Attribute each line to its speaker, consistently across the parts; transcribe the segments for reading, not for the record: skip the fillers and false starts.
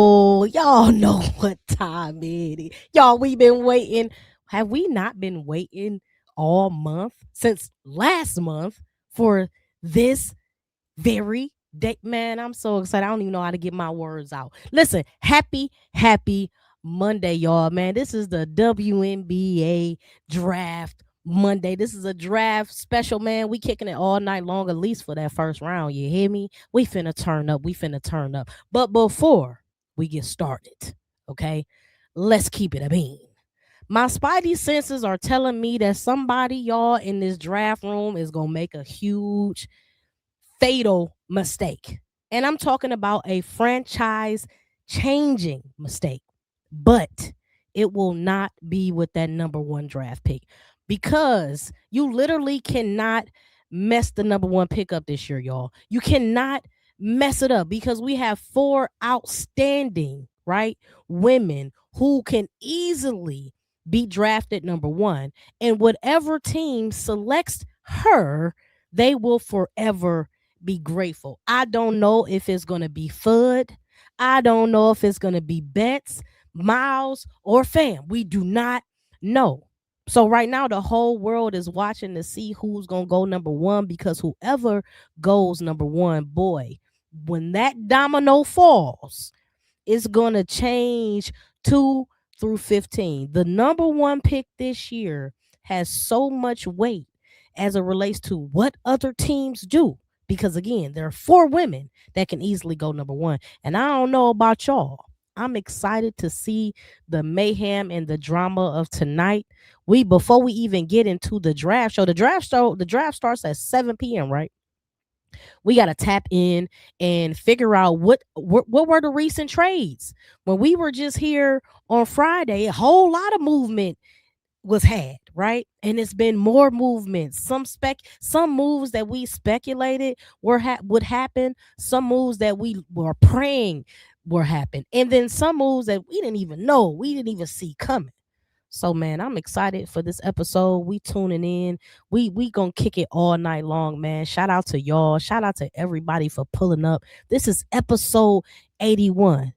Speaker 1: Y'all know what time it is. Y'all, we've been waiting. Have we not been waiting all month since last month for this very day? Man, I'm so excited. I don't even know how to get my words out. Listen, happy Monday, y'all. Man, this is the WNBA draft Monday. This is a draft special, man. We kicking it all night long, at least for that first round. You hear me? We finna turn up. We finna turn up. But before we get started, okay, let's keep it a bean. My spidey senses are telling me that somebody, y'all, in this draft room is gonna make a huge fatal mistake. And I'm talking about a franchise changing mistake. But it will not be with that number one draft pick because you literally cannot mess the number one pick up this year, y'all. You cannot mess it up because we have four outstanding, right, women who can easily be drafted number one. And whatever team selects her, they will forever be grateful. I don't know if it's going to be Fudd. I don't know if it's going to be Betts, Miles, or Fam. We do not know. So right now, the whole world is watching to see who's going to go number one because whoever goes number one, boy, when that domino falls, it's going to change 2 through 15. The number one pick this year has so much weight as it relates to what other teams do. Because again, there are four women that can easily go number one. And I don't know about y'all. I'm excited to see the mayhem and the drama of tonight. Before we even get into the draft show, the draft starts at 7 p.m., right? We got to tap in and figure out what were the recent trades. When we were just here on Friday, a whole lot of movement was had, right? And it's been more movements. Some moves that we speculated would happen, some moves that we were praying were happen, and then some moves that we didn't even know, we didn't even see coming. So man, I'm excited for this episode. We tuning in. We gonna kick it all night long, man. Shout out to y'all. Shout out to everybody for pulling up. This is episode 81.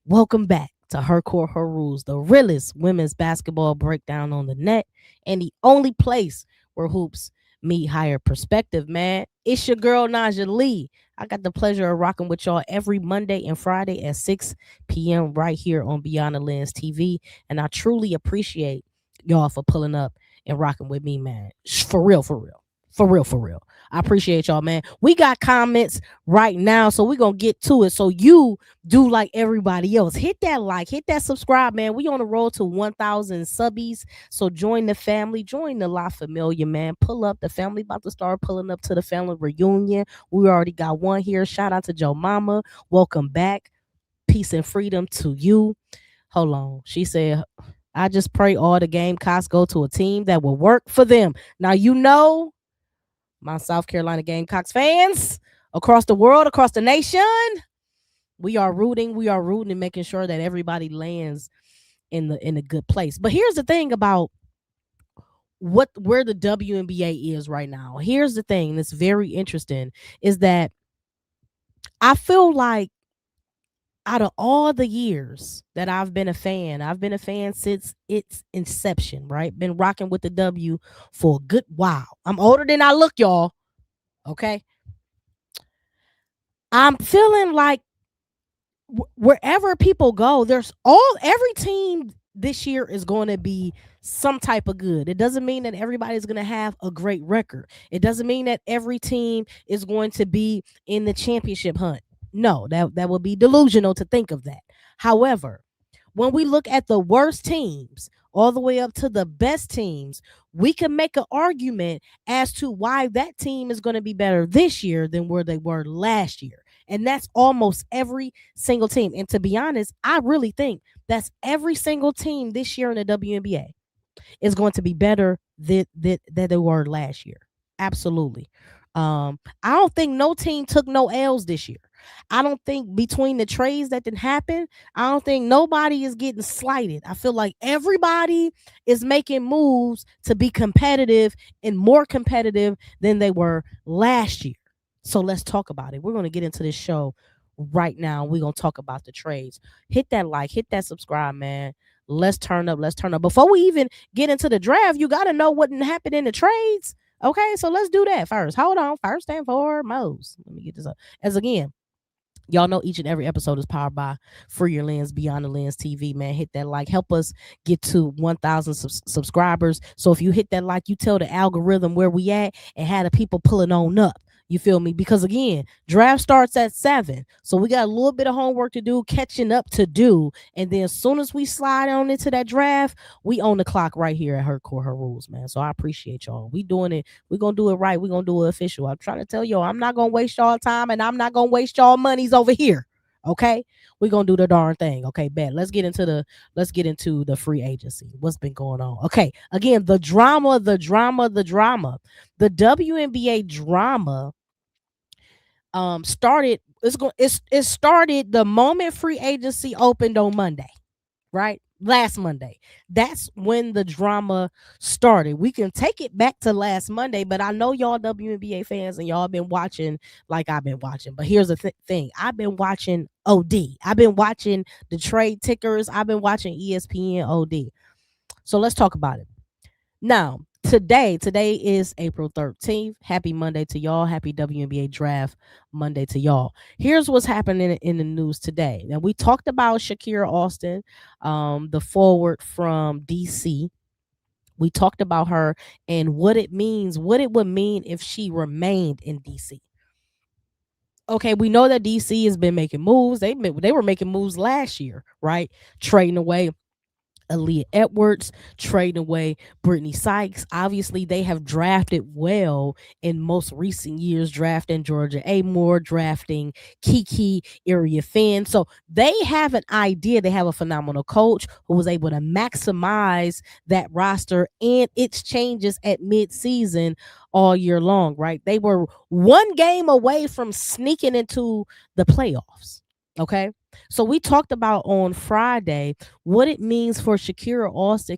Speaker 1: Welcome back to Her Court, Her Rules, the realest women's basketball breakdown on the net, and the only place where hoops meet higher perspective, man. It's your girl Naja Lee. I got the pleasure of rocking with y'all every Monday and Friday at 6 p.m. right here on Beyond the Lens TV. And I truly appreciate y'all for pulling up and rocking with me, man. For real, for real. For real, for real. I appreciate y'all, man. We got comments right now, so we're going to get to it. So you do like everybody else. Hit that like, hit that subscribe, man. We on the road to 1,000 subbies. So join the family, join the La Familia, man. Pull up. The family about to start pulling up to the family reunion. We already got one here. Shout out to Joe Mama. Welcome back. Peace and freedom to you. Hold on. She said, I just pray all the Gamecocks go to a team that will work for them. Now, you know, my South Carolina Gamecocks fans across the world, across the nation, we are rooting and making sure that everybody lands in a good place. But here's the thing about where the WNBA is right now. Here's the thing that's very interesting is that I feel like out of all the years that I've been a fan since its inception, right? Been rocking with the W for a good while. I'm older than I look, y'all. Okay. I'm feeling like wherever people go, every team this year is going to be some type of good. It doesn't mean that everybody's going to have a great record. It doesn't mean that every team is going to be in the championship hunt. No, that would be delusional to think of that. However, when we look at the worst teams all the way up to the best teams, we can make an argument as to why that team is going to be better this year than where they were last year. And that's almost every single team. And to be honest, I really think that's every single team this year in the WNBA is going to be better than they were last year. Absolutely. I don't think no team took no L's this year. I don't think between the trades that didn't happen, I don't think nobody is getting slighted. I feel like everybody is making moves to be competitive and more competitive than they were last year. So let's talk about it. We're going to get into this show right now. We're gonna talk about the trades. Hit that like, hit that subscribe, man. Let's turn up. Let's turn up. Before we even get into the draft, you gotta know what happened in the trades. Okay, so let's do that first. Hold on. First and foremost, let me get this up. As again, y'all know each and every episode is powered by Free Your Lens, Beyond the Lens TV, man. Hit that like. Help us get to 1,000 subscribers. So if you hit that like, you tell the algorithm where we at and have the people pulling on up. You feel me? Because again, draft starts at 7. So we got a little bit of homework to do, catching up to do. And then as soon as we slide on into that draft, we own the clock right here at Her Core, Her Rules, man. So I appreciate y'all. We doing it. We're going to do it right. We're going to do it official. I'm trying to tell y'all, I'm not going to waste y'all time and I'm not going to waste y'all monies over here. Okay? We're going to do the darn thing. Okay, bet. Let's get into the free agency. What's been going on? Okay. Again, the drama. The WNBA drama started. It started the moment free agency opened on Monday, right? Last Monday. That's when the drama started. We can take it back to last Monday, but I know y'all WNBA fans and y'all been watching like I've been watching. But here's the thing. I've been watching OD. I've been watching the trade tickers. I've been watching ESPN OD. So let's talk about it. Now, today is April 13th. Happy Monday to y'all. Happy WNBA draft Monday to y'all. Here's what's happening in the news today. Now, we talked about Shakira Austin, the forward from DC. We talked about her and what it means, what it would mean if she remained in DC. Okay, we know that DC has been making moves. They were making moves last year, right? Trading away Aaliyah Edwards, trading away Brittany Sykes. Obviously, they have drafted well in most recent years, drafting Georgia Amore, drafting Kiki, Area Finn. So they have an idea. They have a phenomenal coach who was able to maximize that roster and its changes at midseason all year long, right? They were one game away from sneaking into the playoffs. Okay. So we talked about on Friday what it means for Shakira Austin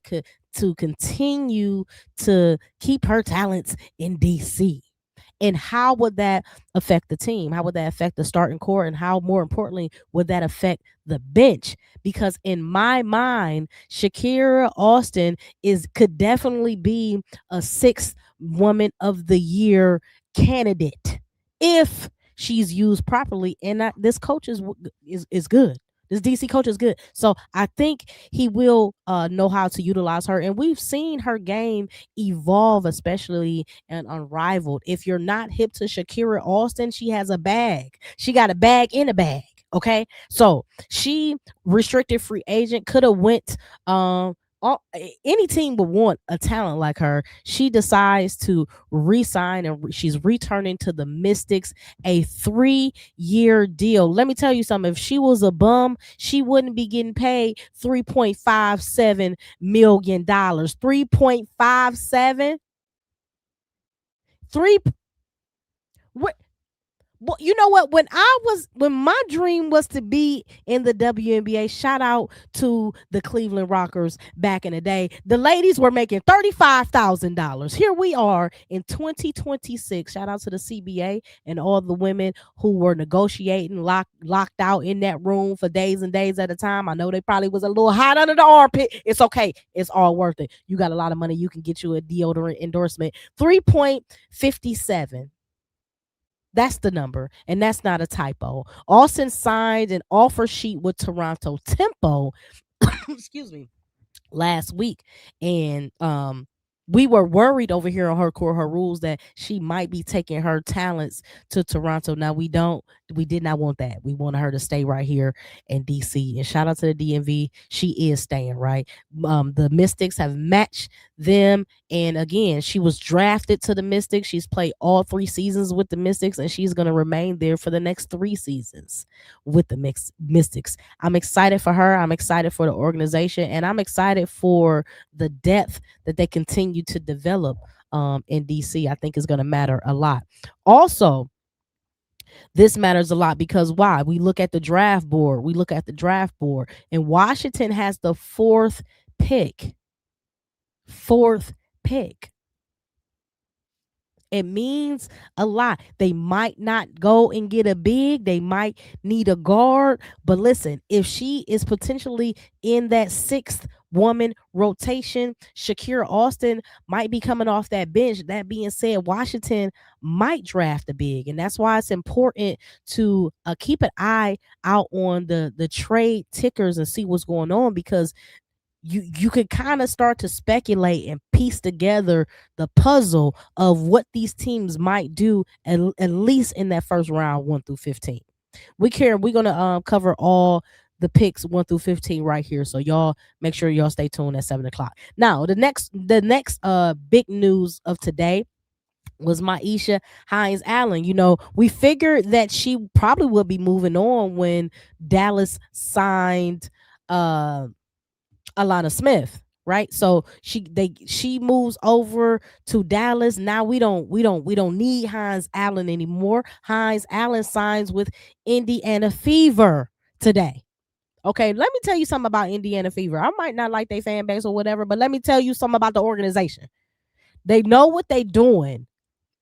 Speaker 1: to continue to keep her talents in DC. And how would that affect the team? How would that affect the starting core? And how, more importantly, would that affect the bench? Because in my mind, Shakira Austin could definitely be a 6th woman of the year candidate if she's used properly. And this coach is good. This DC coach is good. So I think he will know how to utilize her. And we've seen her game evolve, especially and Unrivaled. If you're not hip to Shakira Austin, she has a bag. She got a bag in a bag. Okay. So she restricted free agent, could have went any team would want a talent like her. She decides to re-sign and she's returning to the Mystics, a 3-year deal. Let me tell you something. If she was a bum, she wouldn't be getting paid $3.57 million. 3.57. Three. What? Well, you know what? When my dream was to be in the WNBA, shout out to the Cleveland Rockers back in the day. The ladies were making $35,000. Here we are in 2026. Shout out to the CBA and all the women who were negotiating, locked out in that room for days and days at a time. I know they probably was a little hot under the armpit. It's okay. It's all worth it. You got a lot of money. You can get you a deodorant endorsement. 3.57. That's the number, and that's not a typo. Austin signed an offer sheet with Toronto Tempo, excuse me, last week, and we were worried over here on Her Core, Her Rules that she might be taking her talents to Toronto. Now we did not want that. We wanted her to stay right here in DC. And shout out to the DMV. She is staying, right? The Mystics have matched them. And again, she was drafted to the Mystics. She's played all 3 seasons with the Mystics, and she's going to remain there for the next 3 seasons with the Mystics. I'm excited for her. I'm excited for the organization, and I'm excited for the depth that they continue to develop in DC. I think is going to matter a lot. Also, this matters a lot because why? We look at the draft board. And Washington has the 4th pick. 4th pick. It means a lot. They might not go and get a big, they might need a guard. But listen, if she is potentially in that sixth woman rotation, Shakira Austin might be coming off that bench. That being said, Washington might draft a big. And that's why it's important to keep an eye out on the trade tickers and see what's going on, because you could kind of start to speculate and piece together the puzzle of what these teams might do at least in that first round 1 through 15. We're gonna cover all the picks 1 through 15 right here, so y'all make sure y'all stay tuned at 7 o'clock. Now the next big news of today was Maisha Hines Allen. We figured that she probably would be moving on when Dallas signed uh Alana Smith, right? So she moves over to Dallas. Now we don't need Hines Allen anymore. Hines Allen signs with Indiana Fever today. Okay, let me tell you something about Indiana Fever. I might not like their fan base or whatever, but let me tell you something about the organization. They know what they're doing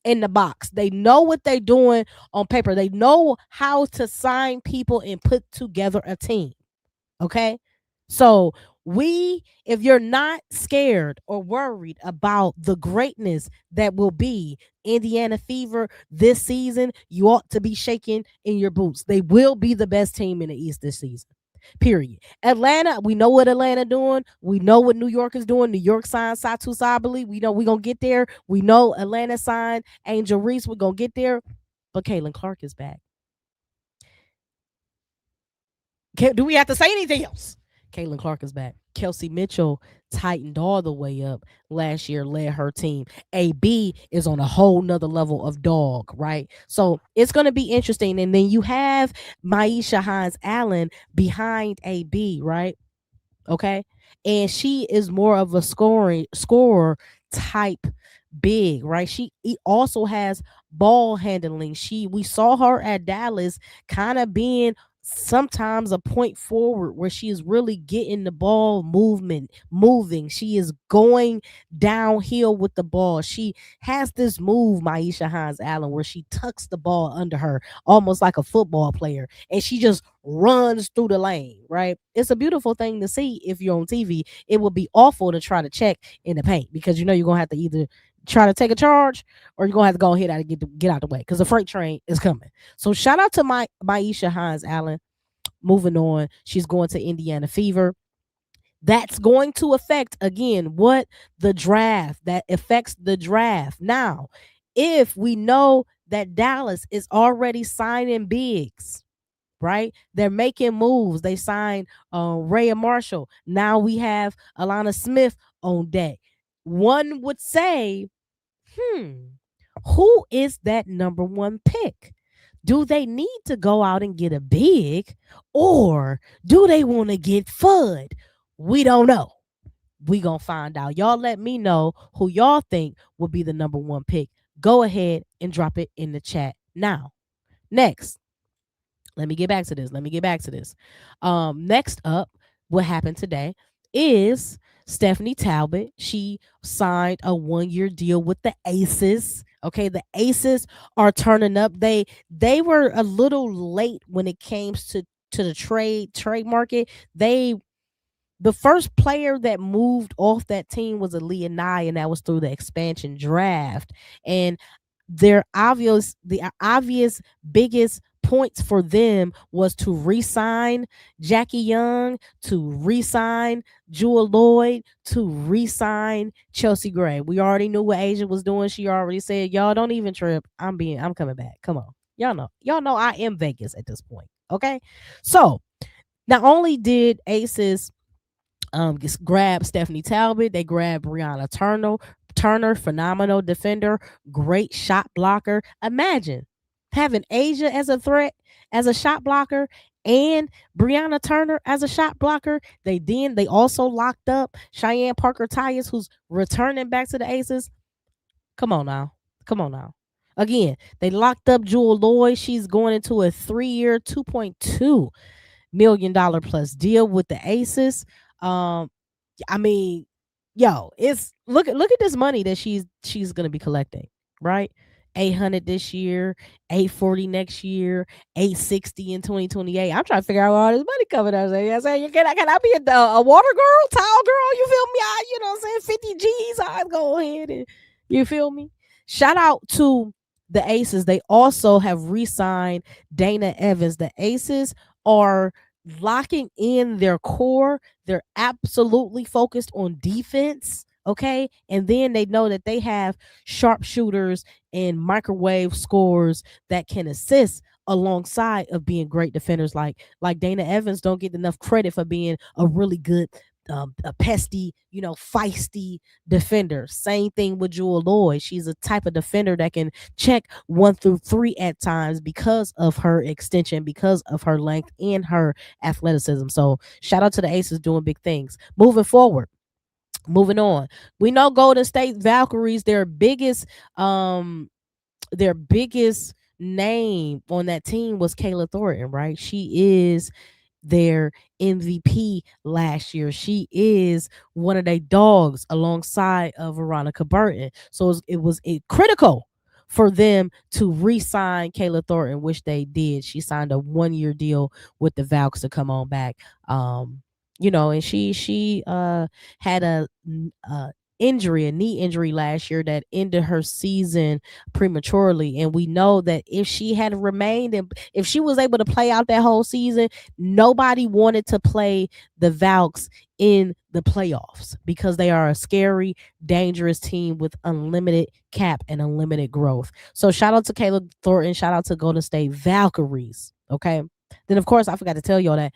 Speaker 1: in the box. They know what they're doing on paper. They know how to sign people and put together a team. Okay. So if you're not scared or worried about the greatness that will be Indiana Fever this season, you ought to be shaking in your boots. They will be the best team in the East this season. Period. Atlanta, we know what Atlanta doing. We know what New York is doing. New York signed Satu Sabali. We know we're going to get there. We know Atlanta signed Angel Reese. We're going to get there. But Caitlin Clark is back. Do we have to say anything else? Caitlin Clark is back. Kelsey Mitchell tightened all the way up last year, led her team. AB is on a whole nother level of dog, right? So it's going to be interesting. And then you have Maisha Hines Allen behind AB, right? Okay. And she is more of a scorer type big, right? She also has ball handling. We saw her at Dallas kind of being sometimes a point forward where she is really getting the ball moving. She is going downhill with the ball. She has this move, Maisha Hines Allen, where she tucks the ball under her almost like a football player, and she just runs through the lane, right? It's a beautiful thing to see if you're on TV. It would be awful to try to check in the paint, because you're going to have to either try to take a charge or you're going to have to go ahead and get out the way, because the freight train is coming. So shout out to Maisha Hines Allen. Moving on, she's going to Indiana Fever. That's going to affect, again, that affects the draft. Now, if we know that Dallas is already signing bigs, right? They're making moves. They signed Rhea Marshall. Now we have Alana Smith on deck. One would say, who is that number one pick? Do they need to go out and get a big, or do they want to get Fudd? We don't know. We gonna find out. Y'all let me know who y'all think will be the number one pick. Go ahead and drop it in the chat now. Next, let me get back to this. Next up, what happened today is Stephanie Talbot. She signed a 1-year deal with the Aces. Okay, the Aces are turning up. They were a little late when it came to the trade market. The first player that moved off that team was Aaliyah Nye, and that was through the expansion draft. And the obvious biggest points for them was to re-sign Jackie Young, to re-sign Jewel Lloyd, to re-sign Chelsea Gray. We already knew what Asia was doing. She already said, y'all don't even trip. I'm coming back. Come on. Y'all know I am Vegas at this point. Okay. So not only did Aces grab Stephanie Talbot, they grabbed Brianna Turner, phenomenal defender, great shot blocker. Imagine having Asia as a threat, as a shot blocker, and Brianna Turner as a shot blocker. They also locked up Cheyenne Parker Tyus, who's returning back to the Aces. Come on now. Again, they locked up Jewel Lloyd. She's going into a 3-year, $2.2 million plus deal with the Aces. I mean, it's look at this money that she's gonna be collecting. right? 800 this year, 840 next year, 860 in 2028. I'm trying to figure out where all this money coming out. I say, can I be a water girl, towel girl? You feel me? You know what I'm saying? 50 G's. I go ahead and you feel me? Shout out to the Aces. They also have re-signed Dana Evans. The Aces are locking in their core. They're absolutely focused on defense. Okay. And then they know that they have sharpshooters and microwave scorers that can assist alongside of being great defenders. Like Dana Evans don't get enough credit for being a really good a pesty, feisty defender. Same thing with Jewel Lloyd. She's a type of defender that can check 1 through 3 at times because of her extension, because of her length and her athleticism. So shout out to the Aces doing big things. Moving forward. Moving on. We know Golden State Valkyries, their biggest name on that team was Kayla Thornton, right? She is their MVP last year. She is one of their dogs alongside of Veronica Burton. So it was critical for them to re-sign Kayla Thornton, which they did. She signed a 1-year deal with the Valks to come on back. And she had a injury, a knee injury last year that ended her season prematurely. And we know that if she had remained and if she was able to play out that whole season, nobody wanted to play the Valks in the playoffs because they are a scary, dangerous team with unlimited cap and unlimited growth. So shout out to Caleb Thornton, shout out to Golden State Valkyries. Okay. Then of course I forgot to tell y'all that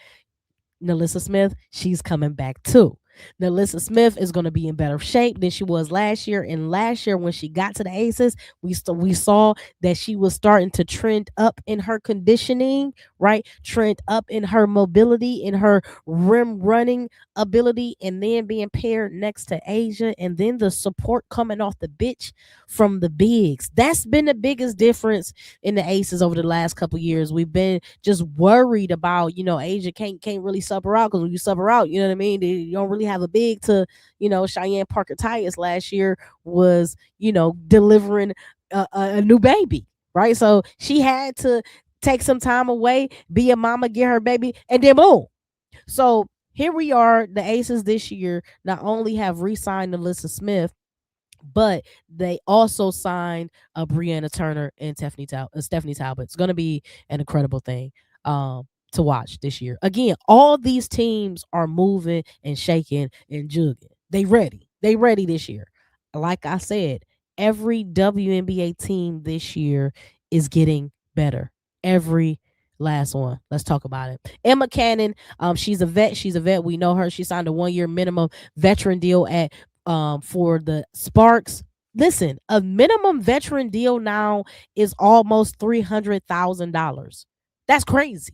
Speaker 1: Nalissa Smith, she's coming back too. Nalissa Smith is going to be in better shape than she was last year. And last year, when she got to the Aces, we saw that she was starting to trend up in her conditioning, right? Trend up in her mobility, in her rim running ability, and then being paired next to Asia, and then the support coming off the bench from the bigs. That's been the biggest difference in the Aces over the last couple years. We've been just worried about, Asia can't really sub her out because when you sub her out, you know what I mean? You don't really have a big to, Cheyenne Parker Tyus last year was, delivering a new baby, right? So she had to take some time away, be a mama, get her baby, and then boom. So here we are, the Aces this year not only have re-signed Alyssa Smith, but they also signed Brianna Turner and Stephanie Talbot. It's going to be an incredible thing to watch this year. Again, all these teams are moving and shaking and jugging. They ready. They ready this year. Like I said, every WNBA team this year is getting better. Every last one. Let's talk about it. Emma Cannon, she's a vet. She's a vet. We know her. She signed a 1-year minimum veteran deal at for the Sparks. Listen, a minimum veteran deal now is almost $300,000. That's crazy.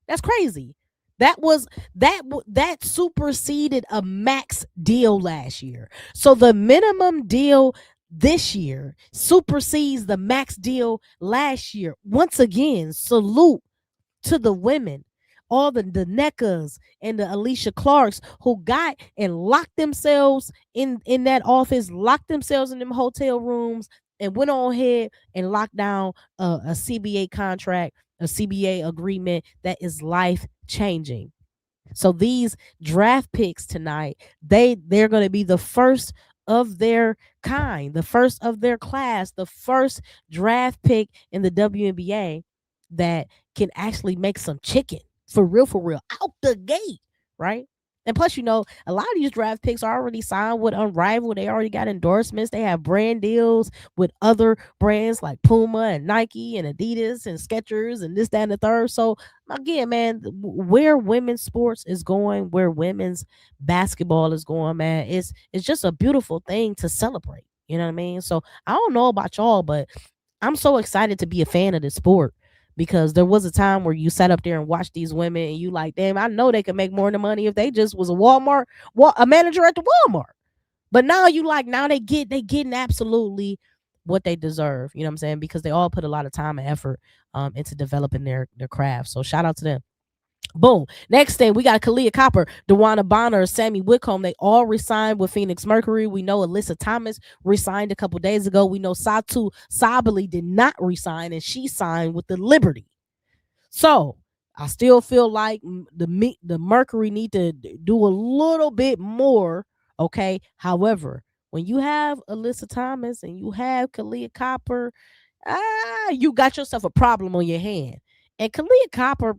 Speaker 1: That's crazy. That superseded a max deal last year. So the minimum deal this year supersedes the max deal last year. Once again, salute to the women, all the Neccas and the Alicia Clarks who got and locked themselves in that office, locked themselves in them hotel rooms, and went on ahead and locked down a CBA contract, a CBA agreement that is life changing. So these draft picks tonight, they're going to be the first of their kind, the first of their class, the first draft pick in the WNBA that can actually make some chicken for real, out the gate, right? And plus, a lot of these draft picks are already signed with Unrivaled. They already got endorsements. They have brand deals with other brands like Puma and Nike and Adidas and Skechers and this, that, and the third. So again, man, where women's sports is going, where women's basketball is going, man, it's just a beautiful thing to celebrate. You know what I mean? So I don't know about y'all, but I'm so excited to be a fan of this sport because there was a time where you sat up there and watched these women and you like, damn, I know they could make more than money if they just was a manager at the Walmart. But now now they getting absolutely what they deserve. You know what I'm saying? Because they all put a lot of time and effort into developing their craft. So shout out to them. Boom. Next thing, we got Kalia Copper, Dewana Bonner, Sammy Whitcomb. They all resigned with Phoenix Mercury. We know Alyssa Thomas resigned a couple days ago. We know Satu Sabali did not resign, and she signed with the Liberty. So I still feel like the Mercury need to do a little bit more. Okay. However, when you have Alyssa Thomas and you have Kalia Copper, you got yourself a problem on your hand. And Kalia Copper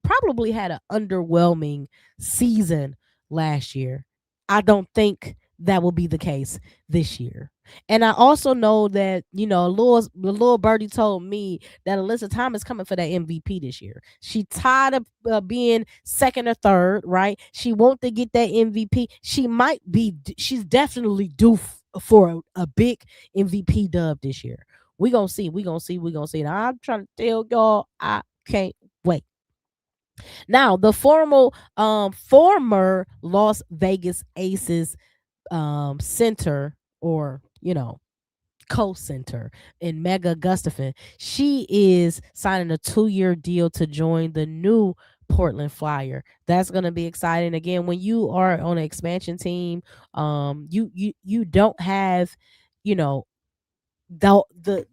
Speaker 1: probably had an underwhelming season last year. I don't think that will be the case this year. And I also know that, the little birdie told me that Alyssa Thomas coming for that MVP this year. She tired of being second or third, right? She want to get that MVP. She's definitely due for a big MVP dub this year. We gonna see. We gonna see. We gonna see. Now, I'm trying to tell y'all, I can't wait. Now, the former Las Vegas Aces center, or co-center, in Mega Gustafson, she is signing a 2-year deal to join the new Portland Flyer. That's gonna be exciting. Again, when you are on an expansion team, you don't have, you know, the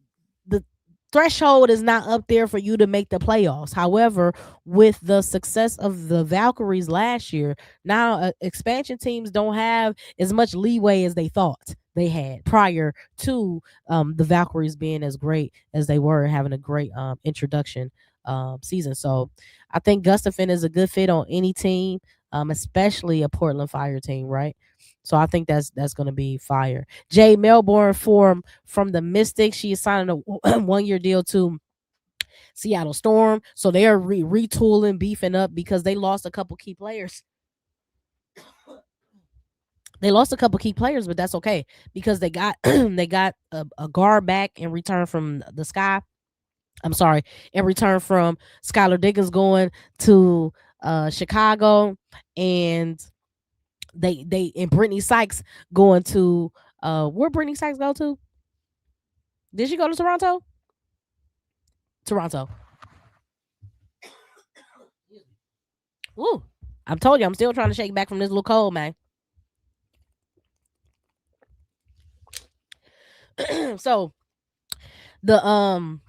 Speaker 1: threshold is not up there for you to make the playoffs. However, with the success of the Valkyries last year, now expansion teams don't have as much leeway as they thought they had prior to the Valkyries being as great as they were, having a great introduction season. So I think Gustafson is a good fit on any team, especially a Portland Fire team, right? So I think that's going to be fire. Jay Melbourne from the Mystics. She is signing a 1-year deal to Seattle Storm. So they are retooling, beefing up because they lost a couple key players. They lost a couple key players, but that's okay because they got they got a guard back in return from the Sky. I'm sorry, in return from Skylar Diggins going to Chicago, and and Brittany Sykes going to where Brittany Sykes go to? Did she go to Toronto? Toronto. Woo. I'm told you I'm still trying to shake back from this little cold, man. So the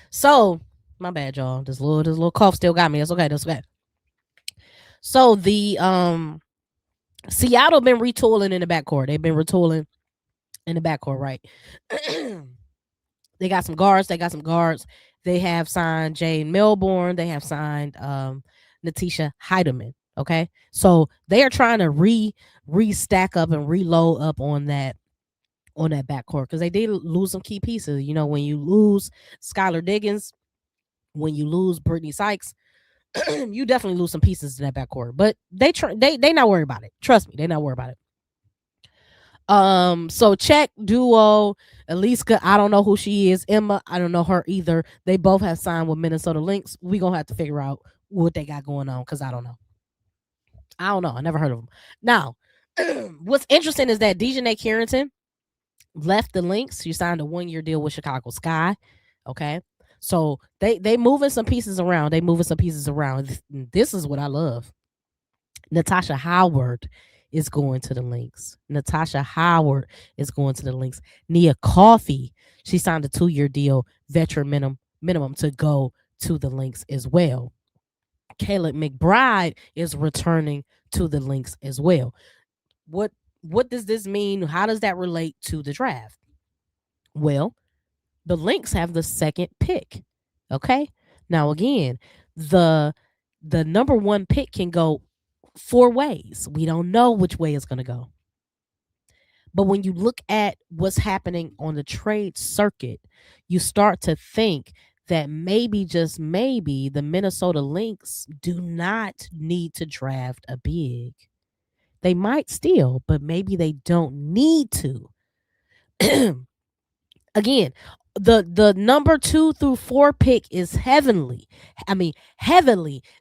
Speaker 1: so my bad, y'all. This little cough still got me. That's okay. That's okay. So the Seattle been retooling in the backcourt. They've been retooling in the backcourt, right? They got some guards. They have signed Jane Melbourne. They have signed Natisha Heidemann. Okay, so they are trying to stack up and reload up on that backcourt because they did lose some key pieces. When you lose Skylar Diggins, when you lose Brittany Sykes, you definitely lose some pieces in that backcourt. But they not worried about it. Trust me, they not worried about it. So Czech duo, Eliska, I don't know who she is. Emma, I don't know her either. They both have signed with Minnesota Lynx. We gonna have to figure out what they got going on because I don't know. I never heard of them. Now, what's interesting is that Dejanay Carrington left the Lynx. She signed a 1-year deal with Chicago Sky. Okay. So they moving some pieces around. This is what I love. Natasha Howard is going to the Lynx. Nia Coffey, she signed a 2-year deal, veteran minimum to go to the Lynx as well. Caleb McBride is returning to the Lynx as well. What does this mean? How does that relate to the draft? Well, the Lynx have the second pick. Okay. Now again, the number 1 pick can go 4 ways. We don't know which way it's going to go. But when you look at what's happening on the trade circuit, you start to think that maybe, just maybe, the Minnesota Lynx do not need to draft a big. They might still, but maybe they don't need to. Again, the number 2 through 4 pick is heavily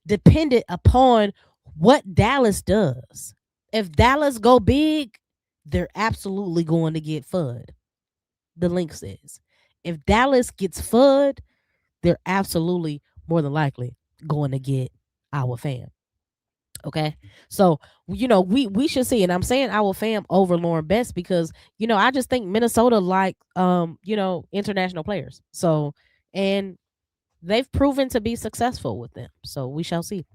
Speaker 1: dependent upon what Dallas does. If Dallas go big, they're absolutely going to get Fudd. The Lynx is. If Dallas gets Fudd, they're absolutely more than likely going to get our fam. Okay. So, we should see. And I'm saying our fam over Lauren Best because, I just think Minnesota like international players. So, and they've proven to be successful with them. So we shall see.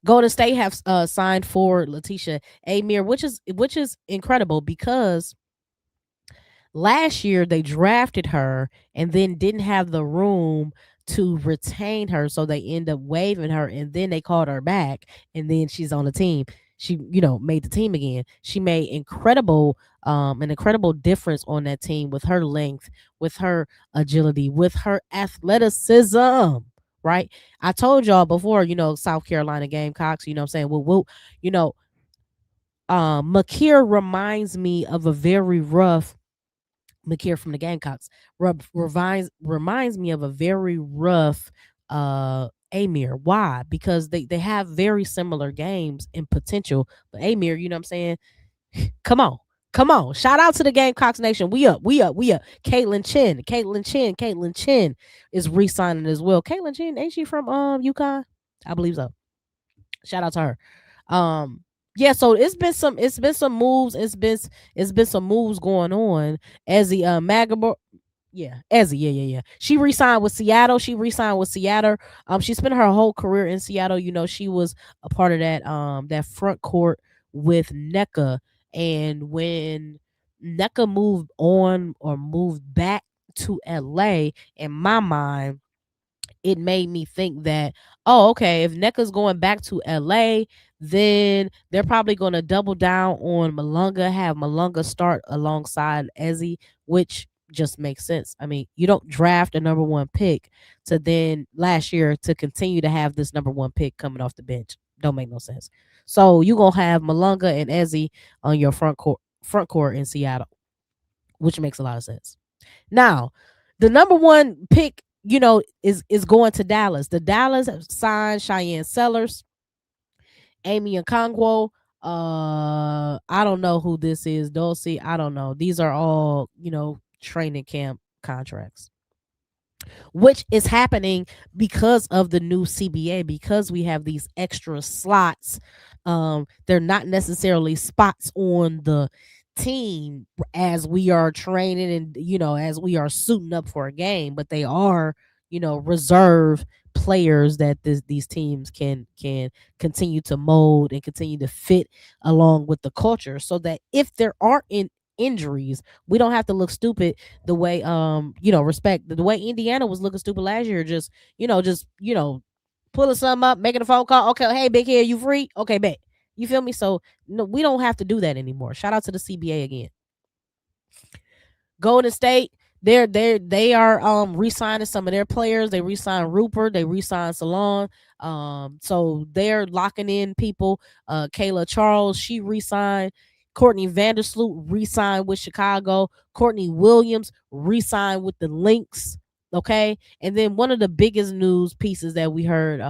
Speaker 1: Golden State have signed for Letitia Amir, which is incredible because last year they drafted her and then didn't have the room to retain her, so they end up waiving her, and then they called her back, and then she's on the team. She, made the team again. She made an incredible difference on that team with her length, with her agility, with her athleticism. Right? I told y'all before, South Carolina Gamecocks, what I'm saying? Well, you know, Makir reminds me of a very rough Makir from the Gamecocks. Reminds me of a very rough Amir. Why? Because they have very similar games in potential. But Amir, you know what I'm saying? Come on. Come on. Shout out to the Gamecocks Nation. We up. We up. We up. Caitlin Chin is re-signing as well. Caitlin Chin, ain't she from UConn? I believe so. Shout out to her. Yeah, so it's been some moves. It's been some moves going on as the Magabor. Yeah, Ezzy. Yeah. She re-signed with Seattle. She spent her whole career in Seattle. She was a part of that front court with NECA. And when NECA moved on or moved back to LA, in my mind, it made me think that, oh, okay, if NECA's going back to LA, then they're probably going to double down on Malunga, have Malunga start alongside Ezzy, which just makes sense. I mean, you don't draft a number 1 pick to then last year to continue to have this number 1 pick coming off the bench. Don't make no sense. So you're going to have Malunga and Ezzy on your front court in Seattle, which makes a lot of sense. Now, the number 1 pick, is going to Dallas. The Dallas have signed Cheyenne Sellers, Amy Okongwu. I don't know who this is. Dulcie, I don't know. These are all, training camp contracts, which is happening because of the new CBA, because we have these extra slots. They're not necessarily spots on the team as we are training and as we are suiting up for a game, but they are reserve players that these teams can continue to mold and continue to fit along with the culture, so that if there are injuries, we don't have to look stupid the way respect the way Indiana was looking stupid last year, just pulling something up, making a phone call. Okay, hey, big head, you free? Okay, bet. You feel me? So no, we don't have to do that anymore. Shout out to the CBA again. Golden State, they are re-signing some of their players. They re-signed Rupert, they re-signed Salon. So they're locking in people. Kayla Charles, she re-signed. Courtney Vandersloot re-signed with Chicago. Courtney Williams re-signed with the Lynx. Okay. And then one of the biggest news pieces that we heard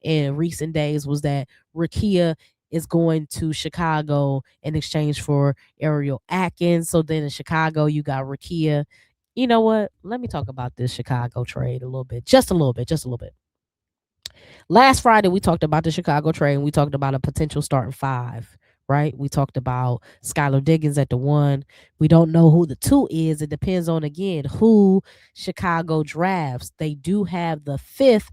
Speaker 1: in recent days was that Rakia is going to Chicago in exchange for Ariel Atkins. So then in Chicago, you got Rakia. You know what? Let me talk about this Chicago trade a little bit. Just a little bit. Just a little bit. Last Friday, we talked about the Chicago trade and we talked about a potential starting 5, right? We talked about Skylar Diggins at the 1. We don't know who the 2 is. It depends on, again, who Chicago drafts. They do have the 5th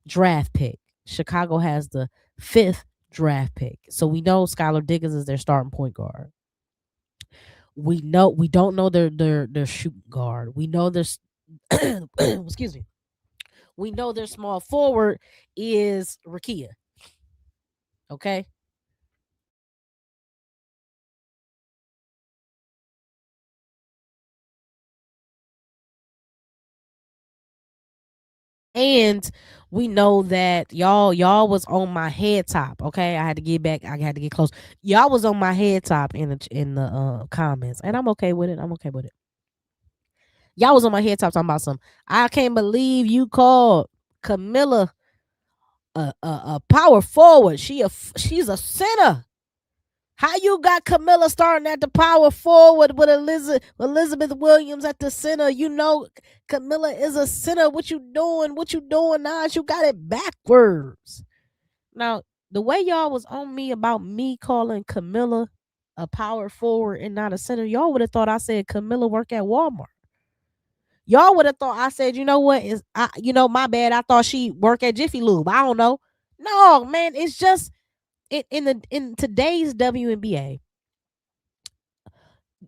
Speaker 1: draft pick. Chicago has the 5th draft pick. So we know Skylar Diggins is their starting point guard. We don't know their shooting guard. We know there's excuse me. We know their small forward is Rakia. Okay. And we know that y'all was on my head top. Okay, I had to get back. I had to get close. Y'all was on my head top in the comments, and I'm okay with it. I'm okay with it. Y'all was on my head top talking about some. I can't believe you called Camilla a power forward. She's a center. How you got Camilla starting at the power forward with Elizabeth Williams at the center? You know Camilla is a center. What you doing? What you doing, Nas? You got it backwards. Now, the way y'all was on me about me calling Camilla a power forward and not a center, y'all would have thought I said Camilla work at Walmart. Y'all would have thought I said, you know what is my bad. I thought she work at Jiffy Lube. I don't know. No, man, it's just in today's WNBA,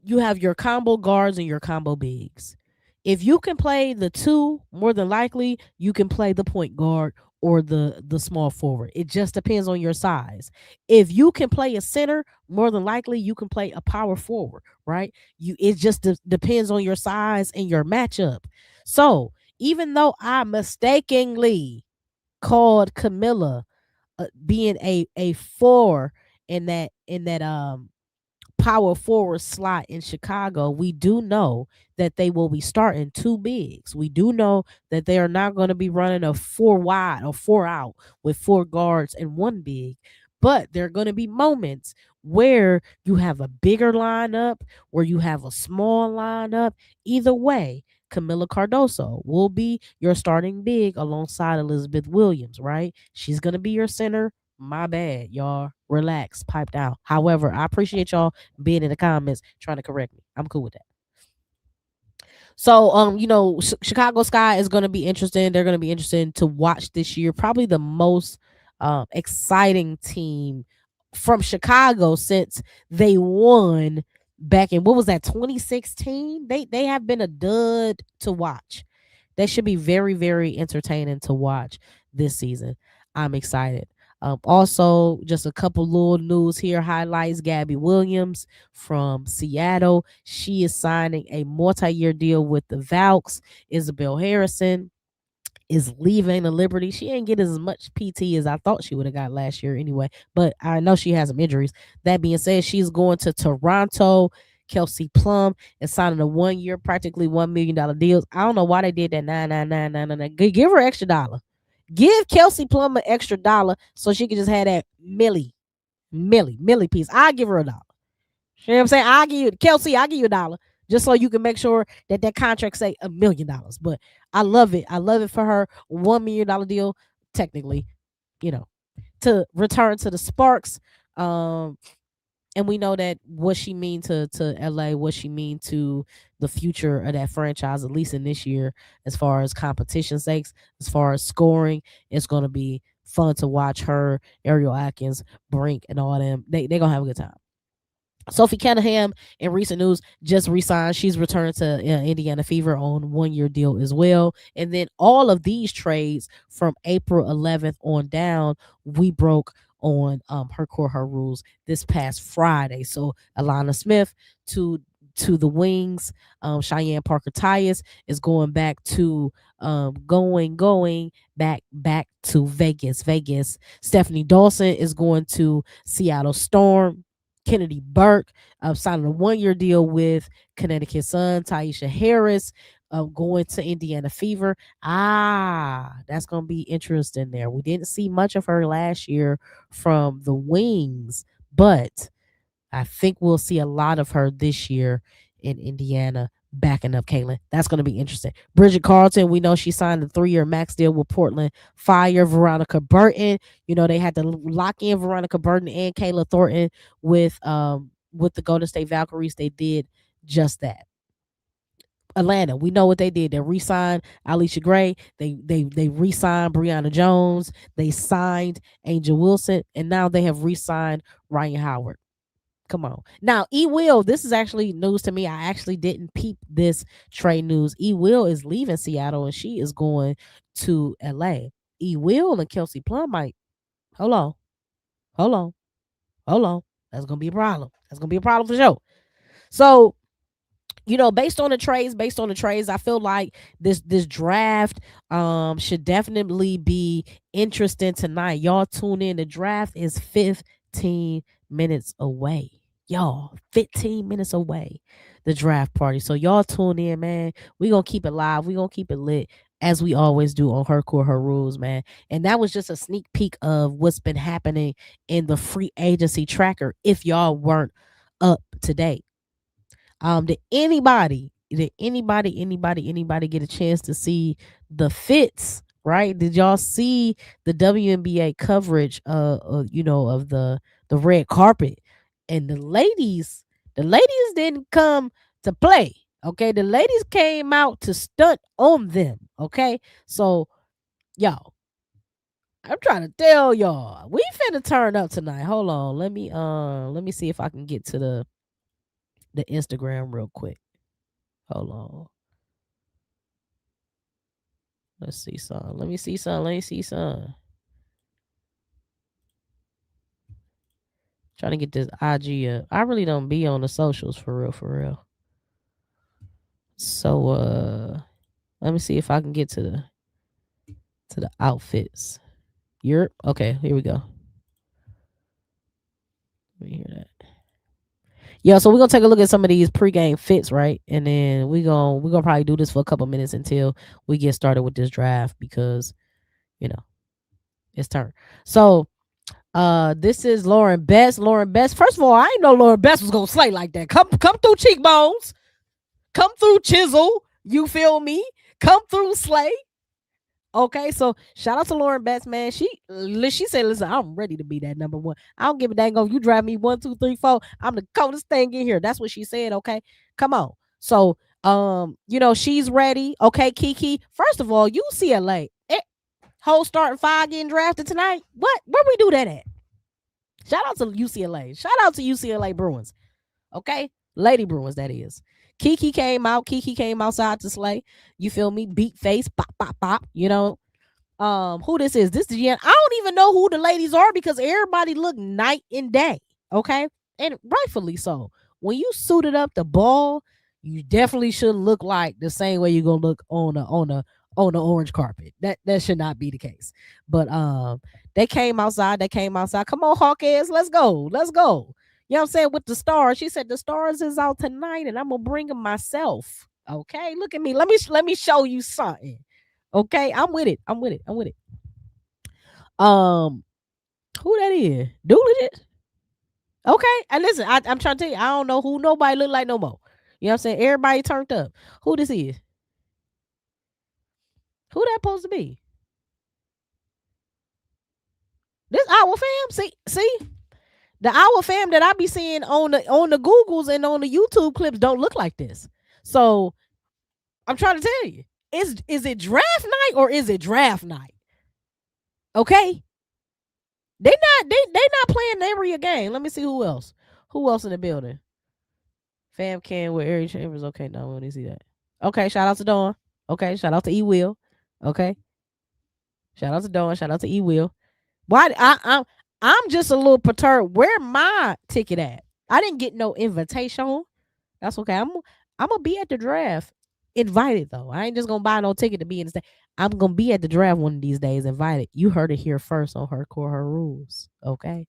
Speaker 1: you have your combo guards and your combo bigs. If you can play the two, more than likely you can play the point guard or the small forward. It just depends on your size. If you can play a center, more than likely you can play a power forward, right? It just depends on your size and your matchup. So, even though I mistakenly called Camilla being a four in that power forward slot in Chicago, we do know that they will be starting two bigs. We do know that they are not going to be running a four wide or four out with four guards and one big. But there are going to be moments where you have a bigger lineup, where you have a small lineup. Either way, Camila Cardoso will be your starting big alongside Elizabeth Williams, right? She's going to be your center. My bad, y'all. Relax, pipe down. However, I appreciate y'all being in the comments trying to correct me. I'm cool with that. So, Chicago Sky is going to be interesting. They're going to be interesting to watch this year. Probably the most exciting team from Chicago since they won back in, what was that, 2016? They have been a dud to watch. They should be very, very entertaining to watch this season. I'm excited. Also, just a couple little news here highlights Gabby Williams from Seattle. She is signing a multi-year deal with the Valks. Isabel Harrison is leaving the Liberty. She ain't get as much PT as I thought she would have got last year anyway, but I know she has some injuries. That being said, she's going to Toronto. Kelsey Plum is signing a 1 year, practically $1 million deals. I don't know why they did that. 99999. Give her extra dollar. Give Kelsey Plum an extra dollar so she can just have that millie piece. I'll give her a dollar. You know what I'm saying? I'll give you Kelsey, I'll give you a dollar. Just so you can make sure that contract say $1 million. But I love it. I love it for her. $1 million deal, technically, you know, to return to the Sparks. And we know that what she mean to LA, what she mean to the future of that franchise, at least in this year, as far as competition sakes, as far as scoring, it's gonna be fun to watch her, Ariel Atkins, Brink, and all them. They gonna have a good time. Sophie Cunningham, in recent news, just resigned. She's returned to Indiana Fever on 1 year deal as well. And then all of these trades from April 11th on down, we broke on her core, her rules this past Friday. So Alana Smith to the Wings. Cheyenne Parker Tyus is going back to going back to Vegas. Stephanie Dawson is going to Seattle Storm. Kennedy Burke signing a 1 year deal with Connecticut Sun. Taisha Harris going to Indiana Fever. That's going to be interesting there. We didn't see much of her last year from the Wings, but I think we'll see a lot of her this year in Indiana backing up Caitlin. That's going to be interesting. Bridget Carlton, we know she signed a 3 year max deal with Portland Fire. Veronica Burton, they had to lock in Veronica Burton and Kayla Thornton with the Golden State Valkyries. They did just that. Atlanta, we know what they did. They re-signed Alicia Gray. They re-signed Brianna Jones. They signed Angel Wilson, and now they have re-signed Ryan Howard. Come on. Now, E Will, this is actually news to me. I actually didn't peep this trade news. E Will is leaving Seattle and she is going to LA. E Will and Kelsey Plum might. Hold on. Hold on. Hold on. That's gonna be a problem. That's gonna be a problem for sure. So based on the trades, I feel like this draft should definitely be interesting tonight. Y'all tune in. The draft is 15 minutes away. Y'all, 15 minutes away. The draft party. So y'all tune in, man. We gonna keep it live. We gonna keep it lit as we always do on Her Court, Her Rules, man. And that was just a sneak peek of what's been happening in the free agency tracker. If y'all weren't up to date. Did anybody get a chance to see the fits? Right? Did y'all see the WNBA coverage? Of the red carpet, and the ladies didn't come to play. Okay, the ladies came out to stunt on them. Okay, so y'all, I'm trying to tell y'all, we finna turn up tonight. Hold on, let me see if I can get to the Instagram real quick. Hold on. Let's see some. Let me see some. Let me see some. Trying to get this IG up. I really don't be on the socials for real, for real. So let me see if I can get to the outfits. Europe. Okay, here we go. Let me hear that. Yeah, so we're gonna take a look at some of these pregame fits, right? And then we're gonna probably do this for a couple minutes until we get started with this draft because you know it's turn. So this is Lauren Best. Lauren Best. First of all, I didn't know Lauren Best was gonna slay like that. Come through cheekbones. Come through chisel. You feel me? Come through slay. Okay, so shout out to Lauren Best, man. She said, "Listen, I'm ready to be that number one. I don't give a dang if you drive me 1, 2, 3, 4. I'm the coldest thing in here." That's what she said. Okay, come on. So, she's ready. Okay, Kiki. First of all, UCLA, whole starting five getting drafted tonight. What? Where we do that at? Shout out to UCLA. Shout out to UCLA Bruins. Okay? Lady Bruins, that is. Kiki came out. Kiki came outside to slay. You feel me? Beat face. Pop, pop, pop. Who this is? This is Jen. I don't even know who the ladies are because everybody look night and day. Okay? And rightfully so. When you suited up the ball, you definitely should look like the same way you're gonna look on the orange carpet. That should not be the case. But they came outside. They came outside. Come on, Hawkheads, let's go. Let's go. You know what I'm saying? With the stars. She said the stars is out tonight and I'm gonna bring them myself. Okay, look at me. Let me show you something. Okay, I'm with it. I'm with it. I'm with it. Um, who that is? Dooley it? Okay, and listen, I'm trying to tell you, I don't know who nobody look like no more. You know what I'm saying? Everybody turned up. Who this is? Who that supposed to be? This our fam. See, the our fam that I be seeing on the Googles and on the YouTube clips don't look like this. So I'm trying to tell you, is it draft night or is it draft night? Okay, they not playing every game. Let me see who else. Who else in the building? Fam can with Ari Chambers. Okay, no, we don't see that. Okay, shout out to Dawn. Okay, shout out to E Will. Okay, shout out to Dawn. Shout out to E Will. Why I'm just a little perturbed. Where my ticket at? I didn't get no invitation. That's okay. I'm gonna be at the draft. Invited though. I ain't just gonna buy no ticket to be in the state. I'm gonna be at the draft one of these days. Invited. You heard it here first on Her Core, Her Rules. Okay.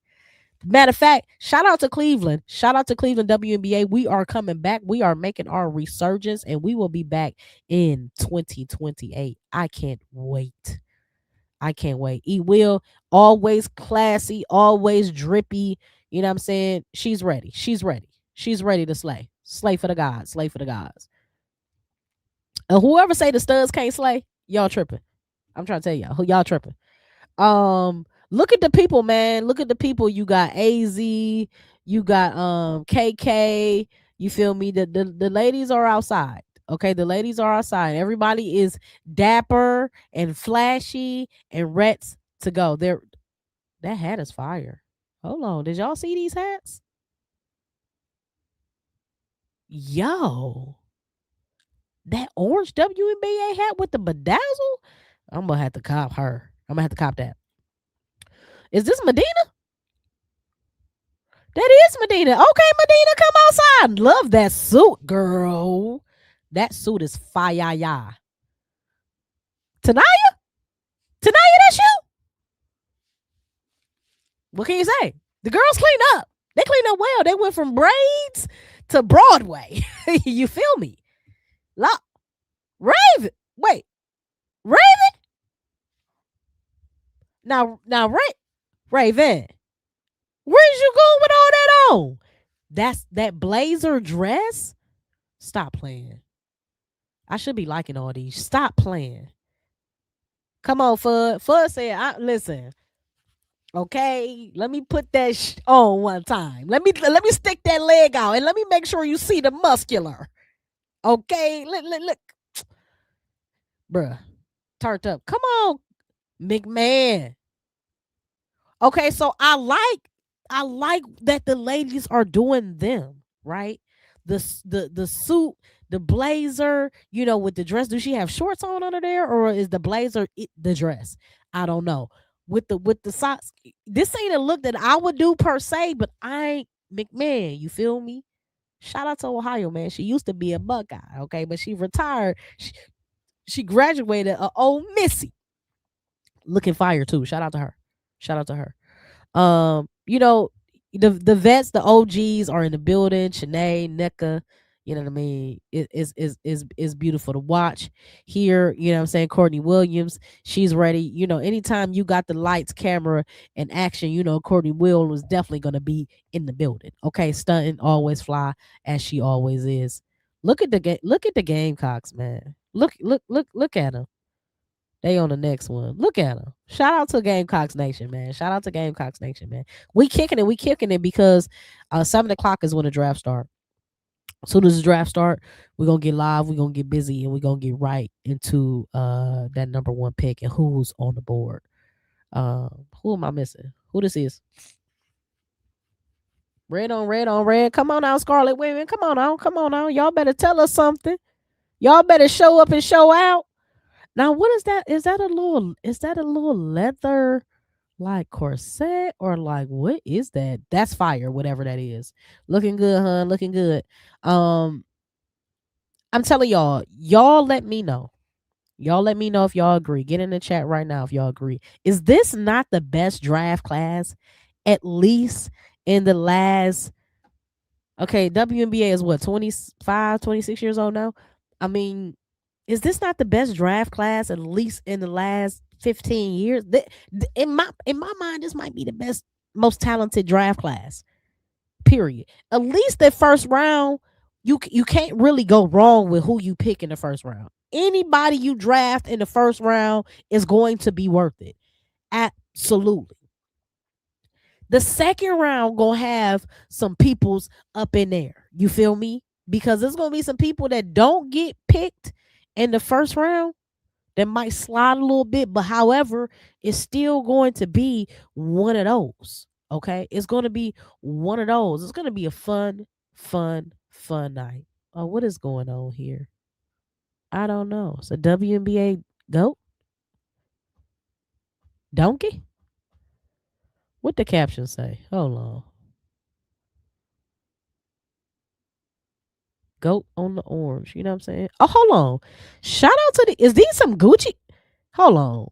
Speaker 1: Matter of fact, shout out to Cleveland. Shout out to Cleveland WNBA. We are coming back. We are making our resurgence, and we will be back in 2028. I can't wait. I can't wait. E Will, always classy, always drippy. You know what I'm saying? She's ready. She's ready. She's ready to slay. Slay for the gods. Slay for the gods. And whoever say the studs can't slay, y'all tripping. I'm trying to tell y'all. Y'all tripping. Look at the people, man. Look at the people. You got AZ, you got KK. You feel me? The ladies are outside. Okay, the ladies are outside. Everybody is dapper and flashy and rets to go. That hat is fire. Hold on. Did y'all see these hats? Yo. That orange WNBA hat with the bedazzle? I'm gonna have to cop her. I'm gonna have to cop that. Is this Medina? That is Medina. Okay, Medina, come outside. Love that suit, girl. That suit is fire. Tanaya? Tanaya, that's you? What can you say? The girls clean up. They clean up well. They went from braids to Broadway. You feel me? Raven. Wait, Raven? Raven. Where's you going with all that on? That's that blazer dress? Stop playing. I should be liking all these. Stop playing. Come on, Fudd. Fudd said, listen, okay, let me put that on one time. Let me stick that leg out and let me make sure you see the muscular. Okay, look. Bruh, turned up. Come on, McMahon. Okay, so I like that the ladies are doing them, right? The suit, the blazer, with the dress. Do she have shorts on under there, or is the blazer the dress? I don't know. With the socks, this ain't a look that I would do per se, but I ain't McMahon. You feel me? Shout out to Ohio, man. She used to be a Buckeye, okay, but she retired. She graduated a old Missy, looking fire too. Shout out to her. Shout out to her. You know, the vets, the OGs are in the building. Shanae, NECA, you know what I mean? Is beautiful to watch. Here, you know what I'm saying? Courtney Williams, she's ready. Anytime you got the lights, camera, and action, Courtney Williams is definitely gonna be in the building. Okay, stunting, always fly as she always is. Look at the Gamecocks, man. Look at them. They on the next one. Look at them. Shout out to Gamecocks Nation, man. Shout out to Gamecocks Nation, man. We kicking it. We kicking it because 7 o'clock is when the draft start. As soon as the draft start, we're gonna get live. We're gonna get busy, and we're gonna get right into that number one pick and who's on the board. Who am I missing? Who this is? Red on red on red. Come on out, Scarlet Women. Come on out. Come on out. Y'all better tell us something. Y'all better show up and show out. Now, what is that? Is that a little leather like corset or like what is that? That's fire, whatever that is. Looking good, hun. Looking good. I'm telling y'all let me know. Y'all let me know if y'all agree. Get in the chat right now if y'all agree. Is this not the best draft class? At least in the last WNBA is what, 25, 26 years old now? I mean, is this not the best draft class at least in the last 15 years? In my mind, this might be the best, most talented draft class. Period. At least the first round, you can't really go wrong with who you pick in the first round. Anybody you draft in the first round is going to be worth it. Absolutely. The second round gonna have some people's up in there. You feel me? Because there's gonna be some people that don't get picked in the first round that might slide a little bit, but however, it's still going to be one of those. Okay, it's going to be one of those. It's going to be a fun night. Oh, what is going on here? I don't know. It's a WNBA goat donkey. What the caption say? Hold on. Goat on the orange. You know what I'm saying? Oh, hold on. Shout out to is these some Gucci? Hold on.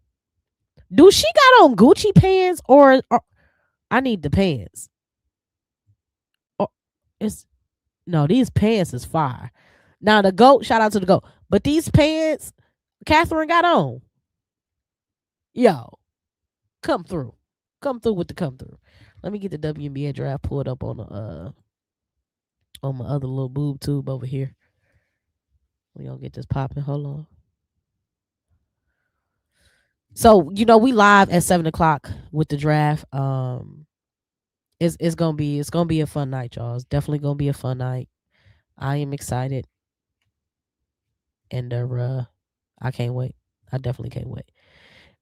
Speaker 1: Do she got on Gucci pants or I need the pants? Or it's no, these pants is fire. Now the goat, shout out to the goat. But these pants, Catherine got on. Yo, come through. Come through with the come through. Let me get the WNBA draft pulled up on the on my other little boob tube over here. We gonna get this popping. Hold on. So, we live at 7 o'clock with the draft. It's gonna be a fun night, y'all. It's definitely gonna be a fun night. I am excited. And I can't wait. I definitely can't wait.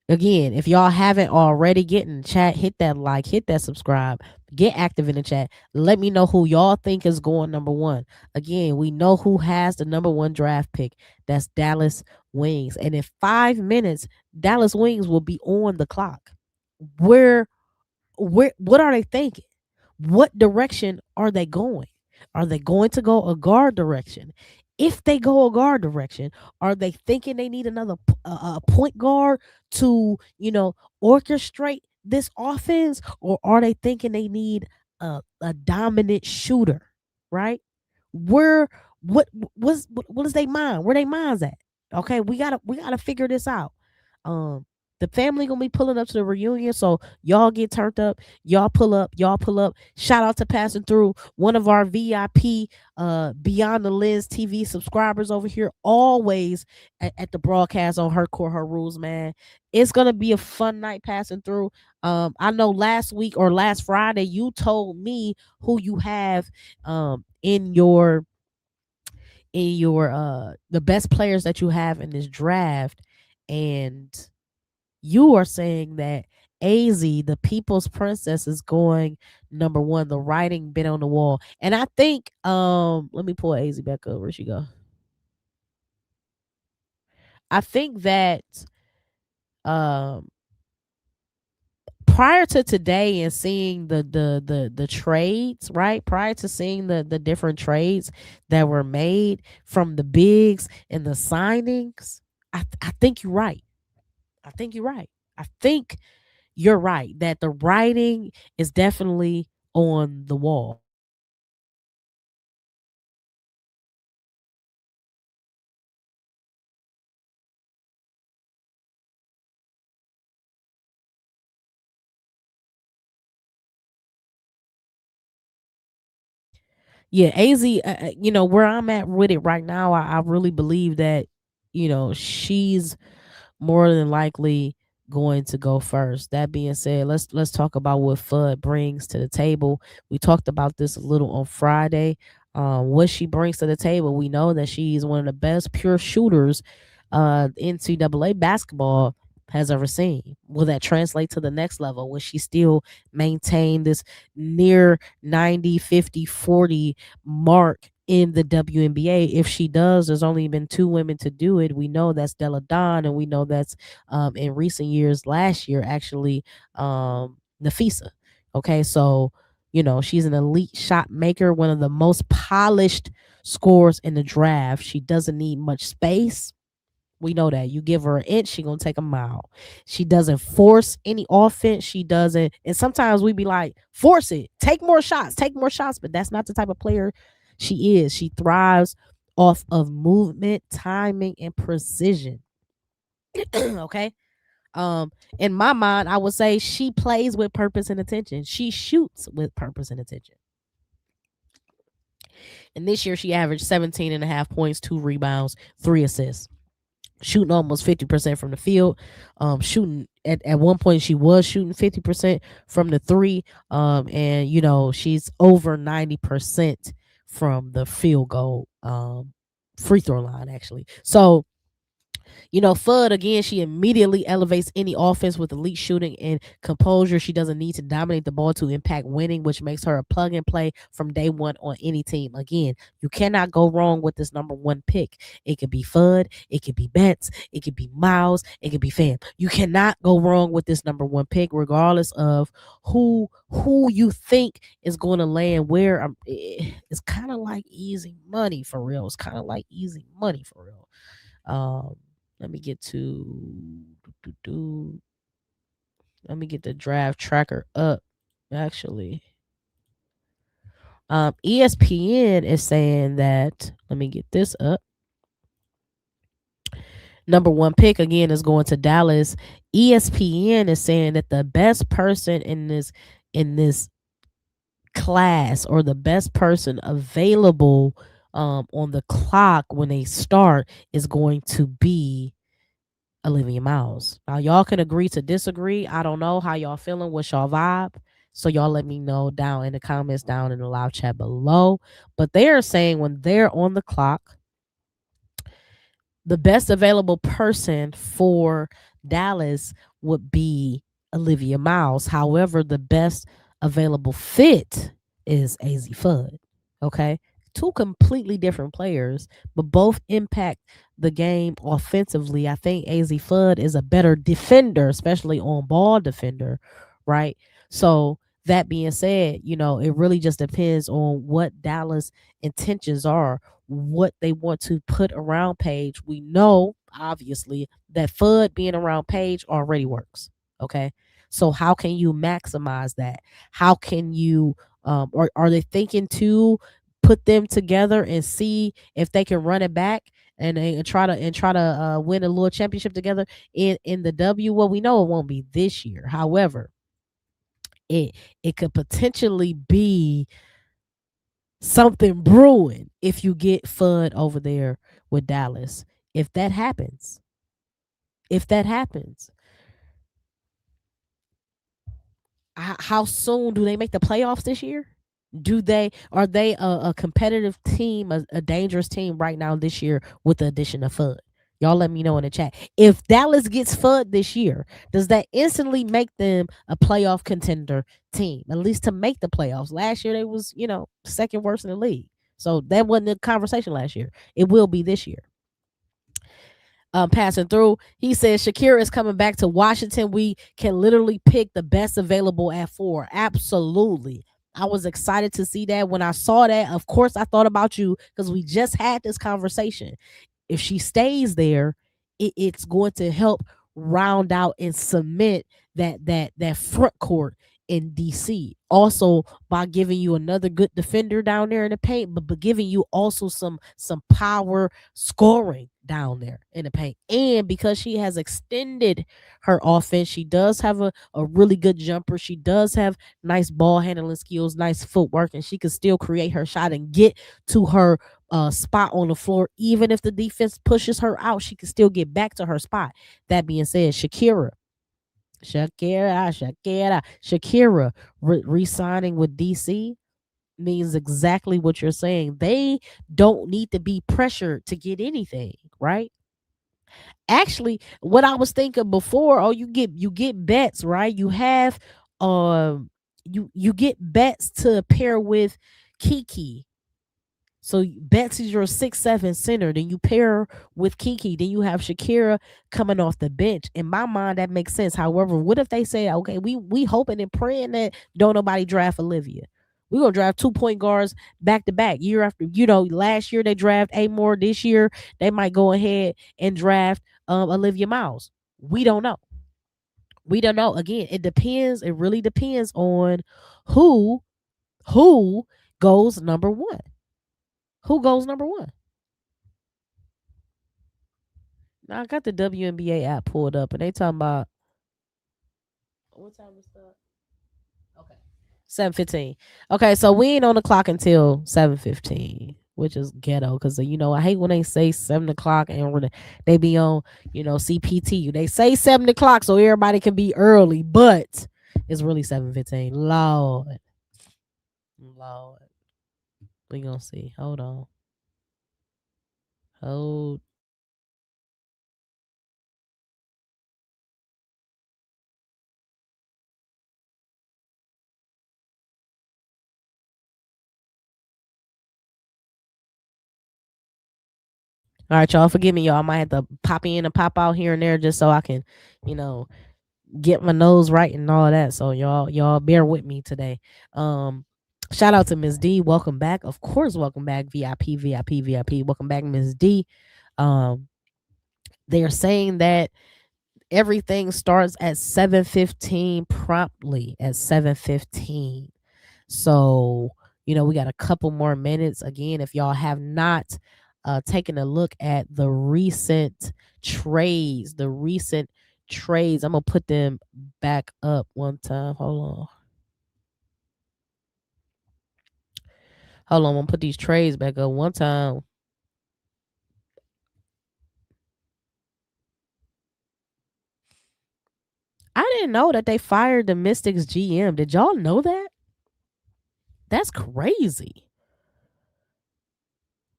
Speaker 1: Again, if y'all haven't already, get in the chat, hit that like, hit that subscribe, get active in the chat. Let me know who y'all think is going number one. Again, we know who has the number one draft pick. That's Dallas Wings. And in 5 minutes, Dallas Wings will be on the clock. What are they thinking? what direction are they going? Are they going to go a guard direction? If they go a guard direction, are they thinking they need another point guard to, orchestrate this offense, or are they thinking they need a dominant shooter, right? Where what is they mind? Where they minds at? Okay, we gotta figure this out. Um, the family gonna be pulling up to the reunion, so y'all get turned up. Y'all pull up. Y'all pull up. Shout out to passing through one of our VIP Beyond the Lens TV subscribers over here, always at the broadcast on Her Court Her Rules, man. It's gonna be a fun night passing through. I know last week or last Friday you told me who you have in your the best players that you have in this draft, and you are saying that AZ, the People's Princess, is going number one. The writing been on the wall, and I think let me pull AZ back up. Where she go? I think that um prior to today and seeing the trades, right? Prior to seeing the different trades that were made from the bigs and the signings, I think you're right. I think you're right. I think you're right that the writing is definitely on the wall. Yeah, AZ, where I'm at with it right now, I really believe that, she's more than likely going to go first. That being said, let's talk about what Fudd brings to the table. We talked about this a little on Friday. What she brings to the table, we know that she's one of the best pure shooters NCAA basketball has ever seen. Will that translate to the next level? Will she still maintain this near 90, 50, 40 mark in the WNBA? If she does, there's only been two women to do it. We know that's Della Don, and we know that's in recent years, last year actually, Nafisa. Okay, so she's an elite shot maker, one of the most polished scorers in the draft. She doesn't need much space. We know that. You give her an inch, she gonna take a mile. She doesn't force any offense. She doesn't, and sometimes we be like, force it, take more shots. But that's not the type of player she is. She thrives off of movement, timing, and precision. Okay. In my mind, I would say she plays with purpose and attention. She shoots with purpose and attention. And this year she averaged 17 and a half points, 2 rebounds, 3 assists, shooting almost 50% from the field. Shooting at one point she was shooting 50% from the three. And she's over 90% from the field goal free throw line actually. So Fudd, again, she immediately elevates any offense with elite shooting and composure. She doesn't need to dominate the ball to impact winning, which makes her a plug and play from day one on any team. Again, you cannot go wrong with this number one pick. It could be Fudd, it could be Betts, it could be Miles, it could be Fam. You cannot go wrong with this number one pick, regardless of who you think is going to land where. It's kind of like easy money for real. It's kind of like easy money for real. Let me get to let me get the draft tracker up. Actually, ESPN is saying that. Let me get this up. Number one pick again is going to Dallas. ESPN is saying that the best person in this class, or the best person available on the clock when they start, is going to be Olivia Miles. Now y'all can agree to disagree. I don't know how y'all feeling. What's y'all vibe? So y'all let me know down in the comments, down in the live chat below. But they are saying when they're on the clock, the best available person for Dallas would be Olivia Miles. However, the best available fit is AZ Fudd. Okay. Two completely different players, but both impact the game offensively. I think AZ Fudd is a better defender, especially on ball defender, right? So that being said, it really just depends on what Dallas intentions are, what they want to put around Paige. We know, obviously, that Fudd being around Paige already works. Okay. So how can you maximize that? How can you or are they thinking to put them together and see if they can run it back and try to win a little championship together in the W? Well, we know it won't be this year. However, it it could potentially be something brewing if you get Fudd over there with Dallas. If that happens, if that happens, how soon do they make the playoffs this year? Do they are they a competitive team, a dangerous team right now this year with the addition of Fudd? Y'all let me know in the chat. If Dallas gets Fudd this year, does that instantly make them a playoff contender team? At least to make the playoffs. Last year they was, second worst in the league. So that wasn't a conversation last year. It will be this year. Passing through, he says Shakira is coming back to Washington. We can literally pick the best available at 4. Absolutely. I was excited to see that. When I saw that, of course, I thought about you because we just had this conversation. If she stays there, it's going to help round out and cement that front court in DC. Also, by giving you another good defender down there in the paint, but giving you also some power scoring down there in the paint. And because she has extended her offense, she does have a really good jumper. She does have nice ball handling skills, nice footwork, and she can still create her shot and get to her spot on the floor. Even if the defense pushes her out, she can still get back to her spot. That being said, Shakira re-signing with DC means exactly what you're saying. They don't need to be pressured to get anything, right? Actually, what I was thinking before, you get bets, right? You have you get bets to pair with Kiki. So Betsy's your 6'7" center. Then you pair with Kiki. Then you have Shakira coming off the bench. In my mind, that makes sense. However, what if they say, okay, we hoping and praying that don't nobody draft Olivia. We're gonna draft 2 point guards back to back year after. Last year they draft Amore. This year they might go ahead and draft Olivia Miles. We don't know. We don't know. Again, it depends. It really depends on who who goes number one. Who goes number one? Now I got the WNBA app pulled up, and they talking about what time is that? Okay, 7:15. Okay, so we ain't on the clock until 7:15, which is ghetto because I hate when they say 7 o'clock and when they be on CPT. They say 7 o'clock so everybody can be early, but it's really 7:15. Lord, we gonna see. Hold on, hold. All right, y'all. Forgive me, y'all. I might have to pop in and pop out here and there just so I can, you know, get my nose right and all of that. So y'all bear with me today. Shout out to Miss D. Welcome back. Of course, welcome back. VIP, VIP, VIP. Welcome back, Miss D. Um, they're saying that everything starts at 7:15 promptly at 7:15. So, we got a couple more minutes. Again, if y'all have not taken a look at the recent trades, I'm going to put them back up one time. Hold on. I'm going to put these trades back up one time. I didn't know that they fired the Mystics GM. Did y'all know that? That's crazy.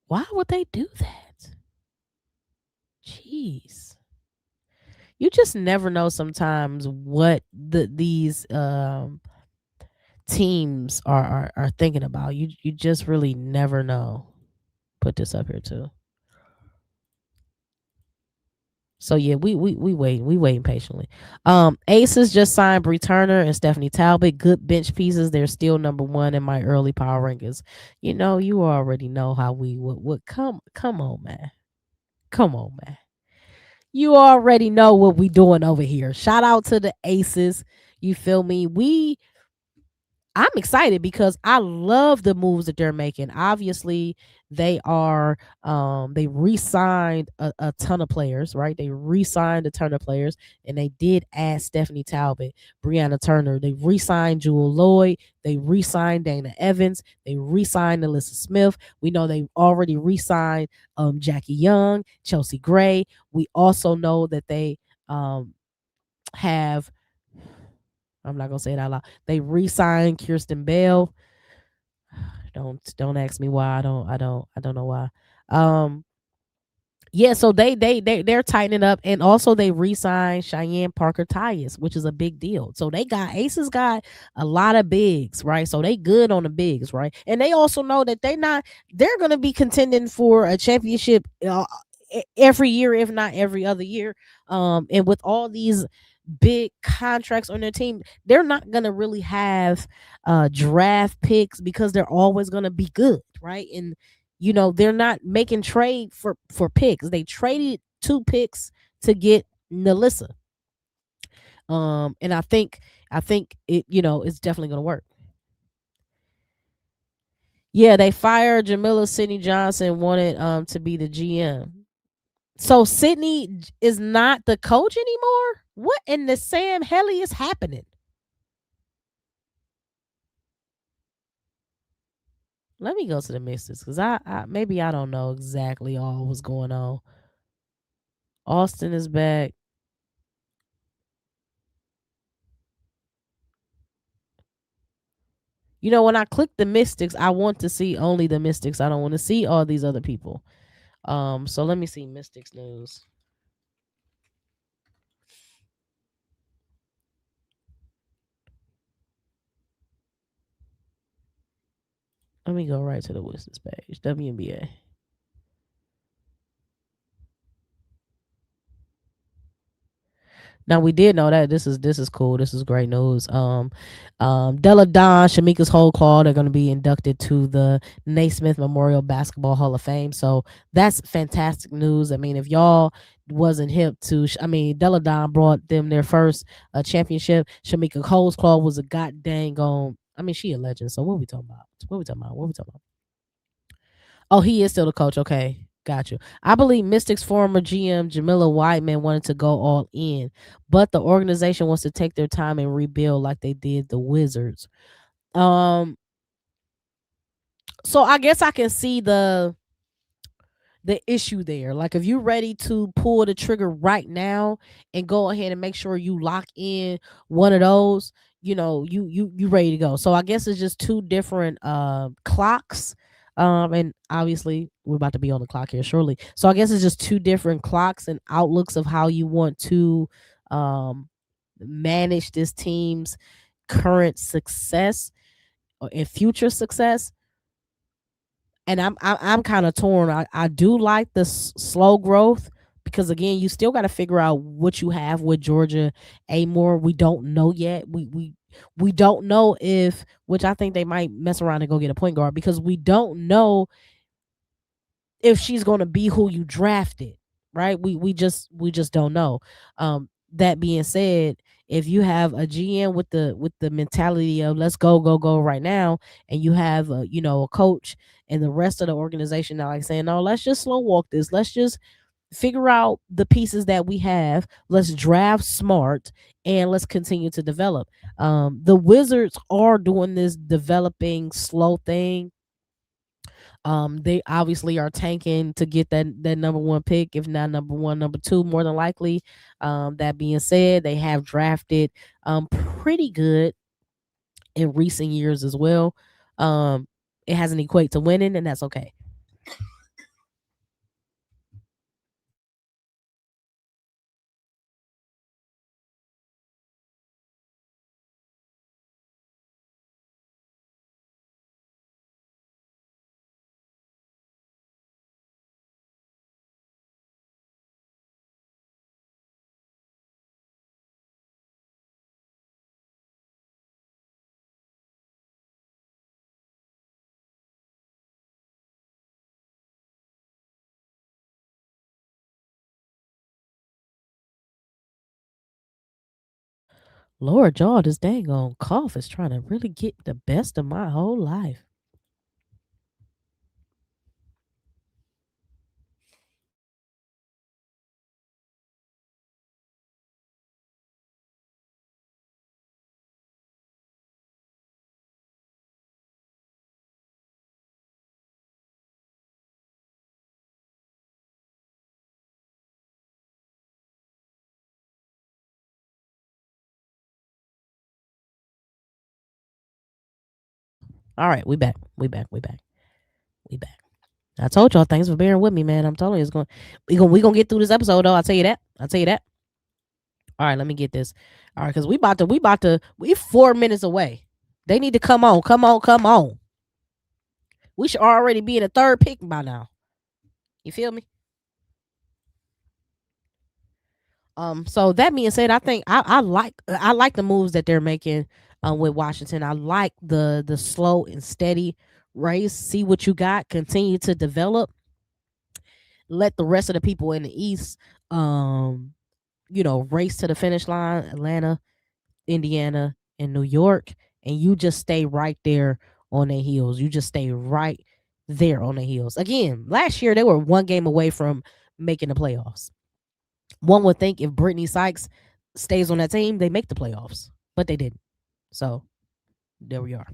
Speaker 1: Why would they do that? Jeez. You just never know sometimes what these teams are thinking about. You just really never know. Put this up here too. So yeah, we waiting patiently. Aces just signed Bree Turner and Stephanie Talbot. Good bench pieces. They're still number one in my early power rankings. You know, you already know how we would come on, man. Come on, man. You already know what we doing over here. Shout out to the Aces. You feel me? I'm excited because I love the moves that they're making. Obviously, they re-signed a ton of players, right? They re-signed a ton of players, and they did add Stephanie Talbot, Brianna Turner. They re-signed Jewel Lloyd. They re-signed Dana Evans. They re-signed Alyssa Smith. We know they already re-signed Jackie Young, Chelsea Gray. We also know that they have, I'm not gonna say it out loud. They re-signed Kirsten Bell. Don't ask me why. I don't know why. Um yeah, so they're tightening up, and also they re-signed Cheyenne Parker Tyus, which is a big deal. So they got Aces got a lot of bigs, right? So they good on the bigs, right? And they also know that they're gonna be contending for a championship every year, if not every other year. And with all these big contracts on their team, they're not gonna really have draft picks because they're always gonna be good, right? And they're not making trade for picks. They traded 2 picks to get Nelissa. And I think it's definitely gonna work. Yeah, they fired Jamila Sidney Johnson, wanted to be the GM. So Sydney is not the coach anymore? What in the Sam Helly is happening? Let me go to the Mystics because I maybe I don't know exactly all what's going on. Austin is back. When I click the Mystics, I want to see only the Mystics. I don't want to see all these other people. So let me see Mystics news. Let me go right to the Wizards page. WNBA. Now we did know that this is cool. This is great news. Della Don, Shamika's whole claw, they're going to be inducted to the Naismith Memorial Basketball Hall of Fame. So that's fantastic news. I mean, if y'all wasn't hip to, I mean, Della Don brought them their first championship. Shamika Cole's claw was a god dang on. I mean, she a legend. So what we talking about? What we talking about? What we talking about? Oh, he is still the coach. Okay. Got you. I believe Mystics former GM Jamila Whiteman wanted to go all in, but the organization wants to take their time and rebuild like they did the Wizards. Um, so I guess I can see the issue there. Like if you're ready to pull the trigger right now and go ahead and make sure you lock in one of those, you ready to go. So I guess it's just two different clocks. And obviously we're about to be on the clock here shortly. So I guess it's just two different clocks and outlooks of how you want to um manage this team's current success and future success. And I'm kind of torn. I do like the slow growth because again, you still got to figure out what you have with Georgia Amore. We don't know yet. We don't know if, which I think they might mess around and go get a point guard because we don't know if she's going to be who you drafted, right? We just don't know. That being said, if you have a GM with the mentality of let's go right now, and you have a coach and the rest of the organization now like saying no, let's just slow walk this. Let's just figure out the pieces that we have. Let's draft smart and let's continue to develop. The Wizards are doing this developing slow thing. They obviously are tanking to get that number one pick, if not number one, number two, more than likely. That being said, they have drafted pretty good in recent years as well. It hasn't equate to winning, and that's okay. Lord, y'all, this dang on cough is trying to really get the best of my whole life. All right, we back. We back. We back. We back. I told y'all, thanks for bearing with me, man. I'm telling you, it's going. We gonna get through this episode, though. I'll tell you that. I'll tell you that. All right, let me get this. All right, because we 4 minutes away. They need to come on, come on, come on. We should already be in the third pick by now. You feel me? So that being said, I think I like the moves that they're making with Washington. I like the slow and steady race. See what you got. Continue to develop. Let the rest of the people in the East, race to the finish line. Atlanta, Indiana, and New York, and you just stay right there on their heels. You just stay right there on the heels. Again, last year they were one game away from making the playoffs. One would think if Brittany Sykes stays on that team, they make the playoffs, but they didn't. So there we are.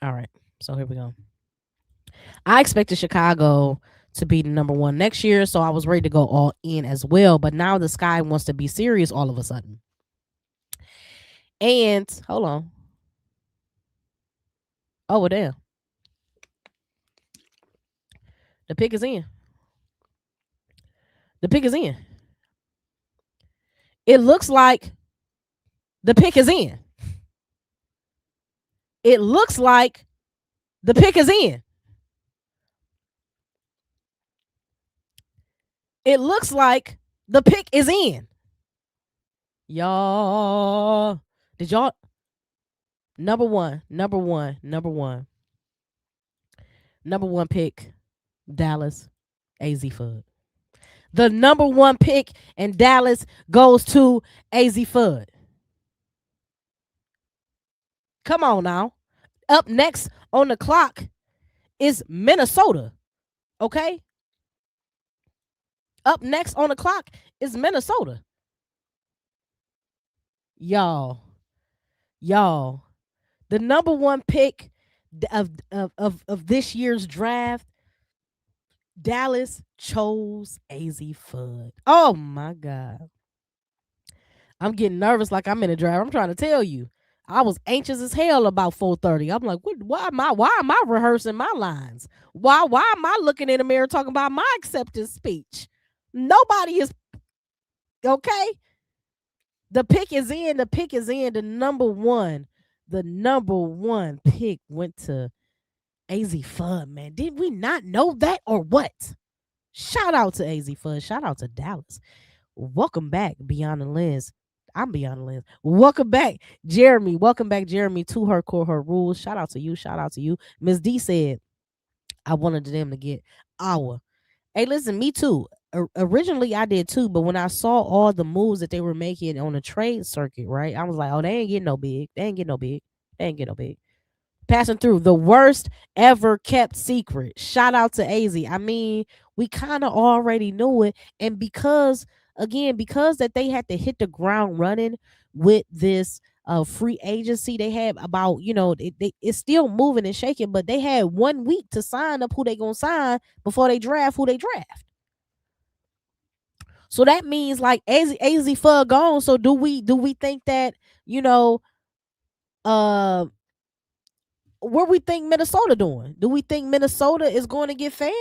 Speaker 1: All right. So here we go. I expected Chicago to be the number one next year, so I was ready to go all in as well. But now the Sky wants to be serious all of a sudden. And hold on. Oh, well, damn. The pick is in. The pick is in. It looks like the pick is in. It looks like the pick is in. It looks like the pick is in. Y'all, did y'all number one, number one, number one, number one pick, Dallas, AZ Fudd. The number one pick in Dallas goes to AZ Fudd. Come on now. Up next on the clock is Minnesota. Okay? Up next on the clock is Minnesota. Y'all, y'all, the number one pick of this year's draft, Dallas chose AZ Fudd. Oh my God. I'm getting nervous like I'm in a draft. I'm trying to tell you. I was anxious as hell about 4:30. I'm like, why am I rehearsing my lines? Why am I looking in the mirror talking about my acceptance speech? Nobody is okay. The pick is in. The pick is in. The number one pick went to AZ Fudd, man. Did we not know that or what? Shout out to AZ Fudd. Shout out to Dallas. Welcome back, Beyond the Lens. I'm Beyond the Lens. Welcome back, Jeremy. Welcome back, Jeremy, to Her Core, Her Rules. Shout out to you. Shout out to you. Miss D said, I wanted them to get our. Hey, listen, me too. Originally, I did too, but when I saw all the moves that they were making on the trade circuit, right, I was like, oh, they ain't getting no big. They ain't getting no big. They ain't getting no big. Passing through the worst ever kept secret. Shout out to AZ. I mean, we kind of already knew it. And because that they had to hit the ground running with this free agency, they had about, it's still moving and shaking, but they had 1 week to sign up who they gonna sign before they draft who they draft. So that means like AZ Fudd gone. So do we think that, uh what we think Minnesota doing? Do we think Minnesota is going to get fam?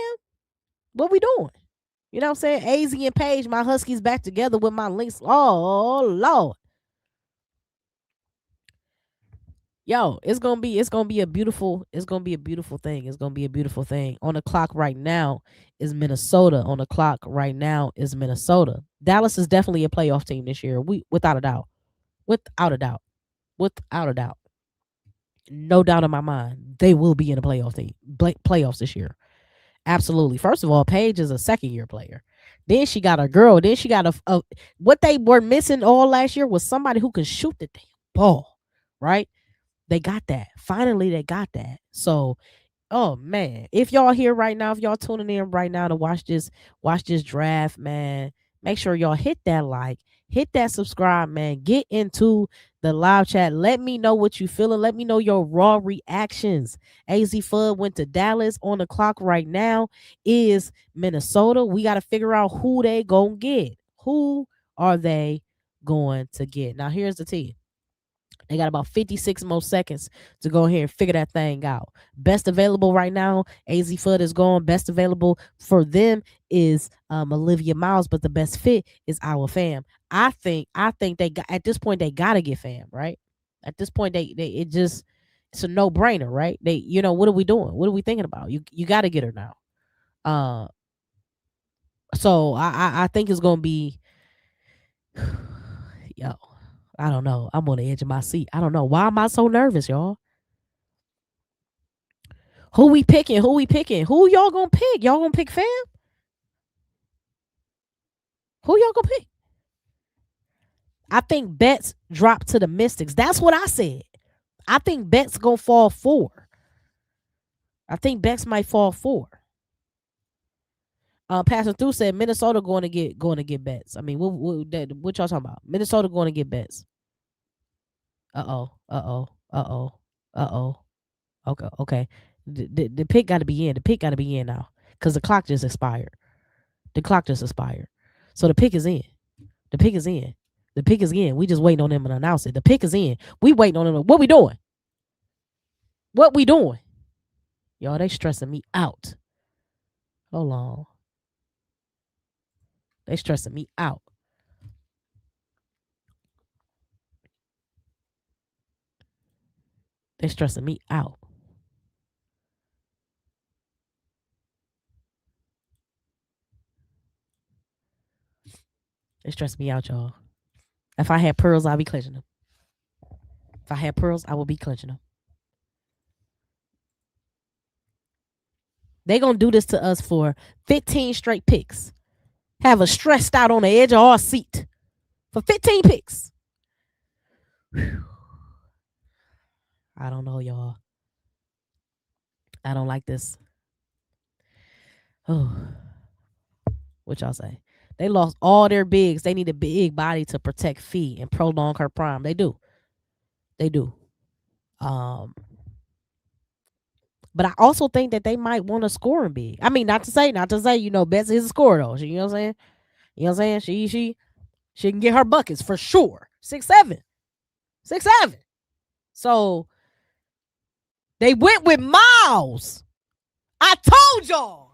Speaker 1: What we doing? You know what I'm saying? AZ and Paige, my Huskies back together with my Lynx. Oh Lord. Yo, it's gonna be a beautiful thing. It's gonna be a beautiful thing. On the clock right now is Minnesota. On the clock right now is Minnesota. Dallas is definitely a playoff team this year. We without a doubt. Without a doubt. Without a doubt. No doubt in my mind, they will be in the playoffs this year. Absolutely. First of all, Paige is a second year player. Then she got a girl. Then she got a what they were missing all last year was somebody who can shoot the damn ball. Right? They got that. Finally, they got that. So, oh man, if y'all here right now, if y'all tuning in right now to watch this draft, man, make sure y'all hit that like, hit that subscribe, man. Get into the live chat. Let me know what you feeling. Let me know your raw reactions. AZ Fudd went to Dallas. On the clock right now is Minnesota. We got to figure out who they gonna get. Who are they going to get? Now here's the team. They got about 56 more seconds to go ahead and figure that thing out. Best available right now, AZ Fudd is going. Best available for them is Olivia Miles, but the best fit is our fam. I think they got at this point they gotta get fam, right? At this point it's a no brainer, right? What are we doing? What are we thinking about? You gotta get her now. Uh so I think it's gonna be yo. I don't know. I'm on the edge of my seat. I don't know. Why am I so nervous, y'all? Who we picking? Who we picking? Who y'all gonna pick? Y'all gonna pick fam? Who y'all gonna pick? I think bets drop to the Mystics. That's what I said. I think bets gonna fall 4. I think bets might fall 4. Passing through said Minnesota going to get bets. I mean, what y'all talking about? Minnesota going to get bets. Uh oh. Okay. The pick got to be in. The pick got to be in now because the clock just expired. So the pick is in. The pick is in. The pick is in. We just waiting on them to announce it. The pick is in. We waiting on them. What we doing? What we doing? Y'all, they stressing me out. Hold on. They stressing me out. They stressing me out. They stressing me out, y'all. If I had pearls, I'd be clenching them. If I had pearls, I would be clenching them. They gonna do this to us for 15 straight picks. Have us stressed out on the edge of our seat for 15 picks. Whew. I don't know, y'all. I don't like this. Oh, what y'all say? They lost all their bigs. They need a big body to protect Fee and prolong her prime. They do. But I also think that they might want a scoring big. I mean, not to say, Betsy is a scorer though. You know what I'm saying? She can get her buckets for sure. 6'7". So they went with Miles. I told y'all.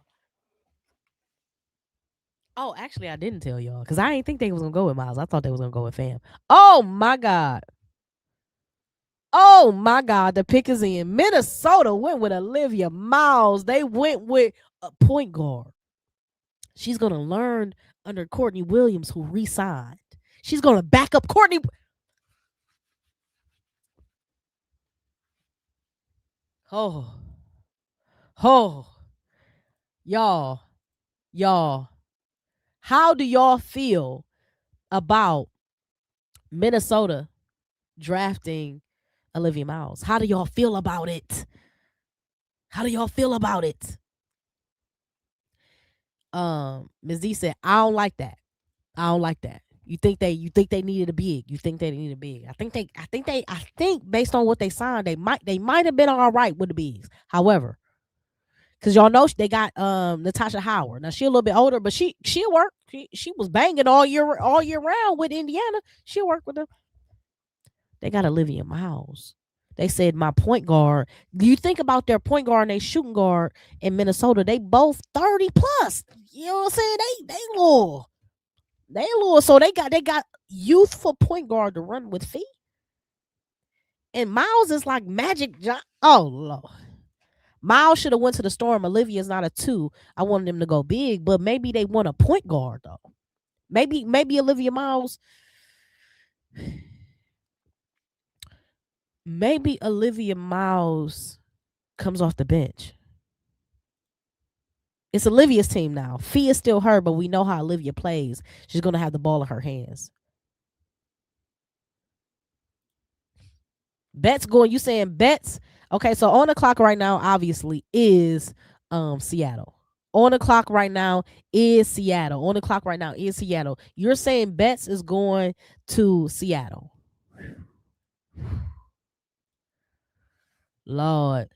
Speaker 1: Oh, actually, I didn't tell y'all because I didn't think they was gonna go with Miles. I thought they was gonna go with Fam. Oh my god. The pick is in. Minnesota went with Olivia Miles. They went with a point guard. She's gonna learn under Courtney Williams, who re-signed. She's gonna back up Courtney. Oh, y'all. How do y'all feel about Minnesota drafting Olivia Miles? How do y'all feel about it? Ms. D said, I don't like that. You think they needed a big. I think based on what they signed, they might have been all right with the bigs. However, because y'all know they got Natasha Howard. Now she a little bit older, but she'll work. She was banging all year round with Indiana. She'll work with them. They got Olivia Miles. They said my point guard. Do you think about their point guard and their shooting guard in Minnesota? They both 30 plus. You know what I'm saying? They little. So they got youthful point guard to run with feet. And Miles is like Magic John. Oh Lord. Miles should have went to the Storm. Olivia's not a 2. I wanted them to go big, but maybe they want a point guard though. Maybe Olivia Miles. maybe Olivia Miles comes off the bench. It's Olivia's team now. Fee is still her, but we know how Olivia plays. She's going to have the ball in her hands. Bets going. You saying bets? Okay, so on the clock right now, obviously, is Seattle. On the clock right now is Seattle. On the clock right now is Seattle. You're saying bets is going to Seattle. Lord.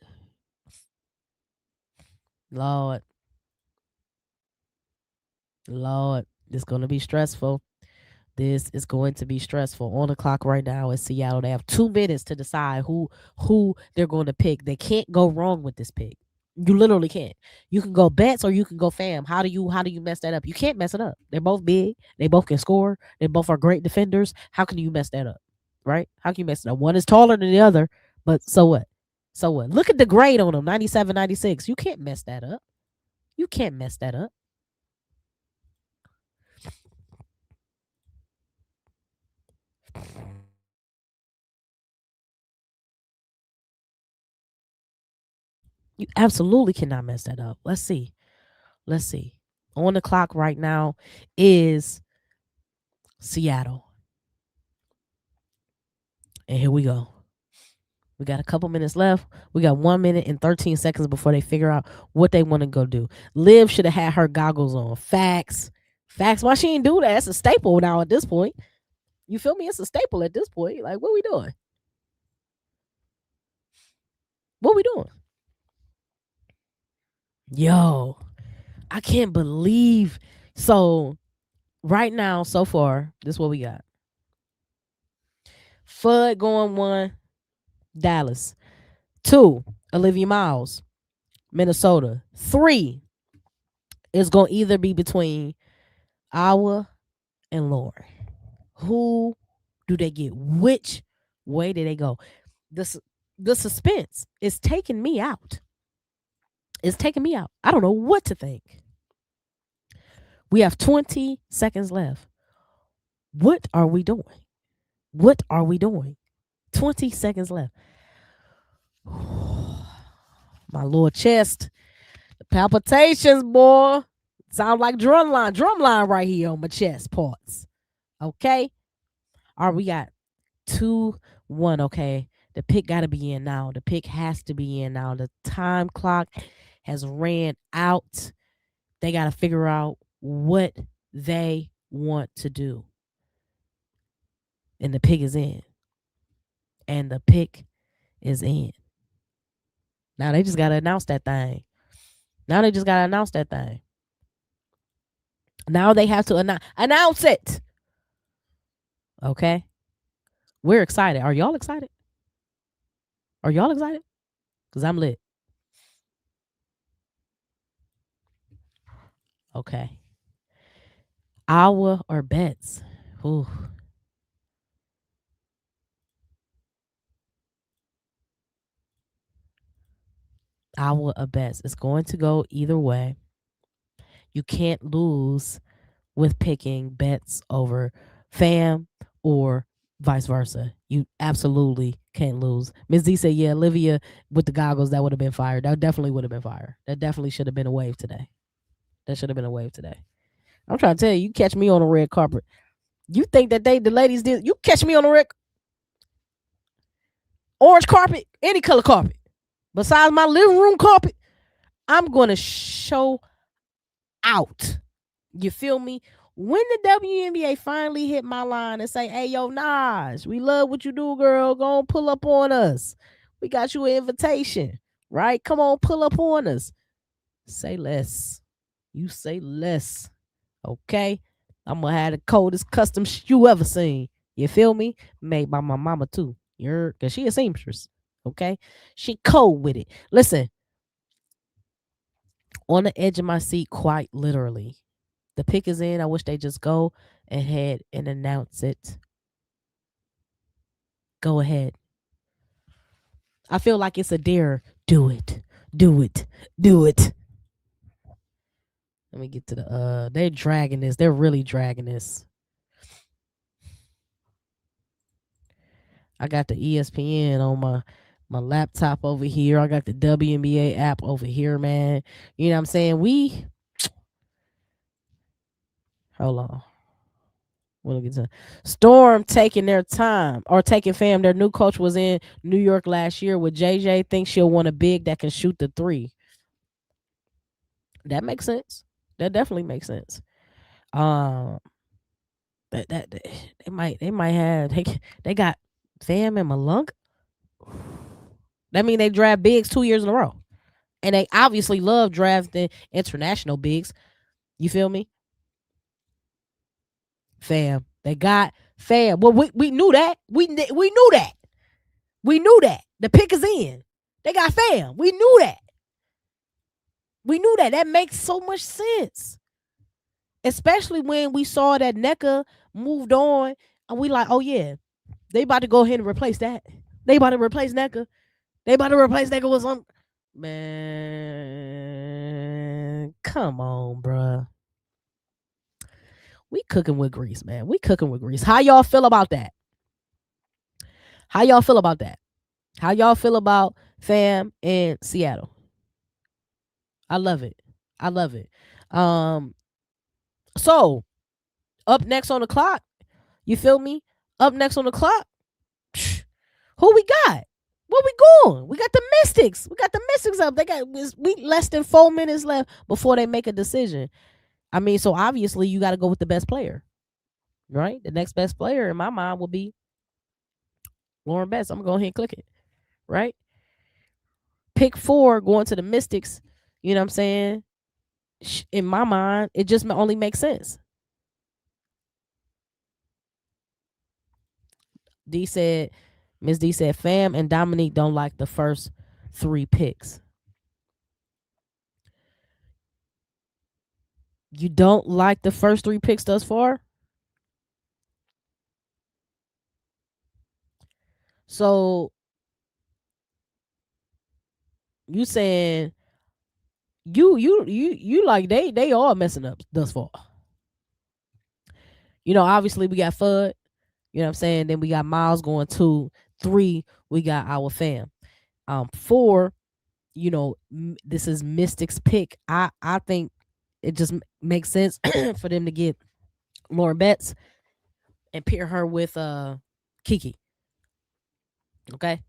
Speaker 1: Lord. Lord. It's going to be stressful. This is going to be stressful. On the clock right now is Seattle. They have 2 minutes to decide who they're going to pick. They can't go wrong with this pick. You literally can't. You can go bets or you can go fam. How do you mess that up? You can't mess it up. They're both big. They both can score. They both are great defenders. How can you mess that up? Right? How can you mess it up? One is taller than the other, but so what? So what? Look at the grade on them, 97, 96. You can't mess that up. You can't mess that up. You absolutely cannot mess that up. Let's see. Let's see. On the clock right now is Seattle. And here we go. We got a couple minutes left. We got 1 minute and 13 seconds before they figure out what they want to go do. Liv should have had her goggles on. Facts. Facts. Why she ain't do that? That's a staple now at this point. You feel me? It's a staple at this point. Like, what we doing? What we doing? Yo, I can't believe. So, right now, so far, this is what we got. Fudd going 1, Dallas. 2, Olivia Miles, Minnesota. 3 is going to either be between Iowa and Lauren. Who do they get? Which way do they go? The suspense is taking me out. It's taking me out. I don't know what to think. We have 20 seconds left. What are we doing? What are we doing? 20 seconds left. My little chest. The palpitations, boy. Sound like drumline right here on my chest parts. Okay? All right, we got 2-1. Okay. The pick got to be in now. The pick has to be in now. The time clock has ran out. They got to figure out what they want to do. And the pick is in. And the pick is in. Now they just got to announce that thing. Now they just got to announce that thing. Now they have to announce it. Okay? We're excited. Are y'all excited? Are y'all excited? Because I'm lit. Okay. Iowa or bets? Ooh. Iowa or bets. It's going to go either way. You can't lose with picking bets over fam or vice versa. You absolutely can't lose. Ms. D said, yeah, Olivia with the goggles, that would have been fire. That definitely would have been fire. That definitely should have been a wave today. That should have been a wave today. I'm trying to tell you, you catch me on a red carpet. You think that the ladies did, you catch me on a red orange carpet, any color carpet, besides my living room carpet, I'm going to show out. You feel me? When the WNBA finally hit my line and say, hey, yo, Naj, we love what you do, girl. Go on, pull up on us. We got you an invitation, right? Come on, pull up on us. Say less. You say less. Okay? I'm going to have the coldest custom you ever seen. You feel me? Made by my mama, too. Because she a seamstress. Okay? She cold with it. Listen, on the edge of my seat, quite literally. The pick is in. I wish they just go ahead and announce it. Go ahead. I feel like it's a dare. Do it. Do it. Do it. Let me get to the they're dragging this. They're really dragging this. I got the ESPN on my laptop over here. I got the WNBA app over here, man. You know what I'm saying? Hold on. We'll get to Storm taking their time or taking fam. Their new coach was in New York last year with JJ. Thinks she'll want a big that can shoot the three. That makes sense. That definitely makes sense. Um, that they might have they got fam and Malunk. That mean they draft bigs 2 years in a row, and they obviously love drafting international bigs. You feel me, fam? They got fam. Well, we knew that. We knew that. We knew that. The pick is in. They got fam. We knew that. We knew that. That makes so much sense. Especially when we saw that NECA moved on and we like, oh yeah, they about to go ahead and replace that. They about to replace NECA. They about to replace NECA with some man. Come on, bruh. We cooking with grease, man. We cooking with grease. How y'all feel about that? How y'all feel about that? How y'all feel about fam in Seattle? I love it. I love it. Um, so up next on the clock, you feel me? Up next on the clock, who we got? Where we going? We got the Mystics. We got the Mystics up. They got we less than 4 minutes left before they make a decision. I mean, so obviously you got to go with the best player, right? The next best player in my mind will be Lauren Betts. I'm gonna go ahead and click it, right? Pick 4 going to the Mystics. You know what I'm saying? In my mind, it just only makes sense. D said, Miss D said, Fam and Dominique don't like the first 3 picks. You don't like the first 3 picks thus far? So you saying you like they all messing up thus far. You know, obviously we got Fudd, you know what I'm saying? Then we got Miles going 2, 3, we got our fam. 4, you know, this is Mystic's pick. I think it just makes sense for them to get Lauren Betts and pair her with Kiki. Okay?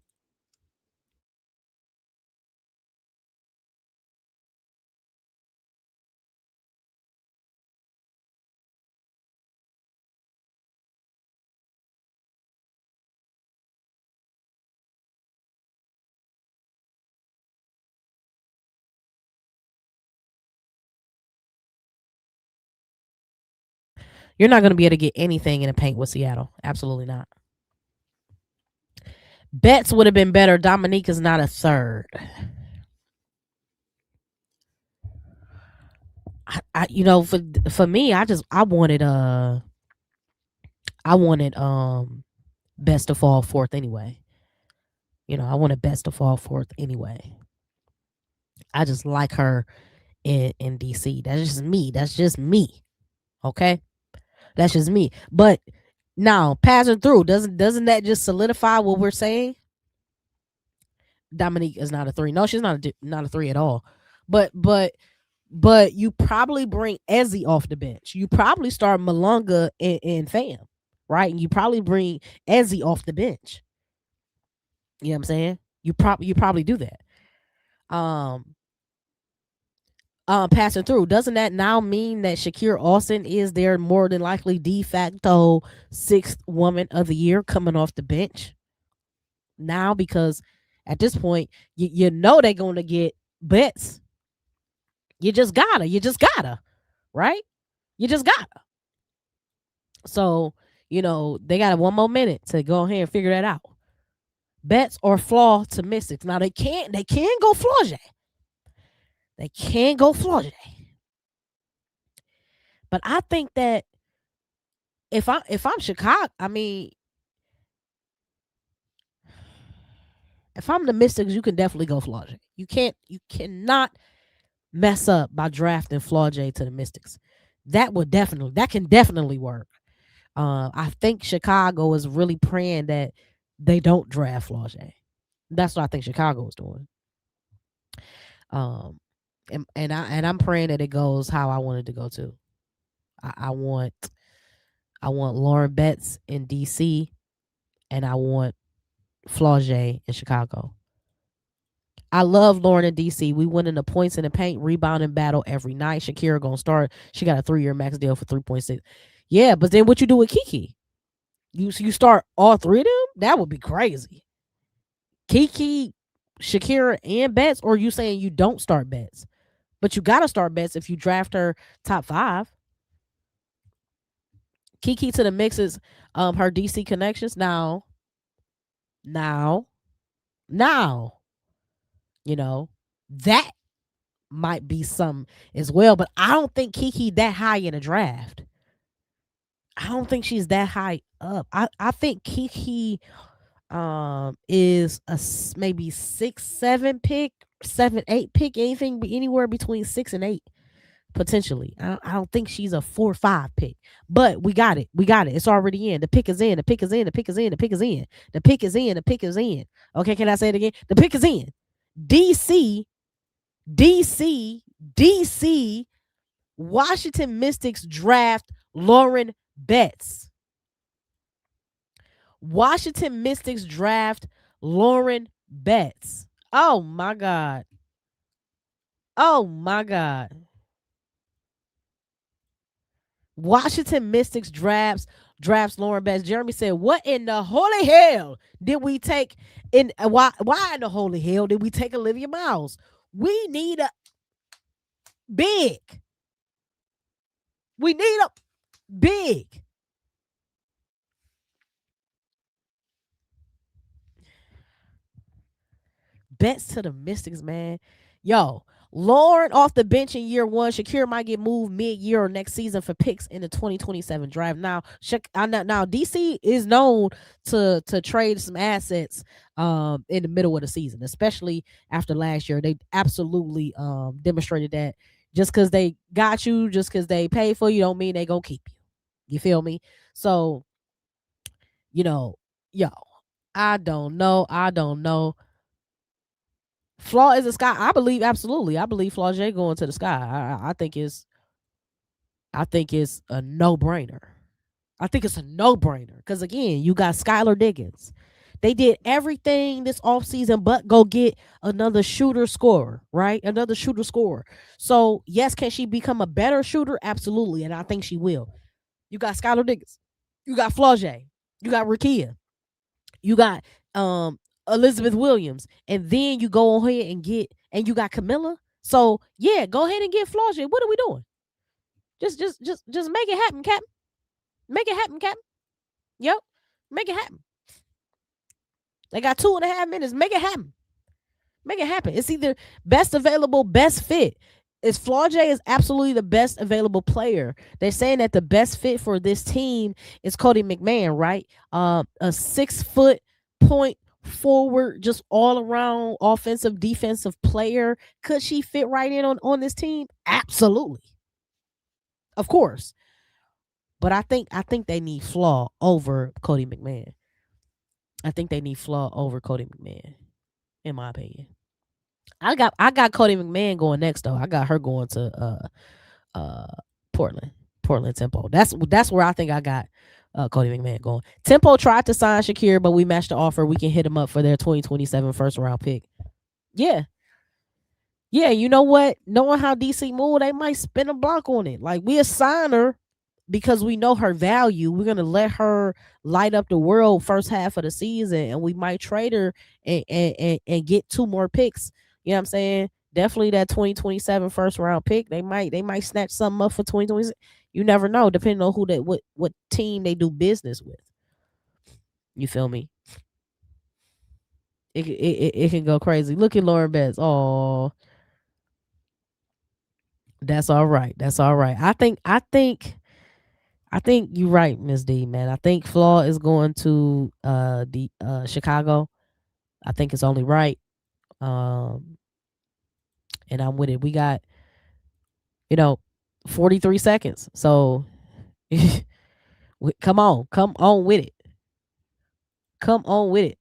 Speaker 1: You're not going to be able to get anything in the paint with Seattle. Absolutely not. Betts would have been better. Dominique is not a third. You know, for me, I wanted best to fall fourth anyway. You know, I wanted best to fall fourth anyway. I just like her in DC. That's just me. That's just me. Okay? That's just me. But now passing through, doesn't that just solidify what we're saying? Dominique is not a 3. No, she's not a 3 at all. But you probably bring Ezzy off the bench. You probably start Malunga and Fam, right? And you probably bring Ezzy off the bench. You know what I'm saying? You probably do that. Passing through, doesn't that now mean that Shakira Austin is their more than likely de facto 6th woman of the year coming off the bench now? Because at this point, you know they're going to get Betts. You just gotta, right? You just gotta. So, you know, they got 1 more minute to go ahead and figure that out. Betts or Flaw to Mystics. Now they can go Flaujae. They can go Flaujae. But I think that if I'm Chicago, I mean, if I'm the Mystics, you can definitely go Flaujae. You cannot mess up by drafting Flaujae to the Mystics. That can definitely work. I think Chicago is really praying that they don't draft Flaujae. That's what I think Chicago is doing. Um, and I'm praying that it goes how I want it to go too. I want Lauren Betts in DC, and I want Flaujae in Chicago. I love Lauren in DC. We winning the points in the paint, rebounding battle every night. Shakira gonna start. She got a 3-year max deal for 3.6. Yeah, but then what you do with Kiki? You start all three of them? That would be crazy. Kiki, Shakira, and Betts, or you saying you don't start Betts? But you gotta start Betts if you draft her top 5. Kiki to the mixes, her DC connections. Now, now, you know, that might be some as well. But I don't think Kiki that high in a draft. I don't think she's that high up. I think Kiki is maybe 6-7 pick, 7-8 pick, anything anywhere between 6 and 8 potentially. I don't think she's a 4-5 pick, but we got it. We got it. It's already in. The pick is in. The pick is in. The pick is in. The pick is in. The pick is in. The pick is in. Okay, can I say it again? The pick is in. DC, DC, DC. Washington Mystics draft Lauren Betts. Washington Mystics draft Lauren Betts. Oh my God. Oh my God. Washington Mystics drafts Lauren Betts. Jeremy said, "What in the holy hell did we take in why in the holy hell did we take Olivia Miles? We need a big. We need a big." Betts to the Mystics, man. Yo, Lauren off the bench in year 1. Shakira might get moved mid-year or next season for picks in the 2027 draft. Now, now DC is known to trade some assets in the middle of the season, especially after last year. They absolutely demonstrated that just because they got you, just because they pay for you, don't mean they gonna keep you. You feel me? So, you know, yo, I don't know. I don't know. Flaw is a sky. I believe absolutely. I believe Flaujae going to the sky. I think it's a no brainer. I think it's a no brainer because again, you got Skylar Diggins. They did everything this offseason but go get another shooter scorer, right? Another shooter scorer. So yes, can she become a better shooter? Absolutely, and I think she will. You got Skylar Diggins. You got Flaujae. You got Rakia. You got Elizabeth Williams, and then you go ahead and you got Camilla. So yeah, go ahead and get Flaujae. What are we doing? Just make it happen, Captain. Make it happen, Captain. Yep, make it happen. They got 2.5 minutes. Make it happen. Make it happen. It's either best available, best fit. Is Flaujae is absolutely the best available player. They're saying that the best fit for this team is Cody McMahon, right? A 6-foot point forward, just all around offensive, defensive player. Could she fit right in on this team? Absolutely, of course. But I think they need Flaw over Cody McMahon. I think they need Flaw over Cody McMahon, in my opinion. I got Cody McMahon going next though. I got her going to Portland Tempo. That's where I think I got Cody McMahon going. Tempo tried to sign Shakir, but we matched the offer. We can hit him up for their 2027 first round pick. Yeah. Yeah, you know what? Knowing how DC move, they might spin a block on it. Like we assign her because we know her value. We're gonna let her light up the world first half of the season, and we might trade her and get 2 more picks. You know what I'm saying? Definitely that 2027 first round pick. They might snatch something up for 2026. You never know, depending on who they what team they do business with. You feel me? It can go crazy. Look at Lauren Betts. Oh, that's all right. That's all right. I think you're right, Miss D, man. I think Flaw is going to the Chicago. I think it's only right. Um and I'm with it. We got, 43 seconds. So come on with it. Come on with it.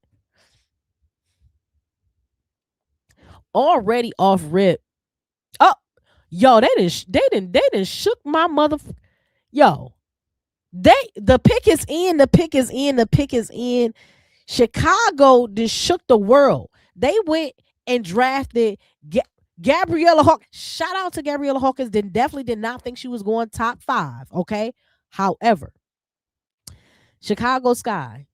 Speaker 1: Already off rip. Oh, yo, they didn't shook my mother. Yo, the pick is in. The pick is in. The pick is in. Chicago just shook the world. They went and drafted Gabriella Hawkins. Shout out to Gabriella Hawkins. Definitely did not think she was going top 5. Okay. However, Chicago Sky,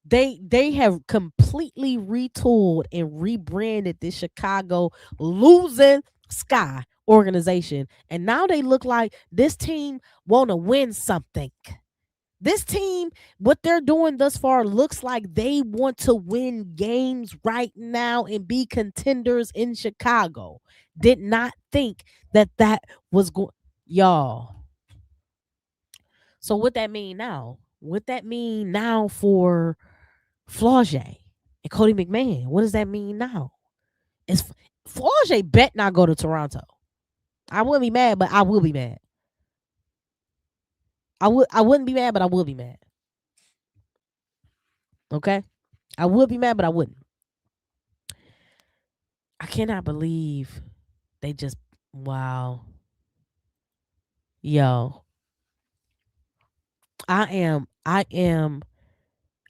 Speaker 1: they have completely retooled and rebranded this Chicago losing Sky organization. And now they look like this team want to win something. This team, what they're doing thus far, looks like they want to win games right now and be contenders in Chicago. Did not think that was going, y'all. So what that mean now? What that mean now for Flaujae and Cody McMahon? What does that mean now? Is Flaujae bet not go to Toronto? I wouldn't be mad, but I will be mad. I wouldn't be mad, but I will be mad. Okay? I would be mad, but I wouldn't. I cannot believe they just, wow. Yo, I am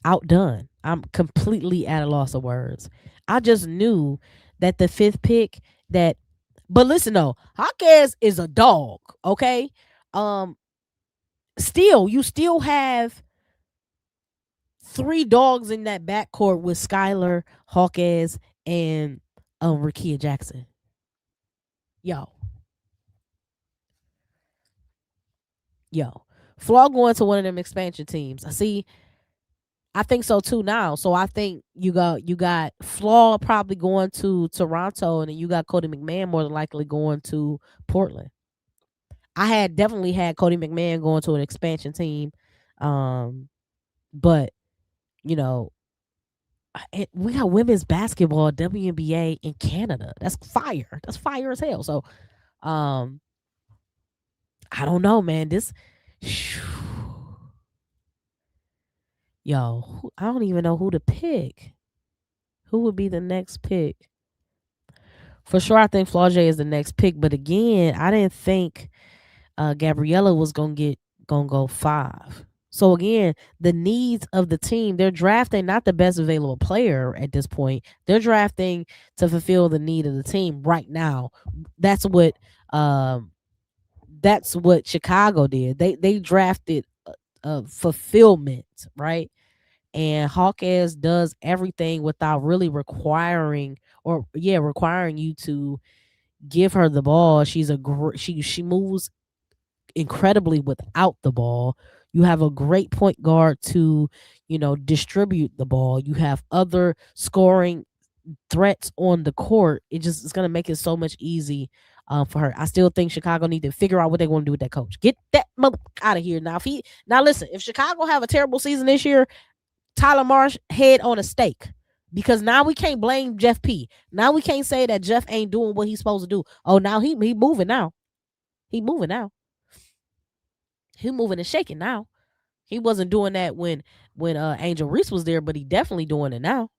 Speaker 1: outdone. I'm completely at a loss of words. I just knew that the 5th pick that, but listen though, Hawkes is a dog, okay? Um you still have 3 dogs in that backcourt with Skylar, Hawkes, and Rakia Jackson. Yo. Flaw going to one of them expansion teams. I think so too now. So I think you got Flaw probably going to Toronto, and then you got Cody McMahon more than likely going to Portland. I had definitely had Cody McMahon going to an expansion team, but you know, we got women's basketball, WNBA in Canada. That's fire. That's fire as hell. So, I don't know, man. This, yo, I don't even know who to pick. Who would be the next pick? For sure, I think Flaujae is the next pick. But again, I didn't think Gabriella was gonna go 5. So again, the needs of the team, they're drafting not the best available player at this point. They're drafting to fulfill the need of the team right now. That's what um that's what Chicago did. They drafted fulfillment, right? And Hawkes does everything without really requiring you to give her the ball. She moves incredibly without the ball. You have a great point guard to, distribute the ball. You have other scoring threats on the court. It's gonna make it so much easy for her. I still think Chicago need to figure out what they want to do with that coach. Get that mother out of here now. Now listen, if Chicago have a terrible season this year, Tyler Marsh head on a stake. Because now we can't blame Jeff P. Now we can't say that Jeff ain't doing what he's supposed to do. Oh, now he moving now. He moving now. He moving and shaking now. He wasn't doing that when Angel Reese was there, but he definitely doing it now.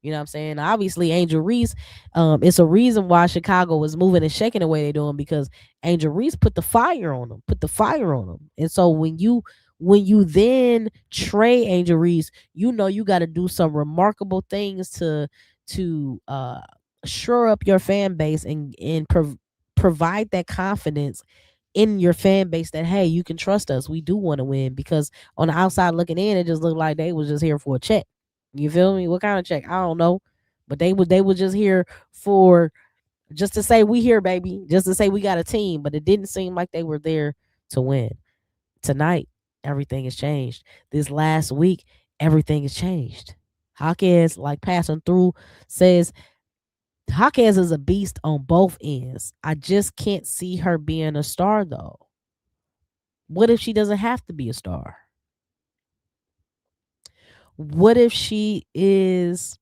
Speaker 1: You know what I'm saying? Obviously, Angel Reese, it's a reason why Chicago was moving and shaking the way they're doing, because Angel Reese put the fire on them. And so when you then trade Angel Reese, you got to do some remarkable things to shore up your fan base and provide that confidence in your fan base that, hey, you can trust us. We do want to win. Because on the outside looking in, it just looked like they was just here for a check. You feel me? What kind of check? I don't know. But they were just here for, just to say we here, baby. Just to say we got a team. But it didn't seem like they were there to win. Tonight, everything has changed. This last week, everything has changed. Hawkes, like passing through, says Hawkes is a beast on both ends. I just can't see her being a star, though. What if she doesn't have to be a star? What if she is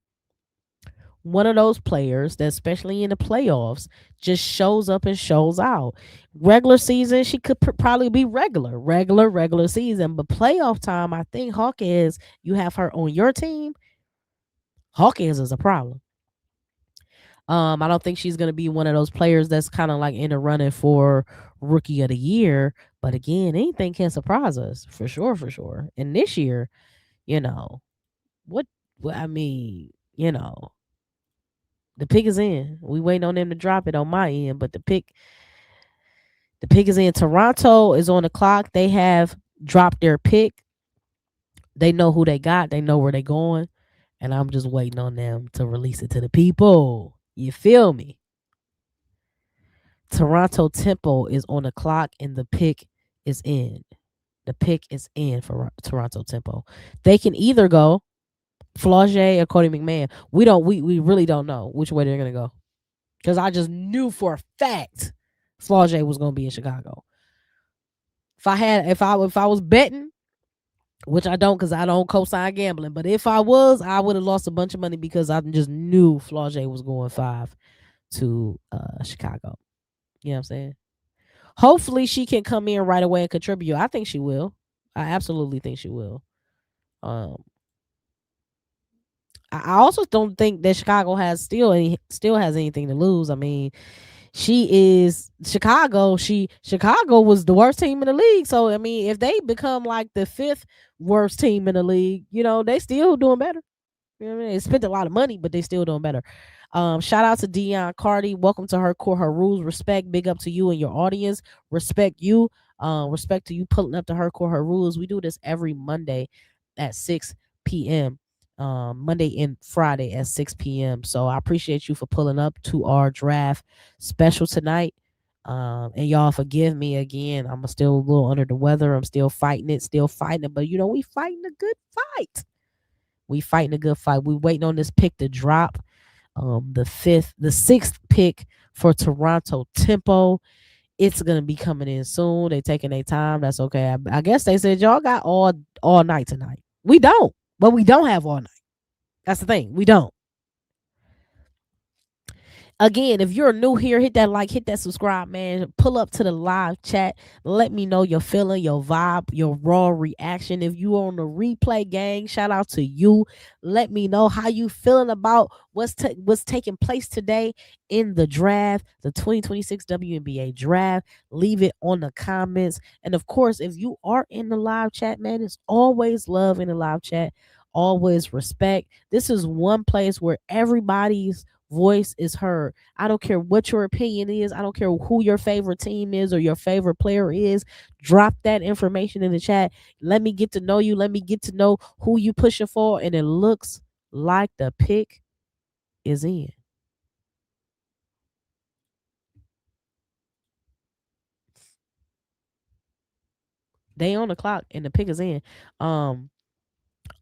Speaker 1: one of those players that, especially in the playoffs, just shows up and shows out. Regular season, she could probably be regular season, but playoff time, I think Hawkins, you have her on your team. Hawkins is a problem. I don't think she's gonna be one of those players that's kind of like in the running for rookie of the year. But again, anything can surprise us for sure, for sure. And this year, you know, what, I mean, the pick is in. We waiting on them to drop it on my end, but the pick is in. Toronto is on the clock. They have dropped their pick. They know who they got. They know where they going, and I'm just waiting on them to release it to the people. You feel me? Toronto Temple is on the clock, and the pick is in. The pick is in for Toronto Temple. They can either go Flaujae or Cody McMahon. We really don't know which way they're gonna go. Because I just knew for a fact Flaujae was gonna be in Chicago. If I was betting, which I don't because I don't co-sign gambling, but if I was, I would have lost a bunch of money because I just knew Flaujae was going 5 to Chicago. You know what I'm saying? Hopefully she can come in right away and contribute. I think she will. I absolutely think she will. Um, I also don't think that Chicago still has anything to lose. I mean, she is Chicago. Chicago was the worst team in the league. So I mean, if they become like the 5th worst team in the league, they still doing better. You know what I mean? They spent a lot of money, but they still doing better. Shout out to Dion Cardi. Welcome to Her Core, Her Rules. Respect. Big up to you and your audience. Respect you. Respect to you pulling up to Her Core, Her Rules. We do this every Monday at 6 p.m. Monday and Friday at 6 p.m. So I appreciate you for pulling up to our draft special tonight. And y'all forgive me again. I'm still a little under the weather. I'm still fighting it, but we fighting a good fight. We fighting a good fight. We waiting on this pick to drop. The 6th pick for Toronto Tempo. It's gonna be coming in soon. They taking their time. That's okay. I guess they said y'all got all night tonight. We don't, but we don't have all night. That's the thing. We don't. Again, if you're new here, hit that like, hit that subscribe, man. Pull up to the live chat. Let me know your feeling, your vibe, your raw reaction. If you on the replay gang, shout out to you. Let me know how you feeling about what's taking place today in the draft, the 2026 WNBA draft. Leave it on the comments. And of course, if you are in the live chat, man, it's always love in the live chat. Always respect. This is one place where everybody's voice is heard. I don't care what your opinion is. I don't care who your favorite team is or your favorite player is. Drop that information in the chat. Let me get to know you. Let me get to know who you pushing for. And it looks like the pick is in. They on the clock and the pick is in. Oh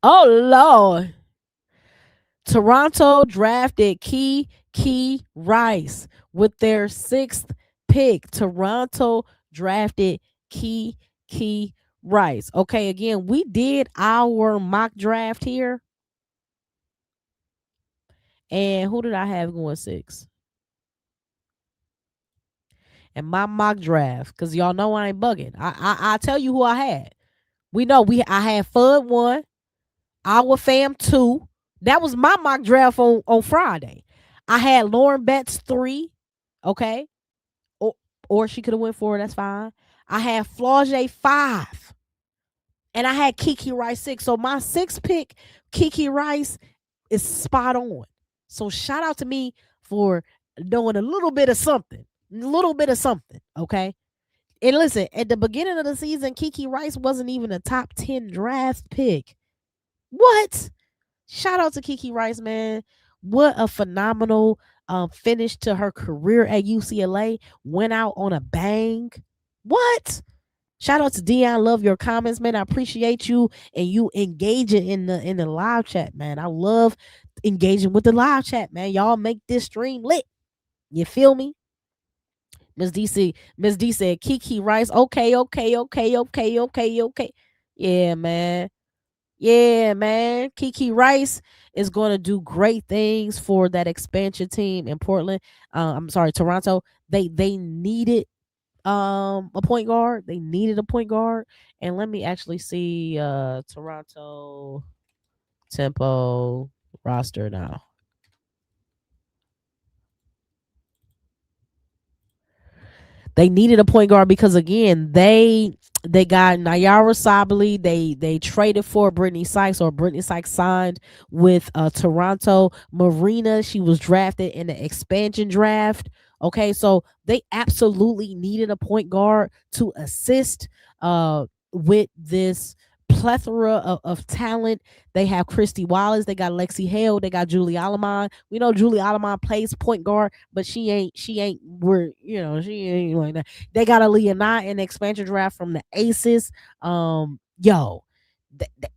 Speaker 1: Lord. Toronto drafted Kiki Rice with their 6th pick. Toronto drafted Kiki Rice. Okay, again, we did our mock draft here. And who did I have going 6? And my mock draft, because y'all know I ain't bugging. I tell you who I had. We know I had Fudd 1, our fam 2. That was my mock draft on Friday. I had Lauren Betts 3. Okay. Or she could have went 4. That's fine. I had Flaujae 5. And I had Kiki Rice 6. So my 6th pick, Kiki Rice, is spot on. So shout out to me for knowing a little bit of something. Okay. And listen, at the beginning of the season, Kiki Rice wasn't even a top 10 draft pick. What? Shout out to Kiki Rice, man. What a phenomenal finish to her career at UCLA. Went out on a bang. What? Shout out to Dion. Love your comments, man. I appreciate you and you engaging in the live chat, man. I love engaging with the live chat, man. Y'all make this stream lit. You feel me? Miss D said Kiki Rice. Okay. Yeah, man. Yeah, man. Kiki Rice is going to do great things for that expansion team in Portland. I'm sorry, Toronto. They needed a point guard. They needed a point guard. And let me actually see Toronto tempo roster now. They needed a point guard because again, they got Nayara Sabali. They traded for Brittany Sykes, or Brittany Sykes signed with Toronto. Marina, she was drafted in the expansion draft. Okay, so they absolutely needed a point guard to assist with this plethora of talent. They have Christy Wallace, they got Lexi Hale, they got Julie Alamon. We know Julie Alamon plays point guard, but she ain't where she ain't like that. They got a Leonine in the expansion draft from the Aces. Yo,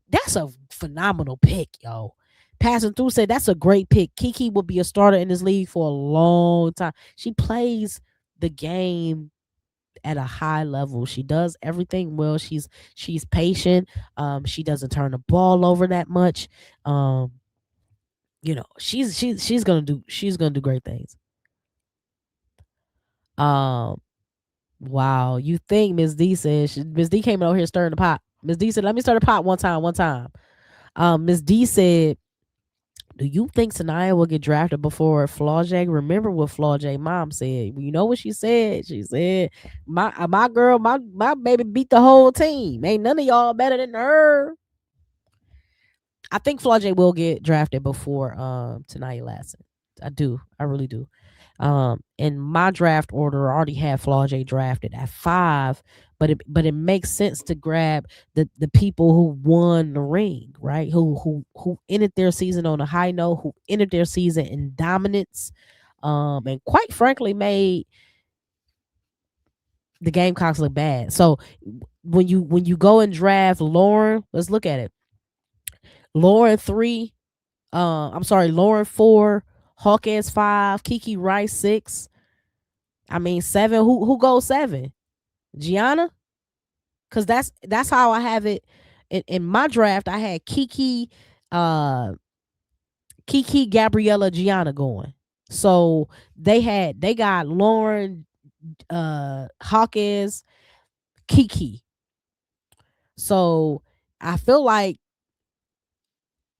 Speaker 1: that's a phenomenal pick, yo. Passing through said that's a great pick. Kiki will be a starter in this league for a long time. She plays the game at a high level. She does everything well. She's patient. She doesn't turn the ball over that much. Um, she's gonna do great things. Um, wow. You think Miss D said Miss D came over here stirring the pot. Miss D said, "Let me stir the pot one time, one time." Miss D said, "Do you think Sanaya will get drafted before Flaujae?" Remember what Flaujae mom said. You know what she said? She said, "My girl, my baby beat the whole team. Ain't none of y'all better than her." I think Flaujae will get drafted before Tanaya Lasson. I do. I really do. In my draft order, I already had Flaujae drafted at 5, but it makes sense to grab the people who won the ring, right? Who ended their season on a high note, who ended their season in dominance, and quite frankly made the Gamecocks look bad. So when you go and draft Lauren, let's look at it. Lauren 3, I'm sorry, Lauren 4, Hawkins 5, Kiki Rice 6. I mean 7. Who goes 7? Gianna? Cause that's how I have it in my draft. I had uh Kiki, Gabriella, Gianna going. So they got Lauren, Hawkins, Kiki. So I feel like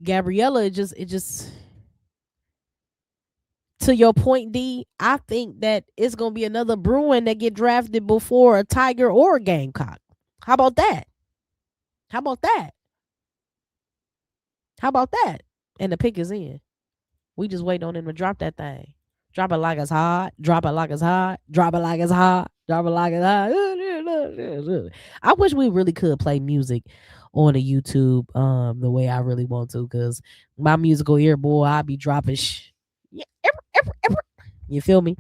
Speaker 1: Gabriella it just to your point, D, I think that it's gonna be another Bruin that get drafted before a Tiger or a Gamecock. How about that? How about that? How about that? And the pick is in. We just wait on him to drop that thing. Drop it like it's hot. Drop it like it's hot. Drop it like it's hot. Drop it like it's hot. I wish we really could play music on the YouTube the way I really want to, because my musical ear, boy, I be dropping yeah, you feel me?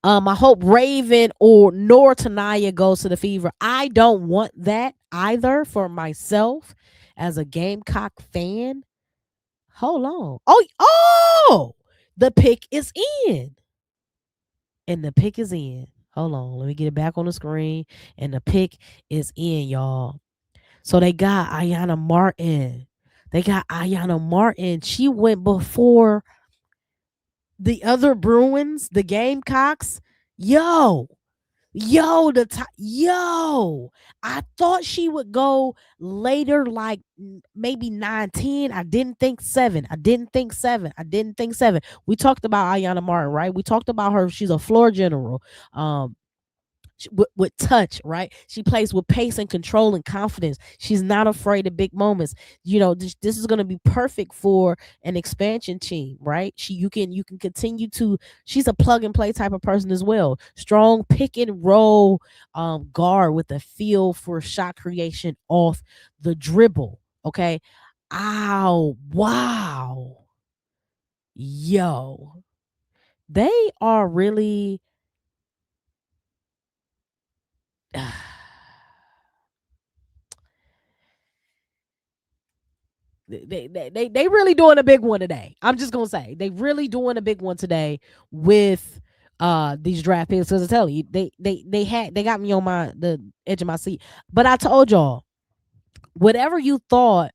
Speaker 1: I hope Raven or nor Tanaya goes to the Fever. I don't want that either for myself as a Gamecock fan. Hold on. Oh, the pick is in. And the pick is in. Hold on. Let me get it back on the screen. And the pick is in, y'all. So they got Ayana Martin. They got Ayana Martin. She went before the other Bruins, the Gamecocks. Yo, yo, I thought she would go later, like maybe 9, 10. I didn't think 7. We talked about Ayana Martin, right? We talked about her. She's a floor general. Um, with touch, right? She plays with pace and control and confidence. She's not afraid of big moments. This is going to be perfect for an expansion team, right? You can continue to. She's a plug and play type of person as well. Strong pick and roll guard with a feel for shot creation off the dribble. Okay. Ow! Wow! Yo, they are really. They really doing a big one today. I'm just gonna say they really doing a big one today with these draft picks, because I tell you they got me on the edge of my seat. But I told y'all whatever you thought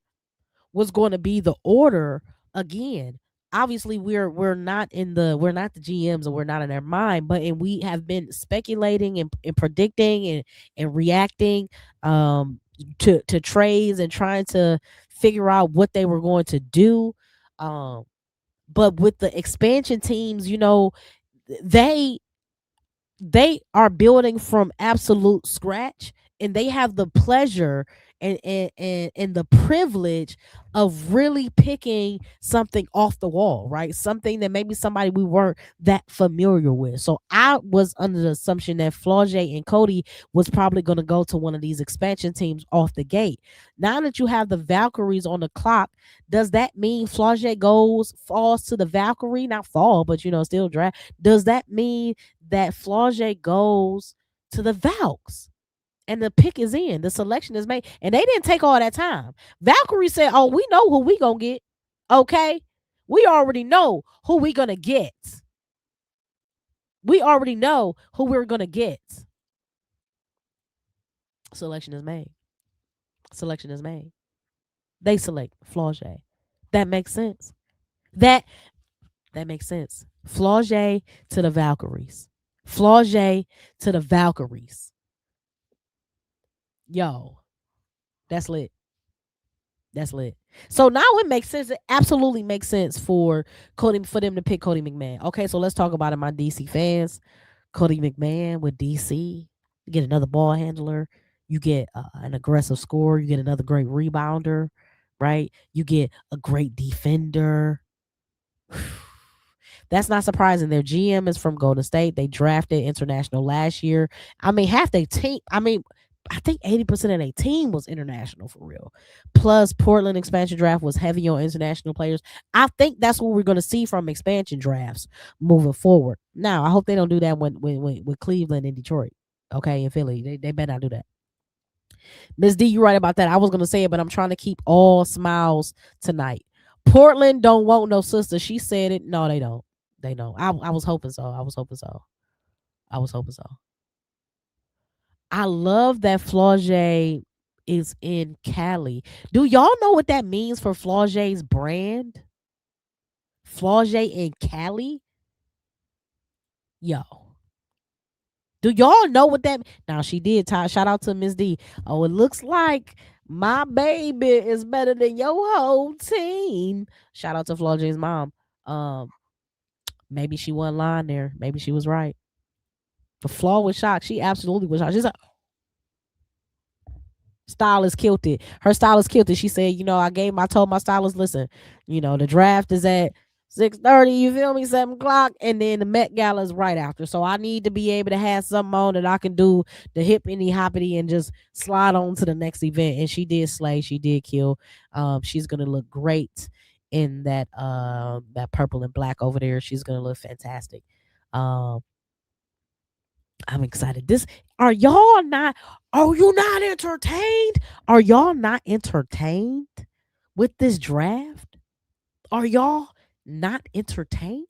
Speaker 1: was going to be the order, again, obviously we're not the GMs, and we're not in their mind, but and we have been speculating and predicting and reacting to trades and trying to figure out what they were going to do. Um but with the expansion teams, they they are building from absolute scratch, and they have the pleasure and the privilege of really picking something off the wall, right? Something that maybe somebody we weren't that familiar with. So I was under the assumption that Flaujae and Cody was probably going to go to one of these expansion teams off the gate. Now that you have the Valkyries on the clock, does that mean Flaujae falls to the Valkyrie? Not fall, but still draft. Does that mean that Flaujae goes to the Valks? And the pick is in, the selection is made, and they didn't take all that time. Valkyrie said, "Oh, we know who we gonna get. Okay, we already know who we gonna get. We already know who we're gonna get." Selection is made. Selection is made. They select Flaujae. That makes sense. That that makes sense. Flaujae to the Valkyries. Flaujae to the Valkyries. Yo, that's lit. That's lit. So now it makes sense. It absolutely makes sense for them to pick Cody McMahon. Okay, so let's talk about it, my DC fans. Cody McMahon with DC. You get another ball handler. You get an aggressive scorer. You get another great rebounder, right? You get a great defender. That's not surprising. Their GM is from Golden State. They drafted international last year. I mean, half their team. I think 80% of their team was international for real. Plus, Portland expansion draft was heavy on international players. I think that's what we're going to see from expansion drafts moving forward. Now, I hope they don't do that with Cleveland and Detroit. Okay, and Philly, they better not do that. Miss D, you're right about that. I was going to say it, but I'm trying to keep all smiles tonight. Portland don't want no sister. She said it. No, they don't. They don't. I was hoping so. I was hoping so. I was hoping so. I love that Flaujae is in Cali. Do y'all know what that means for Flaujae's brand? Flaujae in Cali? Yo. Do y'all know what that now she did shout out to Miss D. Oh, it looks like my baby is better than your whole team. Shout out to Flaujae's mom. Maybe she wasn't lying there. Maybe she was right. The Flaw was shocked. She absolutely was shocked. She's like, stylist killed it. Her stylist killed it. She said, I told my stylist, listen, the draft is at 6:30, you feel me, 7 o'clock, and then the Met Gala is right after. So I need to be able to have something on that I can do the hippity hoppity and just slide on to the next event. And she did slay. She did kill. She's gonna look great in that purple and black over there. She's gonna look fantastic. Um, I'm excited. Are you not entertained? Are y'all not entertained with this draft? Are y'all not entertained?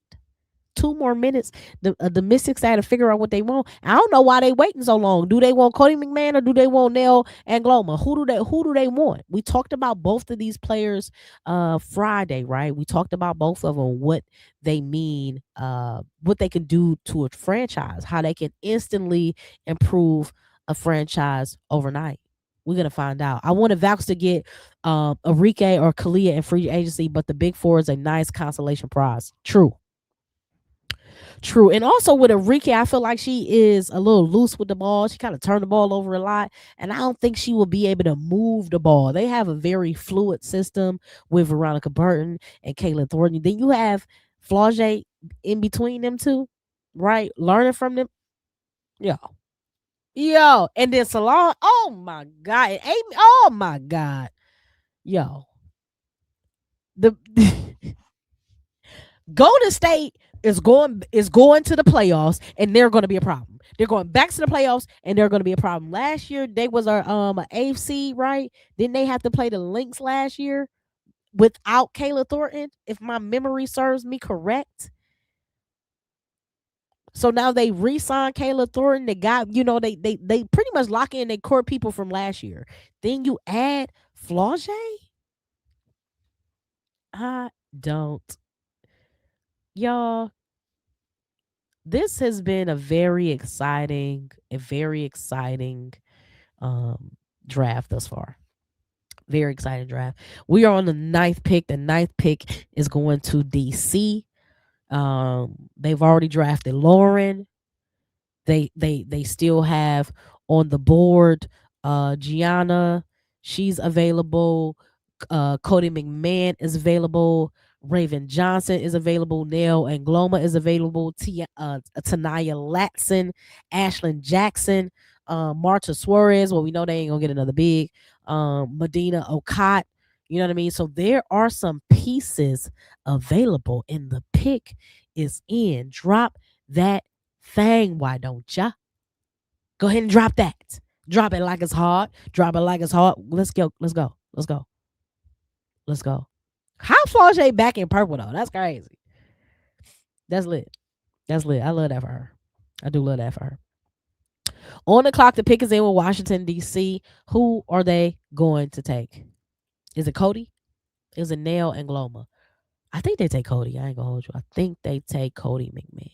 Speaker 1: 2 more minutes. The Mystics had to figure out what they want. I don't know why they waiting so long. Do they want Cody McMahon or do they want Nell Angloma? Who do they want? We talked about both of these players Friday, right? We talked about both of them, what they mean, what they can do to a franchise, how they can instantly improve a franchise overnight. We're gonna find out. I wanted Valks to get Enrique or Kalia in free agency, but the big four is a nice consolation prize. True. True. And also with Enrique, I feel like she is a little loose with the ball. She kind of turned the ball over a lot. And I don't think she will be able to move the ball. They have a very fluid system with Veronica Burton and Caitlin Thornton. Then you have Flaujae in between them two, right? Learning from them. Yo. Yo. And then Salon. Oh my God. And Amy. Oh my God. Yo. The Golden State is going to the playoffs, and they're going to be a problem. They're going back to the playoffs, and they're going to be a problem. Last year they was our AFC, right? Didn't they have to play the Lynx last year without Kayla Thornton, if my memory serves me correct? So now they re-signed Kayla Thornton. They got, they pretty much lock in their core people from last year. Then you add Flaujae? I don't. Y'all, this has been a very exciting draft thus far. Very exciting draft. We are on the ninth pick. The ninth pick is going to DC. They've already drafted Lauren. They still have on the board Gianna. She's available. Cody McMahon is available. Raven Johnson is available. Nell Angloma is available. Tanaya Latson, Ashlyn Jackson, Marta Suarez. Well, we know they ain't gonna get another big. Medina Okot. You know what I mean? So there are some pieces available, and the pick is in. Drop that thing. Why don't ya? Go ahead and drop that. Drop it like it's hard. Drop it like it's hard. Let's go. Let's go. Let's go. Let's go. How Flaujae back in purple though? That's crazy. That's lit. That's lit. I love that for her. I do love that for her. On the clock, the pick is in with Washington, D.C. Who are they going to take? Is it Cody? Is it Nell and Gloma? I think they take Cody. I ain't gonna hold you. I think they take Cody McMahon.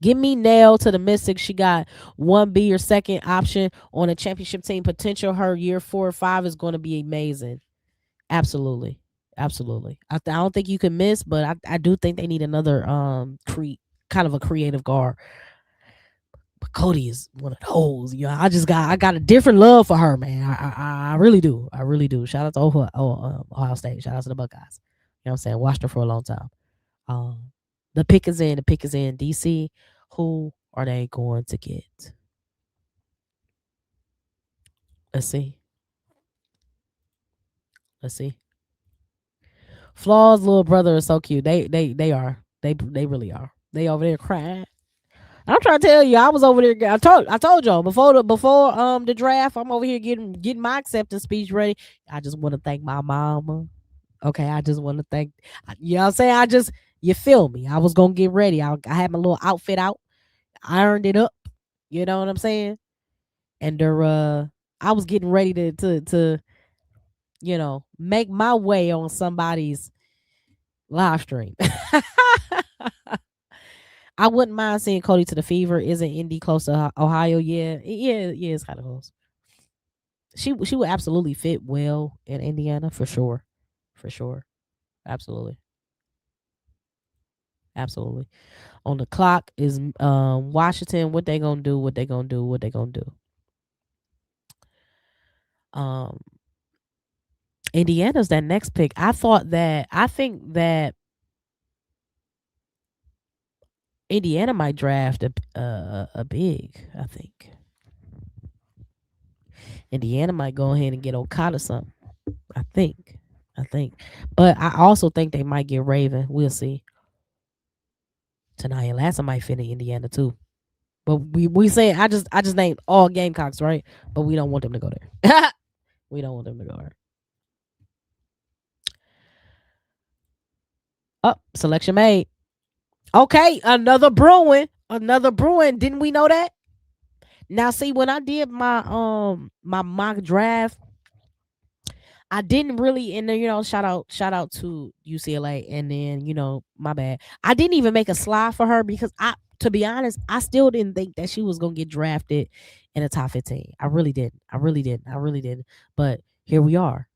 Speaker 1: Give me Nell to the Mystics. She got 1B or second option on a championship team. Potential her year 4 or 5 is going to be amazing. Absolutely. Absolutely. I don't think you can miss, but I do think they need another kind of a creative guard. But Cody is one of those. I got a different love for her, man. I really do. I really do. Shout out to Ohio State. Shout out to the Buckeyes. You know what I'm saying? Watched her for a long time. Um, the pick is in. The pick is in. DC. Who are they going to get? Let's see. Let's see. Flaw's little brother is so cute. They are. They really are. They over there crying. I'm trying to tell you, I was over there. I told y'all before the draft. I'm over here getting my acceptance speech ready. I just want to thank my mama. Okay, I just want to thank. You know what I'm saying? You feel me? I was gonna get ready. I had my little outfit out, ironed it up. You know what I'm saying? And I was getting ready to make my way on somebody's live stream. I wouldn't mind seeing Cody to the Fever. Isn't Indy close to Ohio? Yeah, it's kind of close. She would absolutely fit well in Indiana for sure, absolutely, absolutely. On the clock is Washington. What they gonna do? What they gonna do? What they gonna do? Um, Indiana's that next pick. I think that Indiana might draft a big. I think Indiana might go ahead and get Okada something. I think. I think. But I also think they might get Raven. We'll see. Tonight, last time might fit in Indiana too. But we saying I just named all Gamecocks, right? But we don't want them to go there. We don't want them to go there. Oh, selection made. Okay, another Bruin. Another Bruin. Didn't we know that? Now see, when I did my mock draft, I didn't really, and then shout out to UCLA, and then my bad. I didn't even make a slide for her because to be honest, I still didn't think that she was gonna get drafted in the top 15. I really didn't. I really didn't. I really didn't. But here we are.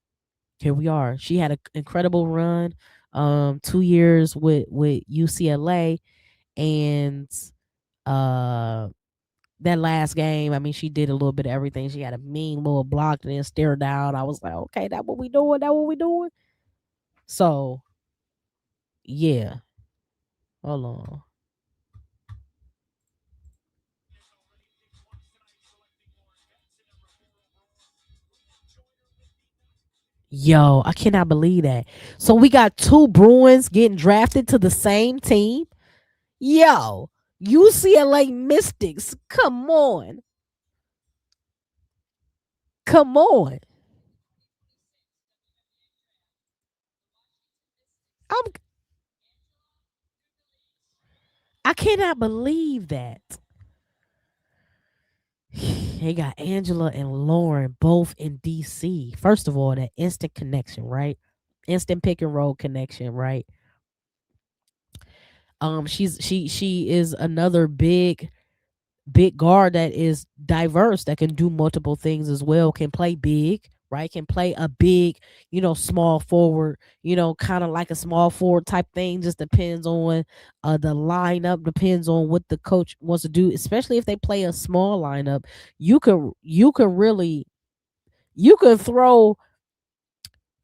Speaker 1: Here we are. She had an incredible run, 2 years with UCLA, and uh that last game, I mean, she did a little bit of everything. She had a mean little block and then stare down. I was like, okay, that what we doing? That what we doing? So yeah. Hold on. Yo, I cannot believe that. So we got two Bruins getting drafted to the same team. Yo, UCLA Mystics. Come on. Come on. I'm I cannot believe that. They got Angela and Lauren both in DC. First of all, that instant connection, right? Instant pick and roll connection, right? She is another big guard that is diverse, that can do multiple things as well, can play big, right? Can play a big, small forward, kind of like a small forward type thing. Just depends on the lineup, depends on what the coach wants to do, especially if they play a small lineup. You can really, you can throw,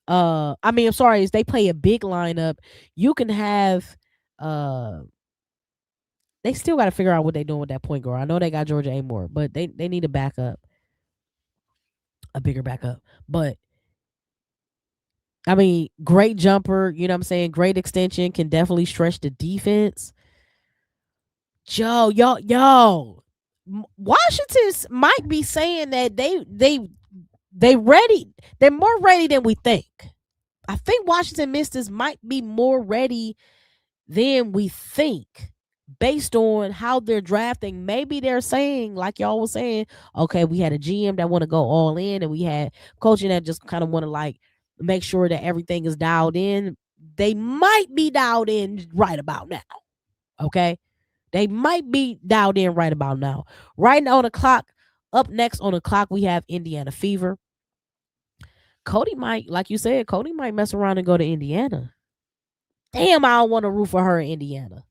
Speaker 1: I mean, I'm sorry, if they play a big lineup, you can have, uh they still got to figure out what they're doing with that point guard. I know they got Georgia Amore, but they need a backup, a bigger backup. But I mean, great jumper, you know what I'm saying? Great extension, can definitely stretch the defense. Joe, yo, Washington might be saying that they ready. They're more ready than we think. I think Washington Mystics might be more ready than we think, based on how they're drafting. Maybe they're saying, like y'all was saying, okay, we had a GM that want to go all in, and we had coaching that just kind of want to like make sure that everything is dialed in. They might be dialed in right about now. Okay, they might be dialed in right about now. Right now on the clock, up next on the clock, we have Indiana Fever. Cody might, like you said, Cody might mess around and go to Indiana. Damn, I don't want to root for her in Indiana.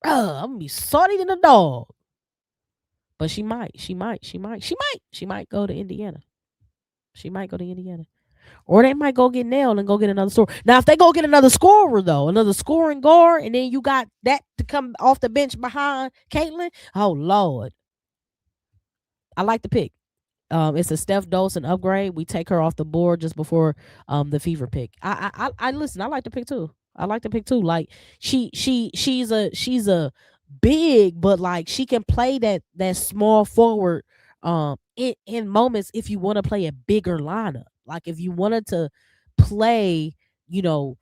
Speaker 1: I'm gonna be salty than a dog. But she might go to Indiana. She might go to Indiana. Or they might go get nailed and go get another scorer. Now, if they go get another scorer, though, another scoring guard, and then you got that to come off the bench behind Caitlin, oh, Lord. I like the pick. It's a Steph Dolson upgrade. We take her off the board just before the Fever pick. I listen. I like the pick too. I like the pick too. Like she's a big, but like she can play that small forward in moments if you want to play a bigger lineup. Like if you wanted to play, you know,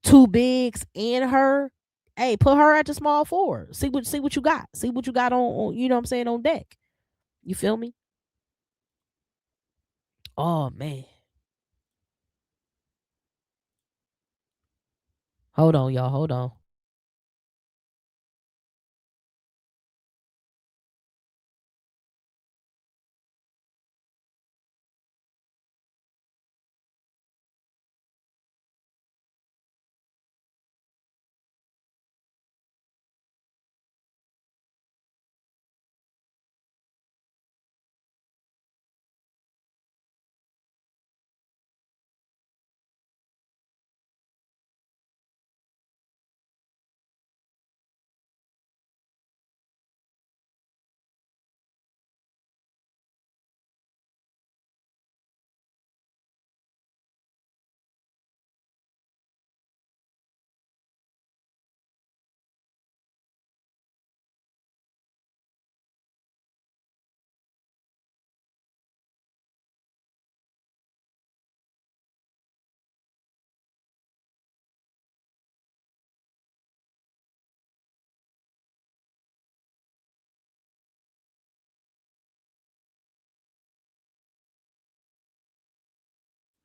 Speaker 1: two bigs and her, hey, put her at the small forward. See what you got. See what you got on you know what I'm saying, on deck. You feel me? Oh man. Hold on, y'all. Hold on.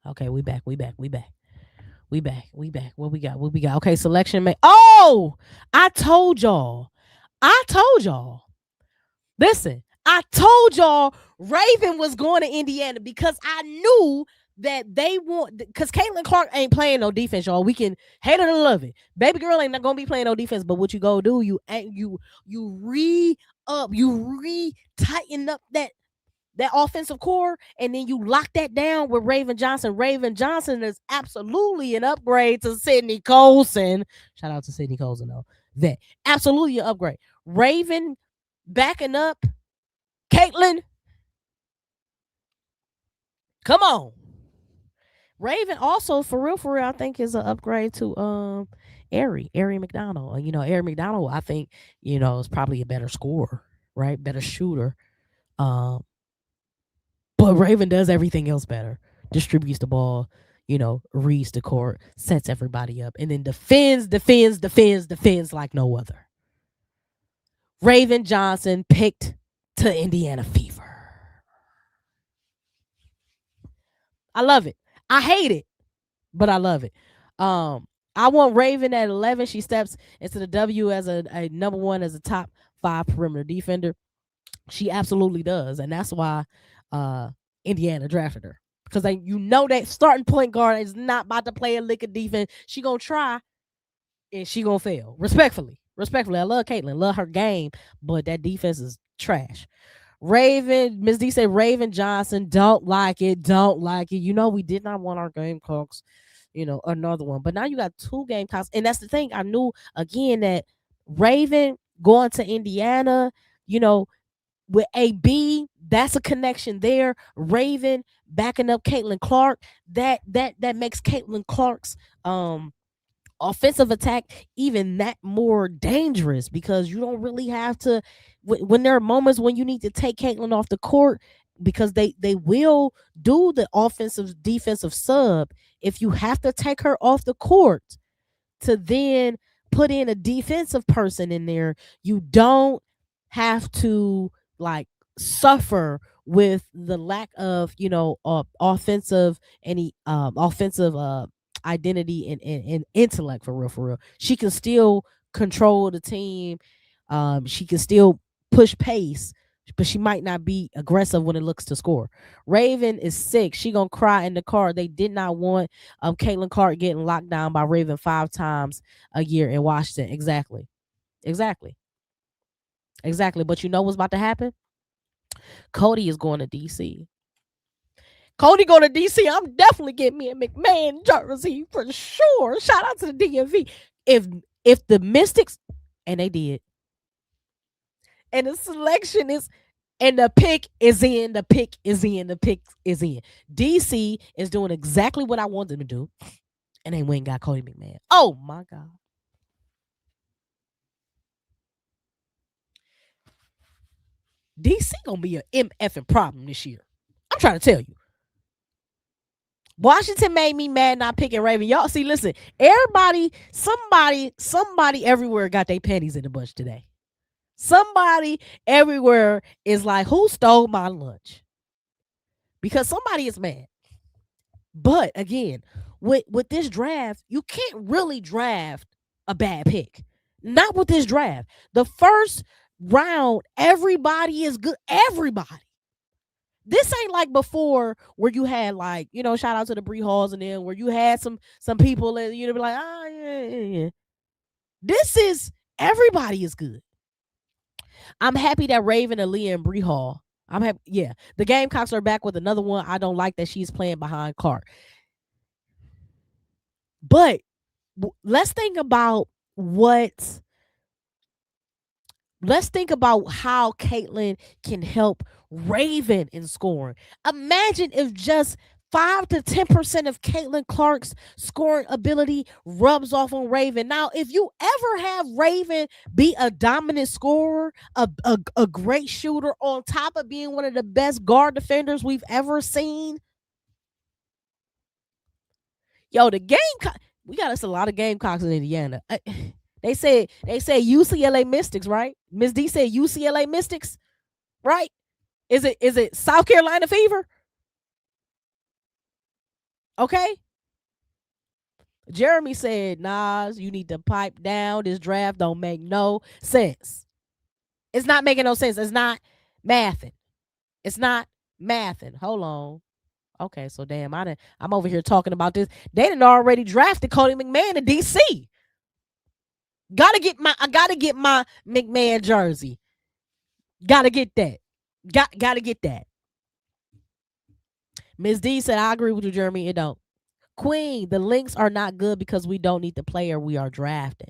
Speaker 1: Okay, we back. We back. We back. We back. We back. What we got? What we got? Okay, selection made. Oh, I told y'all. I told y'all. Listen, I told y'all Raven was going to Indiana because I knew that they want, because Caitlin Clark ain't playing no defense, y'all. We can hate it or love it. Baby girl ain't not gonna be playing no defense, but what you go do, you tighten up that offensive core, and then you lock that down with Raven Johnson. Raven Johnson is absolutely an upgrade to Sydney Colson. Shout out to Sydney Colson though. That absolutely an upgrade. Raven backing up Caitlin. Come on. Raven also, for real, I think is an upgrade to Ari McDonald. Ari McDonald, I think, is probably a better scorer, right? Better shooter. Um, but Raven does everything else better. Distributes the ball, reads the court, sets everybody up, and then defends like no other. Raven Johnson picked to Indiana Fever. I love it. I hate it, but I love it. I want Raven at 11. She steps into the W as a number one, as a top 5 perimeter defender. She absolutely does, and that's why Indiana drafted her, because that starting point guard is not about to play a lick of defense. She gonna try, and she gonna fail. Respectfully, I love Caitlin, love her game, but that defense is trash. Raven, Miss D said Raven Johnson, don't like it. We did not want our Gamecocks, another one. But now you got 2 Gamecocks. And that's the thing. I knew, again, that Raven going to Indiana, with AB, that's a connection there. Raven backing up Caitlin Clark. That makes Caitlin Clark's offensive attack even that more dangerous, because you don't really have to, when there are moments when you need to take Caitlin off the court, because they will do the offensive defensive sub. If you have to take her off the court to then put in a defensive person in there, you don't have to like suffer with the lack of offensive identity and intellect, for real. She can still control the team. She can still push pace, but she might not be aggressive when it looks to score. Raven is sick. She gonna cry in the car. They did not want Caitlin Clark getting locked down by Raven 5 times a year in Washington. Exactly. But you know what's about to happen? Cody is going to DC. Cody going to DC. I'm definitely getting me a McMahon jersey for sure. Shout out to the DMV. If the Mystics, and they did, and the selection is, and the pick is in, DC is doing exactly what I want them to do, and they went and got Cody McMahon. Oh my God. DC gonna be an MFing problem this year. I'm trying to tell you. Washington made me mad not picking Raven. Y'all see, listen, everybody, somebody everywhere got their panties in a bunch today. Somebody everywhere is like, who stole my lunch? Because somebody is mad. But again, with this draft, you can't really draft a bad pick. Not with this draft. The first round, everybody is good. Everybody. This ain't like before, where you had like, shout out to the Bree Halls and then where you had some people that be like, yeah. This is, everybody is good. I'm happy that Raven, Aaliyah, and Bree Hall. I'm happy. Yeah, the Gamecocks are back with another one. I don't like that she's playing behind Clark. But let's think about how Caitlin can help Raven in scoring. Imagine if just 5 to 10% of Caitlin Clark's scoring ability rubs off on Raven. Now, if you ever have Raven be a dominant scorer, a great shooter, on top of being one of the best guard defenders we've ever seen, the Gamecock, we got us a lot of Gamecocks in Indiana. They say UCLA Mystics, right? Miss D said UCLA Mystics, right? Is it South Carolina Fever? Okay. Jeremy said, Nas, you need to pipe down. This draft don't make no sense. It's not making no sense. It's not mathing. Hold on. Okay, so damn, I'm over here talking about this. They done already drafted Cody McMahon in DC. I gotta get my McMahon jersey. Gotta get that. Gotta get that. Ms. D said, I agree with you, Jeremy. It don't. Queen, the Lynx are not good because we don't need the player we are drafting.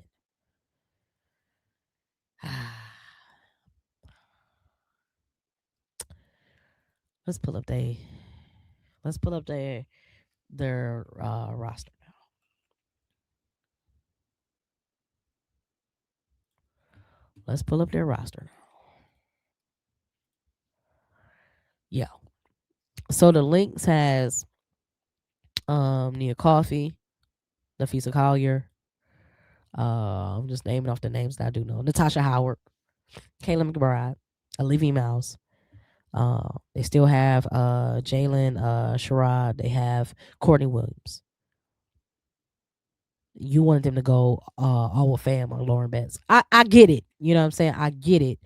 Speaker 1: Let's pull up their roster now. Let's pull up their roster now. Yeah. So the Lynx has Nia Coffey, Nafisa Collier. I'm just naming off the names that I do know. Natasha Howard, Kayla McBride, Olivia Miles, They still have Jalen Sherrod. They have Courtney Williams. You wanted them to go all fam or Lauren Betts. I get it. You know what I'm saying? I get it.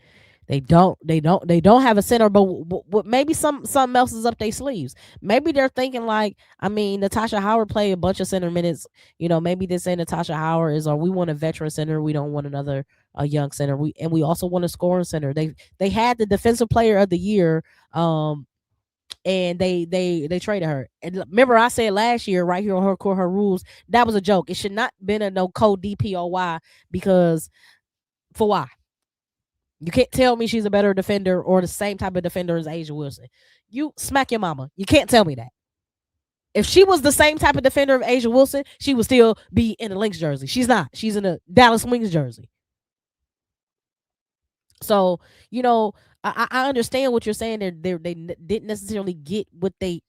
Speaker 1: They don't have a center, but maybe something else is up their sleeves. Maybe they're thinking like, I mean, Natasha Howard played a bunch of center minutes. Maybe they say Natasha Howard is, or we want a veteran center. We don't want another a young center. We also want a scoring center. They had the defensive player of the year. And they traded her. And remember, I said last year right here on her court, her rules, that was a joke. It should not been a no code DPOY, because for why? You can't tell me she's a better defender or the same type of defender as Asia Wilson. You smack your mama. You can't tell me that. If she was the same type of defender of Asia Wilson, she would still be in a Lynx jersey. She's not. She's in a Dallas Wings jersey. So, you know, I understand what you're saying. They didn't necessarily get what they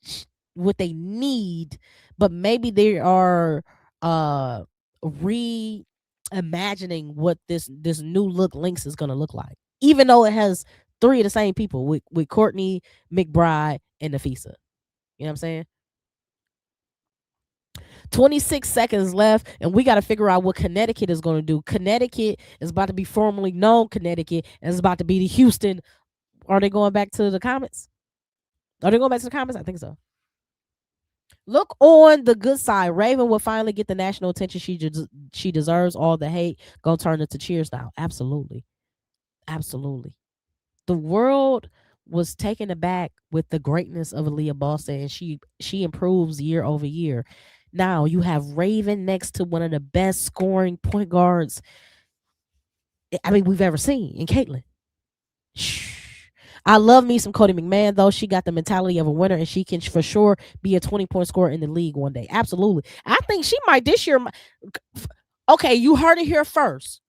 Speaker 1: need, but maybe they are reimagining what this new look Lynx is gonna look like. Even though it has three of the same people with Courtney, McBride, and Nafisa. You know what I'm saying? 26 seconds left, and we got to figure out what Connecticut is going to do. Connecticut is about to be formerly known Connecticut, and it's about to be the Houston. Are they going back to the comments? Are they going back to the comments? I think so. Look on the good side. Raven will finally get the national attention she deserves. All the hate gonna turn into cheers now. Absolutely, absolutely. The world was taken aback with the greatness of Aaliyah Boston, and she improves year over year. Now you have Raven next to one of the best scoring point guards we've ever seen in Caitlin. Shh. I love me some Cody McMahon though. She got the mentality of a winner, and she can for sure be a 20-point scorer in the league one day. Absolutely. I think she might this year. Okay, you heard it here first.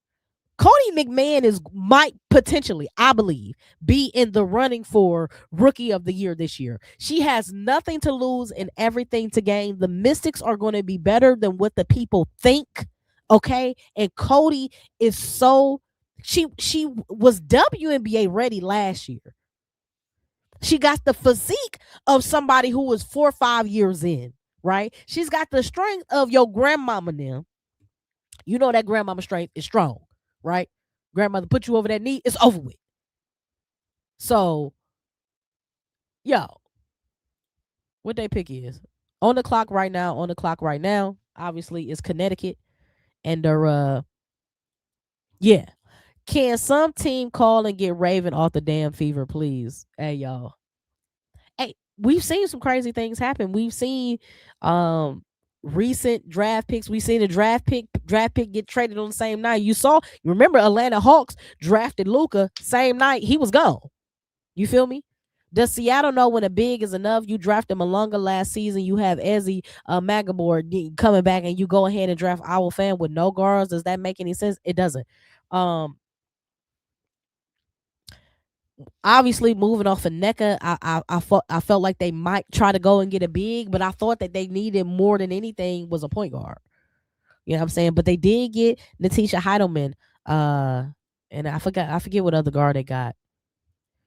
Speaker 1: Cody McMahon might potentially, I believe, be in the running for rookie of the year this year. She has nothing to lose and everything to gain. The Mystics are going to be better than what the people think. Okay. And Cody is she was WNBA ready last year. She got the physique of somebody who was 4 or 5 years in, right? She's got the strength of your grandmama now. You know that grandmama strength is strong, right? Grandmother put you over that knee, it's over with. So, yo, what they pick is on the clock right now. On the clock right now, obviously, is Connecticut, and they're yeah. Can some team call and get Raven off the damn fever, please? Hey, y'all. Hey, we've seen some crazy things happen. We've seen recent draft picks. We've seen a draft pick get traded on the same night. You remember Atlanta Hawks drafted Luka same night he was gone. You feel me? Does Seattle know when a big is enough? You drafted Malunga last season. You have Ezzy Magabor coming back, and you go ahead and draft Owl Fan with no guards. Does that make any sense? It doesn't. Um, Obviously, moving off of NECA, I felt like they might try to go and get a big, but I thought that they needed more than anything was a point guard. You know what I'm saying? But they did get Natisha Heidelman, and I forget what other guard they got.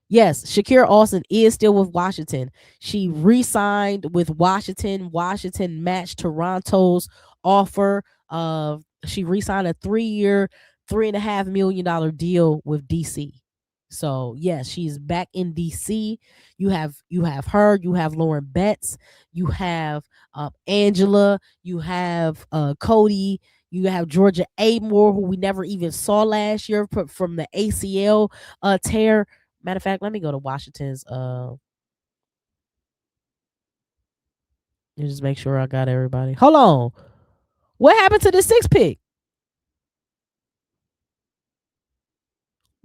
Speaker 1: Yes, Shakira Austin is still with Washington. She re-signed with Washington. Washington matched Toronto's offer. She re-signed a 3-year, $3.5 million deal with DC. So yes, she's back in DC. You have her. You have Lauren Betts. You have Angela. You have Cody. You have Georgia Amore, who we never even saw last year from the ACL tear. Matter of fact, let me go to Washington's. Just make sure I got everybody. Hold on. What happened to the sixth pick?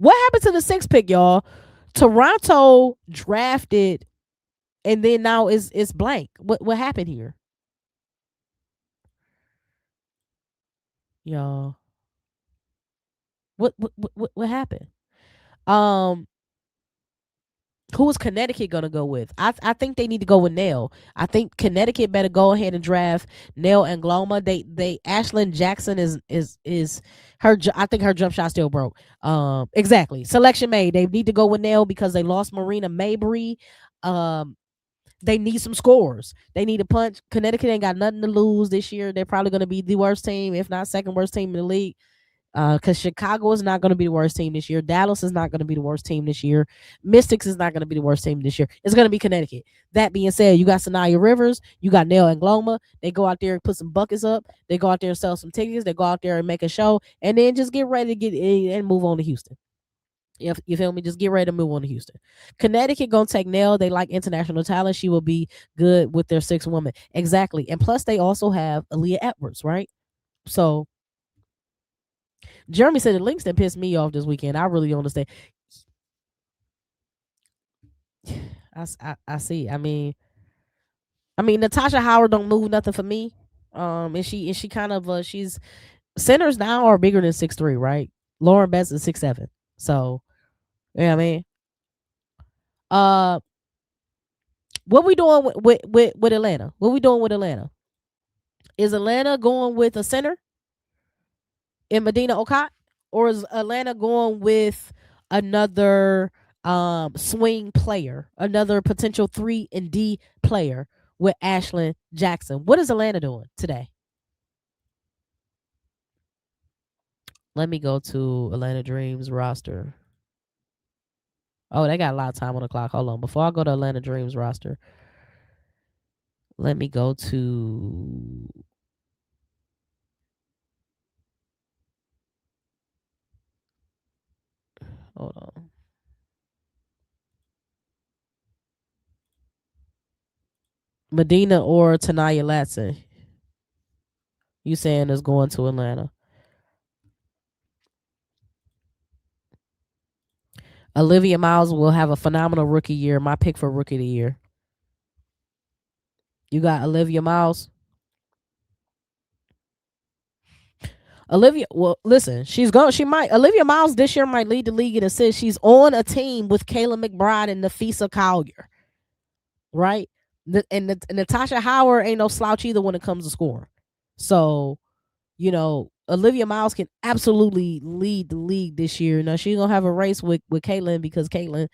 Speaker 1: What happened to the sixth pick, y'all? Toronto drafted, and then now it's blank. What happened here, y'all? What happened? Um, Who is Connecticut gonna go with? I think they need to go with Nell. I think Connecticut better go ahead and draft Nell and Gloma. They Ashlyn Jackson is her. I think her jump shot still broke. Exactly. Selection made. They need to go with Nell because they lost Marina Mabry. Um, they need some scores. They need a punch. Connecticut ain't got nothing to lose this year. They're probably gonna be the worst team, if not second worst team in the league. Because Chicago is not going to be the worst team this year. Dallas is not going to be the worst team this year. Mystics is not going to be the worst team this year. It's going to be Connecticut. That being said, you got Sanaya Rivers, you got Nell and Gloma. They go out there and put some buckets up. They go out there and sell some tickets. They go out there and make a show, and then just get ready to get in and move on to Houston. If you feel me, just get ready to move on to Houston. Connecticut gonna take Nell. They like international talent. She will be good with their 6 women. Exactly. And plus they also have Aaliyah Edwards, right? So Jeremy said the Lynx that pissed me off this weekend. I really don't understand. I see. I mean, Natasha Howard don't move nothing for me. And she kind of she's centers now are bigger than 6'3", right? Lauren Betts is 6'7". So yeah, I mean, uh, what we doing with Atlanta? What we doing with Atlanta? Is Atlanta going with a center in Medina Okot, or is Atlanta going with another swing player, another potential 3 and D player with Ashlyn Jackson? What is Atlanta doing today? Let me go to Atlanta Dreams roster. Oh, they got a lot of time on the clock. Hold on. Before I go to Atlanta Dreams roster, let me go to hold on. Medina or Tanaya Latson. You saying is going to Atlanta. Olivia Miles will have a phenomenal rookie year. My pick for rookie of the year. You got Olivia Miles. Olivia, well, listen, she's going. She might. Olivia Miles this year might lead the league in assists. She's on a team with Kayla McBride and Nafisa Collier, right? And Natasha Howard ain't no slouch either when it comes to scoring. So, Olivia Miles can absolutely lead the league this year. Now she's gonna have a race with Caitlin because Caitlin,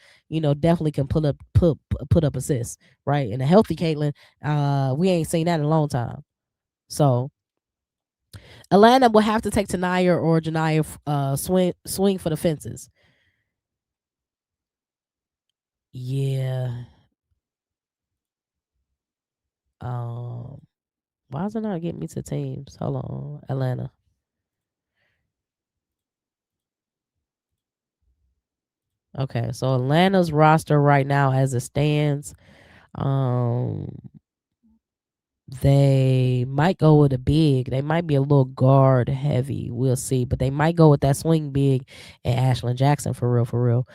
Speaker 1: definitely can put up assists, right? And a healthy Caitlin, we ain't seen that in a long time. So Atlanta will have to take Tanaya or Janaya swing for the fences. Yeah. Um. Why is it not getting me to teams? Hold on, Atlanta. Okay, so Atlanta's roster right now, as it stands, um, they might go with a big. They might be a little guard heavy. We'll see. But they might go with that swing big and Ashlyn Jackson for real, for real.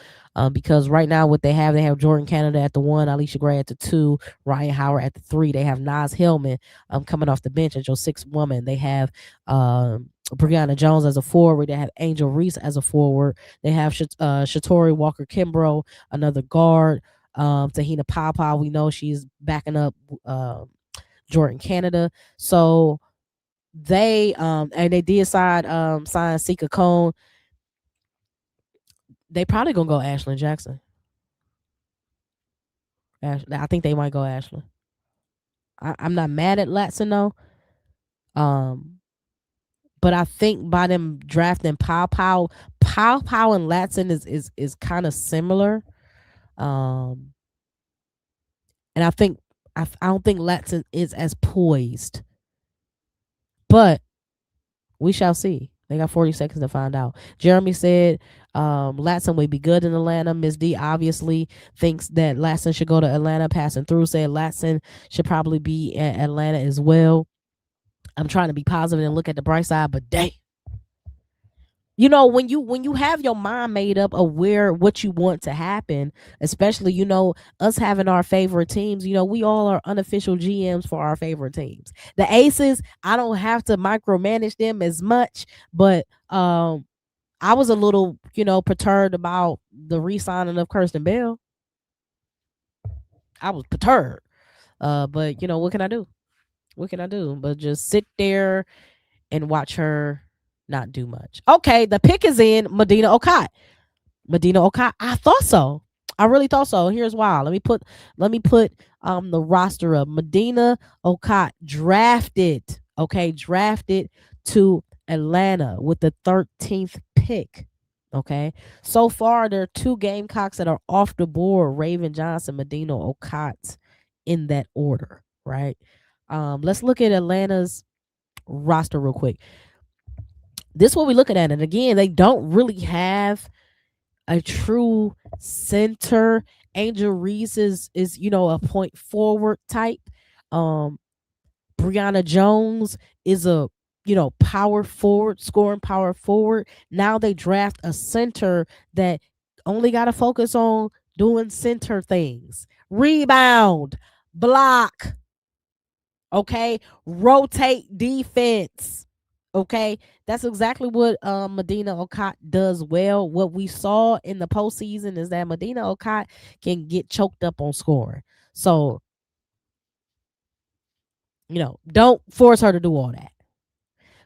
Speaker 1: Because right now what they have Jordan Canada at the 1, Alicia Gray at the 2, Ryan Howard at the 3. They have Nas Hillman coming off the bench as your 6th woman. They have Brianna Jones as a forward. They have Angel Reese as a forward. They have Shatori Walker Kimbrough, another guard. Tahina Papa, we know she's backing up Jordan Canada. So they and they did sign Sika Cone. They probably gonna go Ashlyn Jackson. I think they might go Ashlyn. I'm not mad at Latson though. Um, but I think by them drafting Pow and Latson is kind of similar. Um, and I don't think Latson is as poised, but we shall see. They got 40 seconds to find out. Jeremy said Latson would be good in Atlanta. Miss D obviously thinks that Latson should go to Atlanta. Passing through said Latson should probably be at Atlanta as well. I'm trying to be positive and look at the bright side, but dang. When you have your mind made up of what you want to happen, especially us having our favorite teams, we all are unofficial GMs for our favorite teams. The Aces, I don't have to micromanage them as much, but I was a little perturbed about the re-signing of Kirsten Bell. I was perturbed. But what can I do? What can I do? But just sit there and watch her not do much. Okay, the pick is in Medina Okai. Medina Okai. I thought so. I really thought so. Here's why. Let me put the roster of Medina Okai drafted. Okay, drafted to Atlanta with the 13th pick. Okay. So far, there are two Gamecocks that are off the board: Raven Johnson, Medina Okai, in that order. Right. Let's look at Atlanta's roster real quick. This is what we're looking at. And again, they don't really have a true center. Angel Reese is a point forward type. Um, Brianna Jones is a power forward, scoring power forward. Now they draft a center that only got to focus on doing center things. Rebound, block, okay? Rotate defense. Okay, that's exactly what Medina Okot does well. What we saw in the postseason is that Medina Okot can get choked up on scoring. So, don't force her to do all that.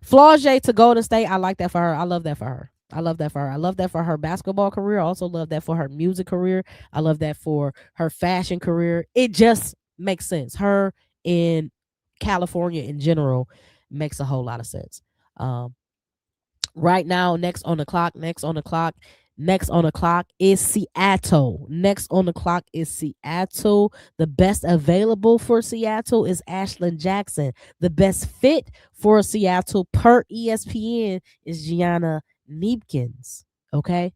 Speaker 1: Flaujae to Golden State, I like that for her. I love that for her. I love that for her. I love that for her basketball career. I also love that for her music career. I love that for her fashion career. It just makes sense. Her in California in general makes a whole lot of sense. Um, right now, next on the clock is Seattle. Next on the clock is Seattle. The best available for Seattle is Ashlyn Jackson. The best fit for Seattle per ESPN is Gianna Neepkins. Okay.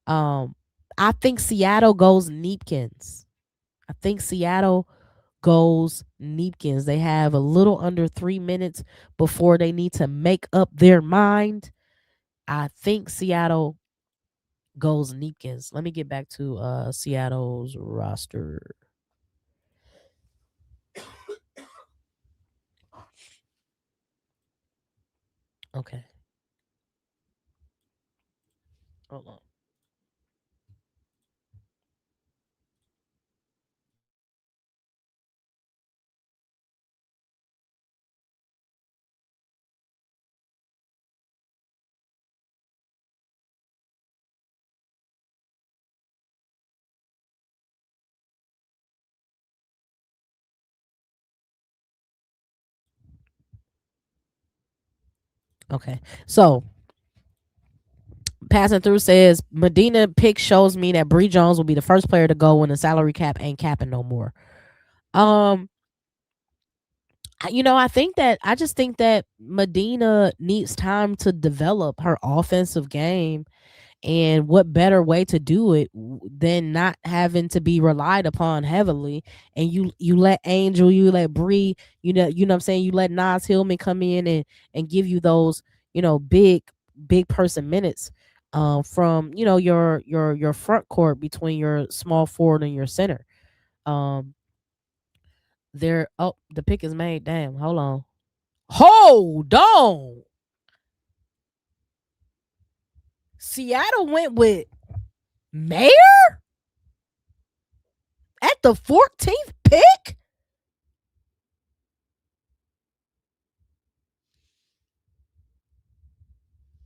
Speaker 1: Um, I think Seattle goes Neepkins. I think Seattle goes Neepkins. They have a little under 3 minutes before they need to make up their mind. I think Seattle goes Neepkins. Let me get back to Seattle's roster. Okay. Hold on. Okay. So passing through says Medina pick shows me that Bree Jones will be the first player to go when the salary cap ain't capping no more. Um, I just think that Medina needs time to develop her offensive game. And what better way to do it than not having to be relied upon heavily? And you let Angel, you let Bree, what I'm saying, you let Nas Hillman come in and give you those, big person minutes from, your front court between your small forward and your center. Um the pick is made. Damn, hold on. Hold on. Seattle went with Mayer at the 14th pick?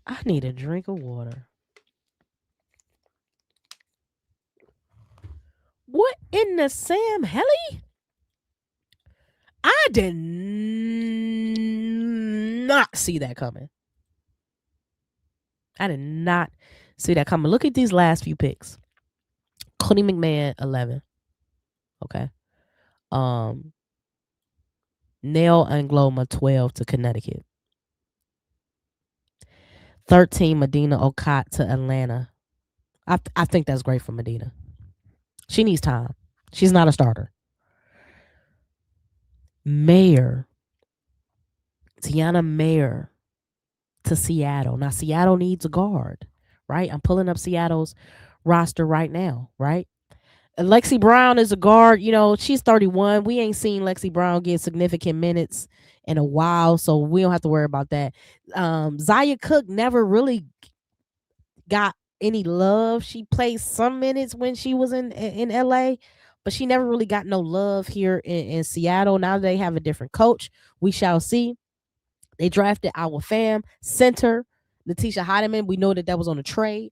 Speaker 1: I need a drink of water. What in the Sam Helly? I did not see that coming. I did not see that coming. Look at these last few picks. Connie McMahon, 11. Okay. Nell Angloma, 12 to Connecticut. 13, Medina Okot to Atlanta. I think that's great for Medina. She needs time. She's not a starter. Mayer. Tiana Mayer to Seattle. Now, Seattle needs a guard, right? I'm pulling up Seattle's roster right now, right? Lexi Brown is a guard. She's 31. We ain't seen Lexi Brown get significant minutes in a while, so we don't have to worry about that. Zaya Cook never really got any love. She played some minutes when she was in LA. but she never really got no love here in Seattle. Now they have a different coach. We shall see. They drafted our fam center, Letitia Heidemann. We know that was on a trade.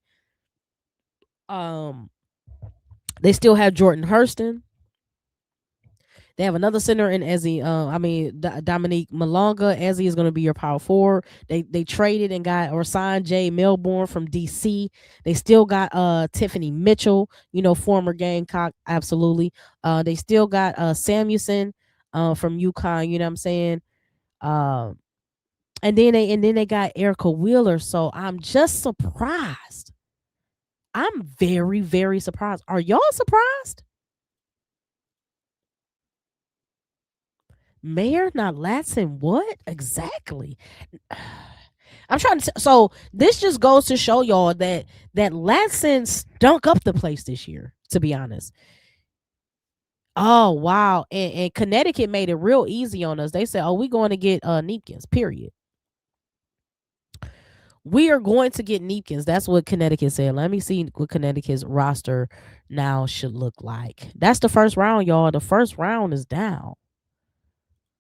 Speaker 1: Um, they still have Jordan Hurston. They have another center in Ezzy. Dominique Malonga. Ezzy is going to be your power forward. They traded and got or signed Jay Melbourne from DC. They still got Tiffany Mitchell, former Gamecock, absolutely. They still got Samuelson from UConn. You know what I'm saying? Um, and then they got Erica Wheeler. So I'm just surprised. I'm very, very surprised. Are y'all surprised? Mayor not Latson, what exactly? I'm trying to. So this just goes to show y'all that Latson stunk up the place this year. To be honest. Oh wow, and Connecticut made it real easy on us. They said, "Oh, we going to get Neepkins." Period. We are going to get Neepkins. That's what Connecticut said. Let me see what Connecticut's roster now should look like. That's the first round, y'all. The first round is down.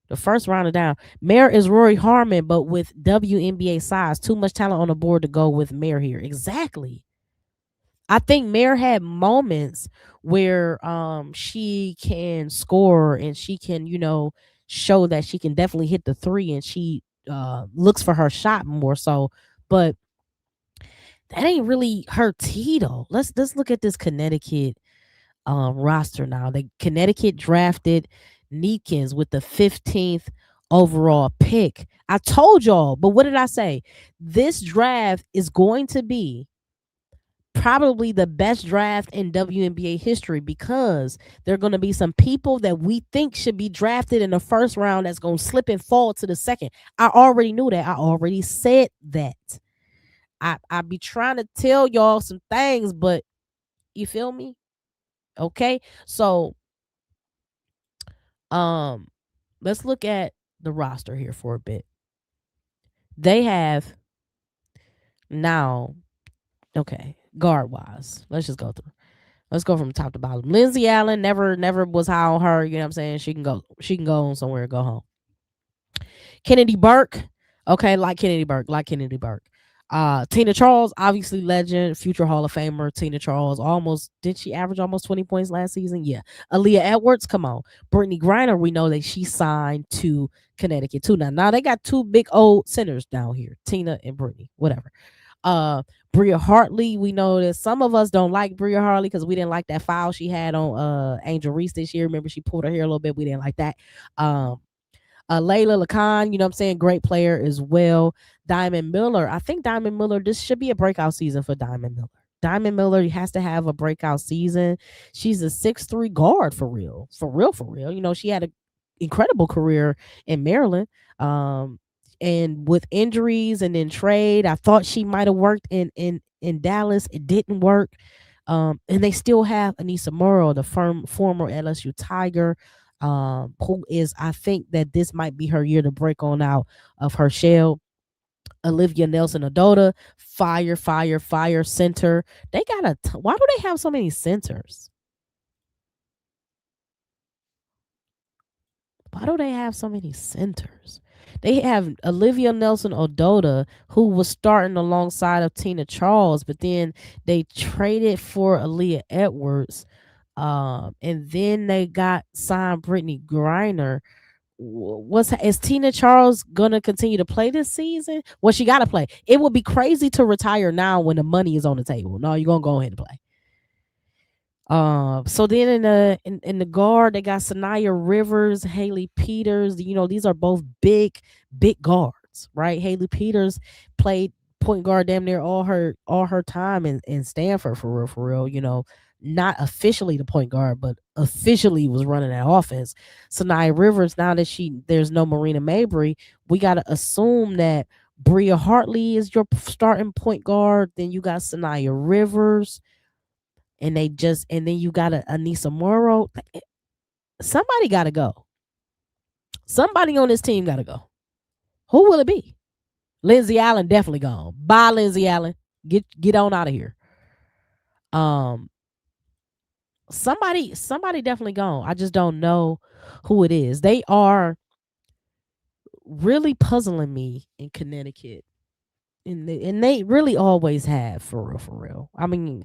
Speaker 1: The first round is down. Mayor is Rory Harmon, but with WNBA size. Too much talent on the board to go with Mayor here. Exactly. I think Mayor had moments where she can score and she can, show that she can definitely hit the three and she looks for her shot more so. But that ain't really her Tito. Let's look at this Connecticut roster now. The Connecticut drafted Neekins with the 15th overall pick. I told y'all, but what did I say? This draft is going to be probably the best draft in WNBA history because there are going to be some people that we think should be drafted in the first round that's going to slip and fall to the second. I already knew that. I already said that. I be trying to tell y'all some things, but you feel me? Okay. So let's look at the roster here for a bit. They have now, okay, guard wise. Let's just go through. Let's go from top to bottom. Lindsay Allen never was high on her. You know what I'm saying? She can go on somewhere and go home. Kennedy Burke, okay, like Kennedy Burke. Tina Charles, obviously legend, future Hall of Famer. Tina Charles, did she average almost 20 points last season? Yeah. Aaliyah Edwards, come on. Brittany Griner, we know that she signed to Connecticut too. Now they got two big old centers down here, Tina and Brittany, whatever. Bria Hartley, we know that some of us don't like Bria Hartley because we didn't like that foul she had on Angel Reese this year. Remember, she pulled her hair a little bit. We didn't like that. Layla Lacan, you know what I'm saying? Great player as well. Diamond Miller. I think Diamond Miller, this should be a breakout season for Diamond Miller. Diamond Miller has to have a breakout season. She's a 6'3" guard for real. For real. She had an incredible career in Maryland. And with injuries and then trade, I thought she might have worked in Dallas. It didn't work. And they still have Anissa Morrow, the former LSU Tiger, who is, I think that this might be her year to break on out of her shell. Olivia Nelson Adota, fire center. They got why do they have so many centers? Why do they have so many centers? They have Olivia Nelson Odota, who was starting alongside of Tina Charles, but then they traded for Aaliyah Edwards. And then they got signed Brittany Griner. Is Tina Charles gonna continue to play this season? Well, she gotta play. It would be crazy to retire now when the money is on the table. No, you're gonna go ahead and play. So then in the guard, they got Sanaya Rivers, Haley Peters. These are both big guards, right? Haley Peters played point guard damn near all her time in Stanford for real. Not officially the point guard, but officially was running that offense. Sanaya Rivers, now that there's no Marina Mabry, we gotta assume that Bria Hartley is your starting point guard. Then you got Sanaya Rivers. And then you got Anissa Morrow. Somebody got to go. Somebody on this team got to go. Who will it be? Lindsay Allen definitely gone. Bye, Lindsay Allen. Get on out of here. somebody definitely gone. I just don't know who it is. They are really puzzling me in Connecticut. And they really always have, for real, for real. I mean,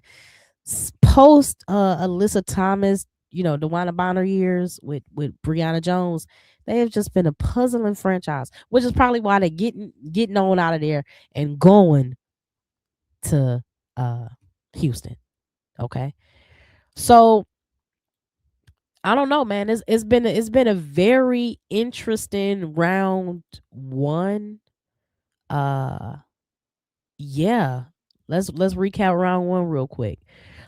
Speaker 1: post Alyssa Thomas, the Dewana Bonner years with Brianna Jones, they have just been a puzzling franchise, which is probably why they're getting on out of there and going to uh Houston. Okay, so I don't know, man. It's been a very interesting round one. Uh, yeah. Let's recap round one real quick.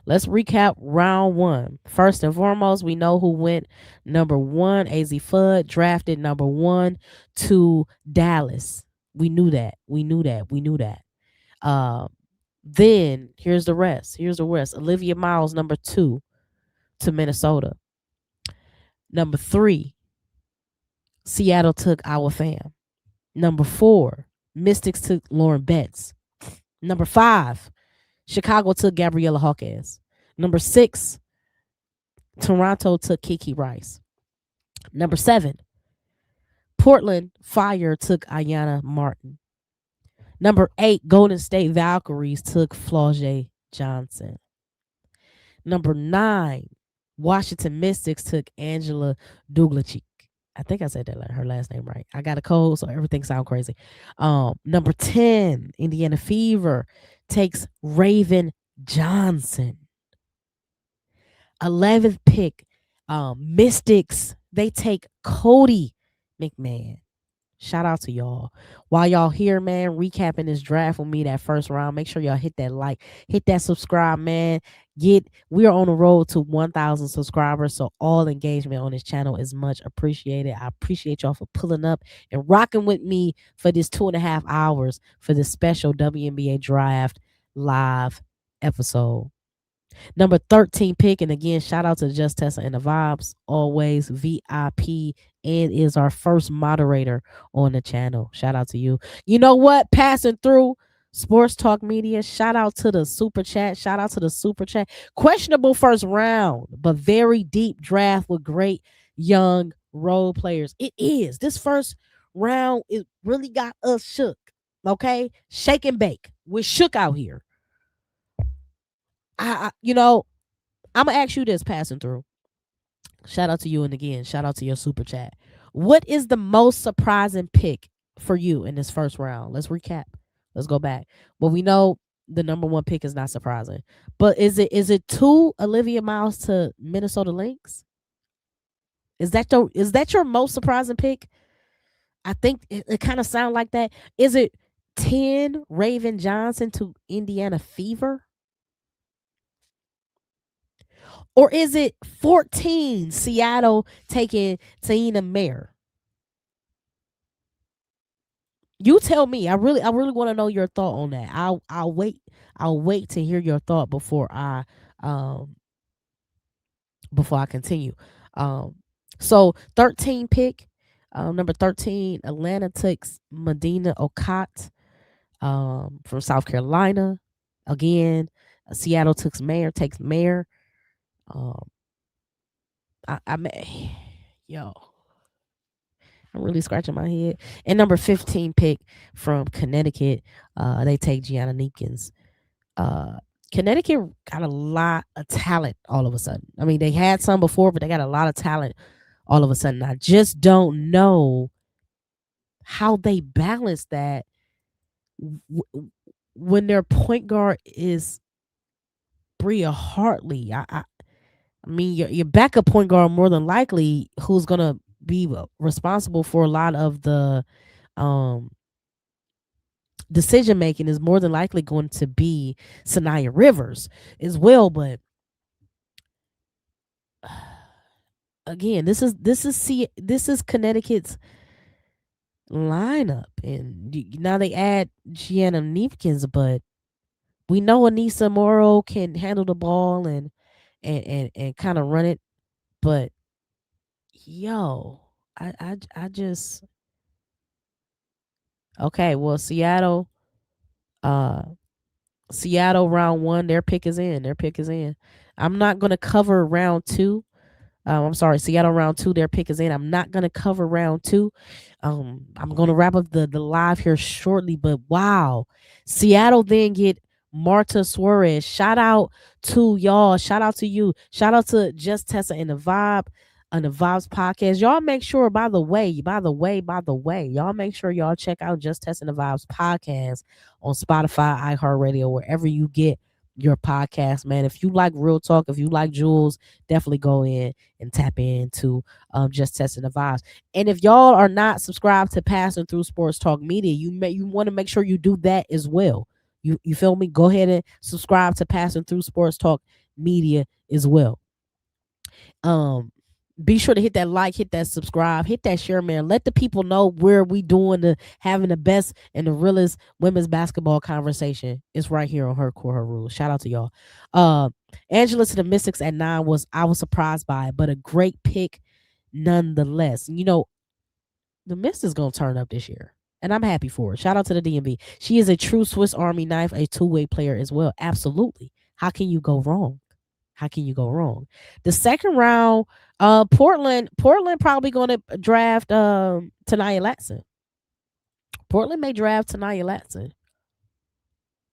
Speaker 1: Let's recap round one. First and foremost, we know who went number one. AZ Fudd drafted number one to Dallas. We knew that. We knew that. We knew that. Um, then here's the rest. Here's the rest. Olivia Miles, number two to Minnesota. Number three, Seattle took our fam. Number four, Mystics took Lauren Betts. Number five, Chicago took Gabriella Hawkins. Number six, Toronto took Kiki Rice. Number seven, Portland Fire took Ayana Martin. Number eight, Golden State Valkyries took Flaujae Johnson. Number nine, Washington Mystics took Angela Duglachik. I think I said that her last name right. I got a cold, so everything sounds crazy. Number 10, Indiana Fever takes Raven Johnson. 11th pick, Mystics, they take Cody McMahon. Shout out to y'all. While y'all here, man, recapping this draft with me, that first round, make sure y'all hit that like, hit that subscribe, man. We are on the road to 1,000 subscribers, so all engagement on this channel is much appreciated. I appreciate y'all for pulling up and rocking with me for this 2.5 hours for this special WNBA draft live episode. Number 13 pick, and again, shout out to Just Tessa and the Vibes, always VIP, and is our first moderator on the channel. Shout out to you. You know what? Passing through Sports Talk Media. Shout out to the super chat. Shout out to the super chat. Questionable first round, but very deep draft with great young role players. It is. This first round, it really got us shook. Okay? Shake and bake. We're shook out here. I'm gonna ask you this passing through. Shout out to you, and again, shout out to your super chat. What is the most surprising pick for you in this first round? Let's recap. Let's go back. Well, we know the number one pick is not surprising, but is it two Olivia Miles to Minnesota Lynx? Is that your most surprising pick? I think it kind of sounds like that. Is it 10 Raven Johnson to Indiana Fever? Or is it 14 Seattle taking Taina Mayer? You tell me. I really want to know your thought on that. I'll wait. I'll wait to hear your thought um before I continue. Um so 13 pick, number 13, Atlanta takes Medina Okot from South Carolina. Again, Seattle takes Mayer. Um I may yo, I'm really scratching my head. And number 15 pick from Connecticut, they take Gianna Neekins. Uh, Connecticut got a lot of talent all of a sudden. I mean, they had some before, but they got a lot of talent all of a sudden. I just don't know how they balance that when their point guard is Bria Hartley. I mean, your backup point guard more than likely who's gonna be responsible for a lot of the um decision making is more than likely going to be Sanaya Rivers as well. But again, this is Connecticut's lineup, and now they add Gianna Neepkins, but we know Anissa Morrow can handle the ball and kind of run it. But yo, I just okay. Well, uh Seattle round one, their pick is in. Their pick is in. I'm not going to cover round two. I'm sorry, Seattle round two. Their pick is in. I'm not gonna cover round two. I'm gonna wrap up the live here shortly. But wow, Seattle then get Marta Suarez. Shout out to y'all. Shout out to you. Shout out to Just Tessa and the Vibe. On the Vibes podcast. Y'all make sure, by the way, y'all make sure y'all check out Just Tessa and the Vibes podcast on Spotify, iHeartRadio, wherever you get your podcast, man. If you like real talk, if you like Jules, definitely go in and tap into Just Testing the Vibes. And if y'all are not subscribed to Passing Through Sports Talk Media, you want to make sure you do that as well. You feel me? Go ahead and subscribe to Passing Through Sports Talk Media as well. Um, be sure to hit that like, hit that subscribe, hit that share, man. Let the people know where we doing the having the best and the realest women's basketball conversation. It's right here on Her Core Her Rules. Shout out to y'all. Uh, Angela to the Mystics at 9 I was surprised by it, but a great pick nonetheless. You know, the Mystics gonna turn up this year. And I'm happy for her. Shout out to the DMV. She is a true Swiss Army knife, a two-way player as well. Absolutely. How can you go wrong? How can you go wrong? The second round, Portland probably going to draft Tanaya Latson. Portland may draft Tanaya Latson.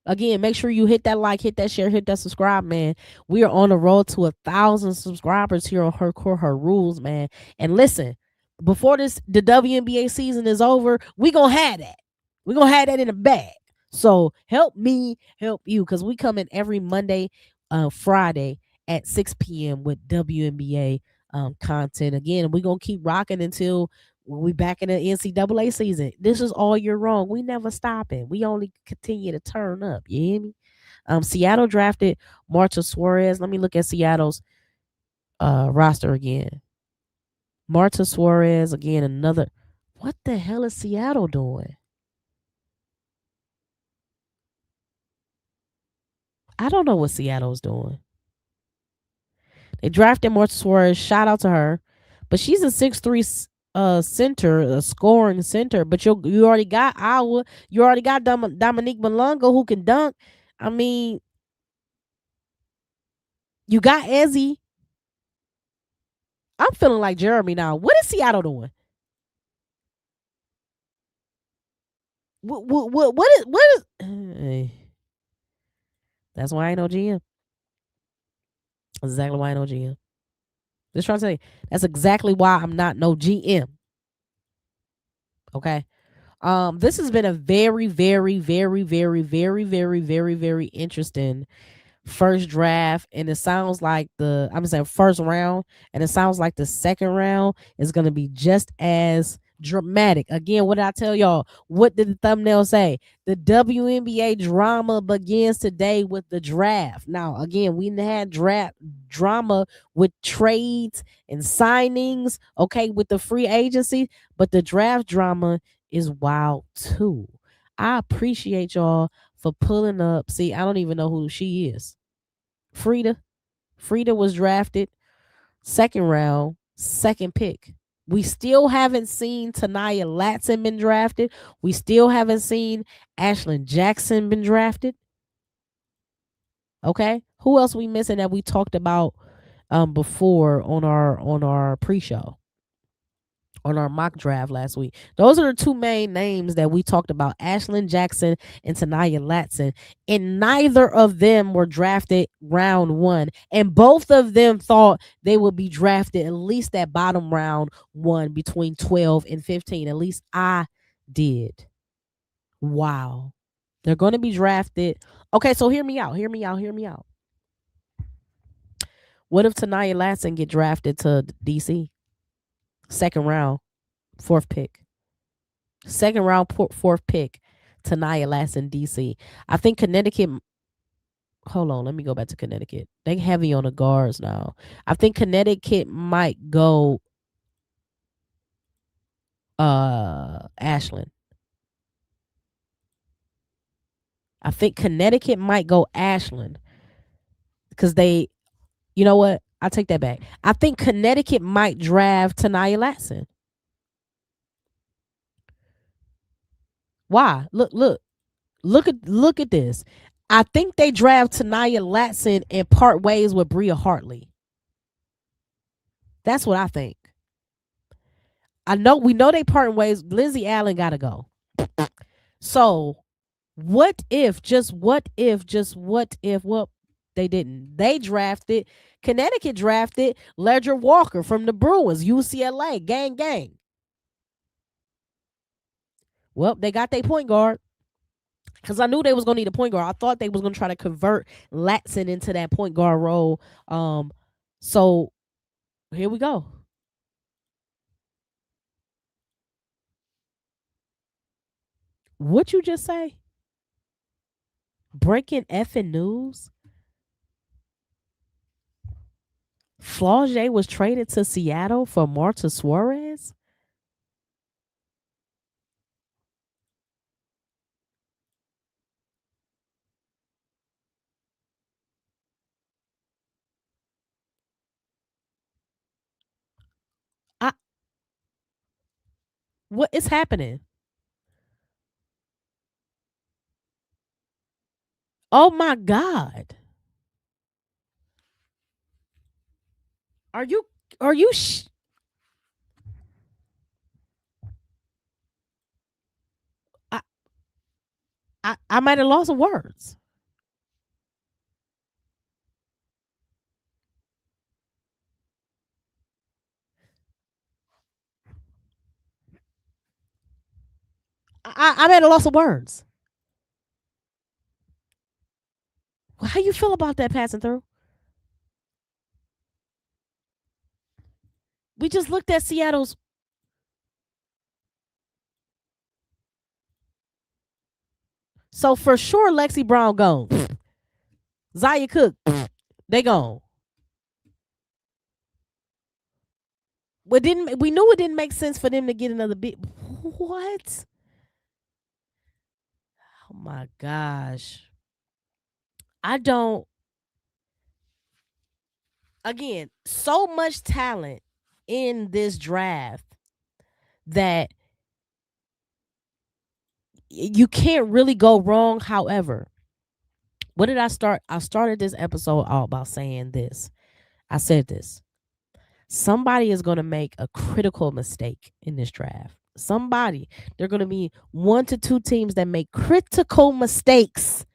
Speaker 1: Again, make sure you hit that like, hit that share, hit that subscribe, man. We are on the road to 1,000 subscribers here on Her Core Her Rules, man. And listen, before the WNBA season is over, we gonna have that. We gonna have that in the bag. So help me, help you, because we come in every Monday, Friday at 6 p.m. with WNBA content. Again, we're gonna keep rocking until we back in the NCAA season. This is all year long. We never stopping. We only continue to turn up. You hear me? Seattle drafted Marta Suarez. Let me look at Seattle's roster again. Marta Suarez again. Another. What the hell is Seattle doing? I don't know what Seattle's doing. They drafted Marta Suarez. Shout out to her, but she's a 6'3" center, a scoring center. But you already got Iowa. You already got Dominique Malonga who can dunk. I mean, you got Ezzy. I'm feeling like Jeremy now. What is Seattle doing? What is? That's why I ain't no GM. That's exactly why I ain't no GM. Just trying to say that's exactly why I'm not no GM. Okay. This has been a very, very, very, very, very, very, very, very interesting first draft, and it sounds like I'm saying first round, and it sounds like the second round is going to be just as dramatic. Again, what did I tell y'all? What did the thumbnail say? The WNBA drama begins today with the draft. Now, again, we had draft drama with trades and signings, okay, with the free agency, but the draft drama is wild too. I appreciate y'all for pulling up. See, I don't even know who she is. Frida. Frida was drafted second round, second pick. We still haven't seen Tanaya Latson been drafted. We still haven't seen Ashlyn Jackson been drafted. Okay. Who else we missing that we talked about before on our pre-show? On our mock draft last week. Those are the two main names that we talked about, Ashlyn Jackson and Tanaya Latson. And neither of them were drafted round one. And both of them thought they would be drafted at least that bottom round one between 12 and 15. At least I did. Wow. They're going to be drafted. Okay, so hear me out. What if Tanaya Latson get drafted to DC? Second round, fourth pick. Second round, fourth pick, Tanaya Latson, DC. I think Connecticut. Hold on, let me go back to Connecticut. They heavy on the guards now. I think Connecticut might go Ashlyn. I think Connecticut might go Ashlyn because they, you know what? I take that back. I think Connecticut might draft Tanaya Latson. Why? Look at this. I think they draft Tanaya Latson and part ways with Bria Hartley. That's what I think. We know they part ways. Lindsay Allen gotta go. So what if, well, they didn't. They drafted, Connecticut drafted Ledger Walker from the Bruins, UCLA, gang, gang. Well, they got their point guard. Because I knew they was gonna need a point guard. I thought they was gonna try to convert Latson into that point guard role. So here we go. What you just say? Breaking effing news. Flaujae was traded to Seattle for Marta Suarez. I What is happening? Oh my God. Are you are you I I might have lost some words. I might have lost some words. How you feel about that passing through? We just looked at Seattle's. So for sure Lexi Brown gone. Zaya Cook, they gone. But didn't we knew it didn't make sense for them to get another bit. What? Oh my gosh. I don't, again, so much talent in this draft that you can't really go wrong. However, what did I start? I started this episode all about saying this. I said this. Somebody is going to make a critical mistake in this draft. Somebody. There are going to be 1 to 2 teams that make critical mistakes.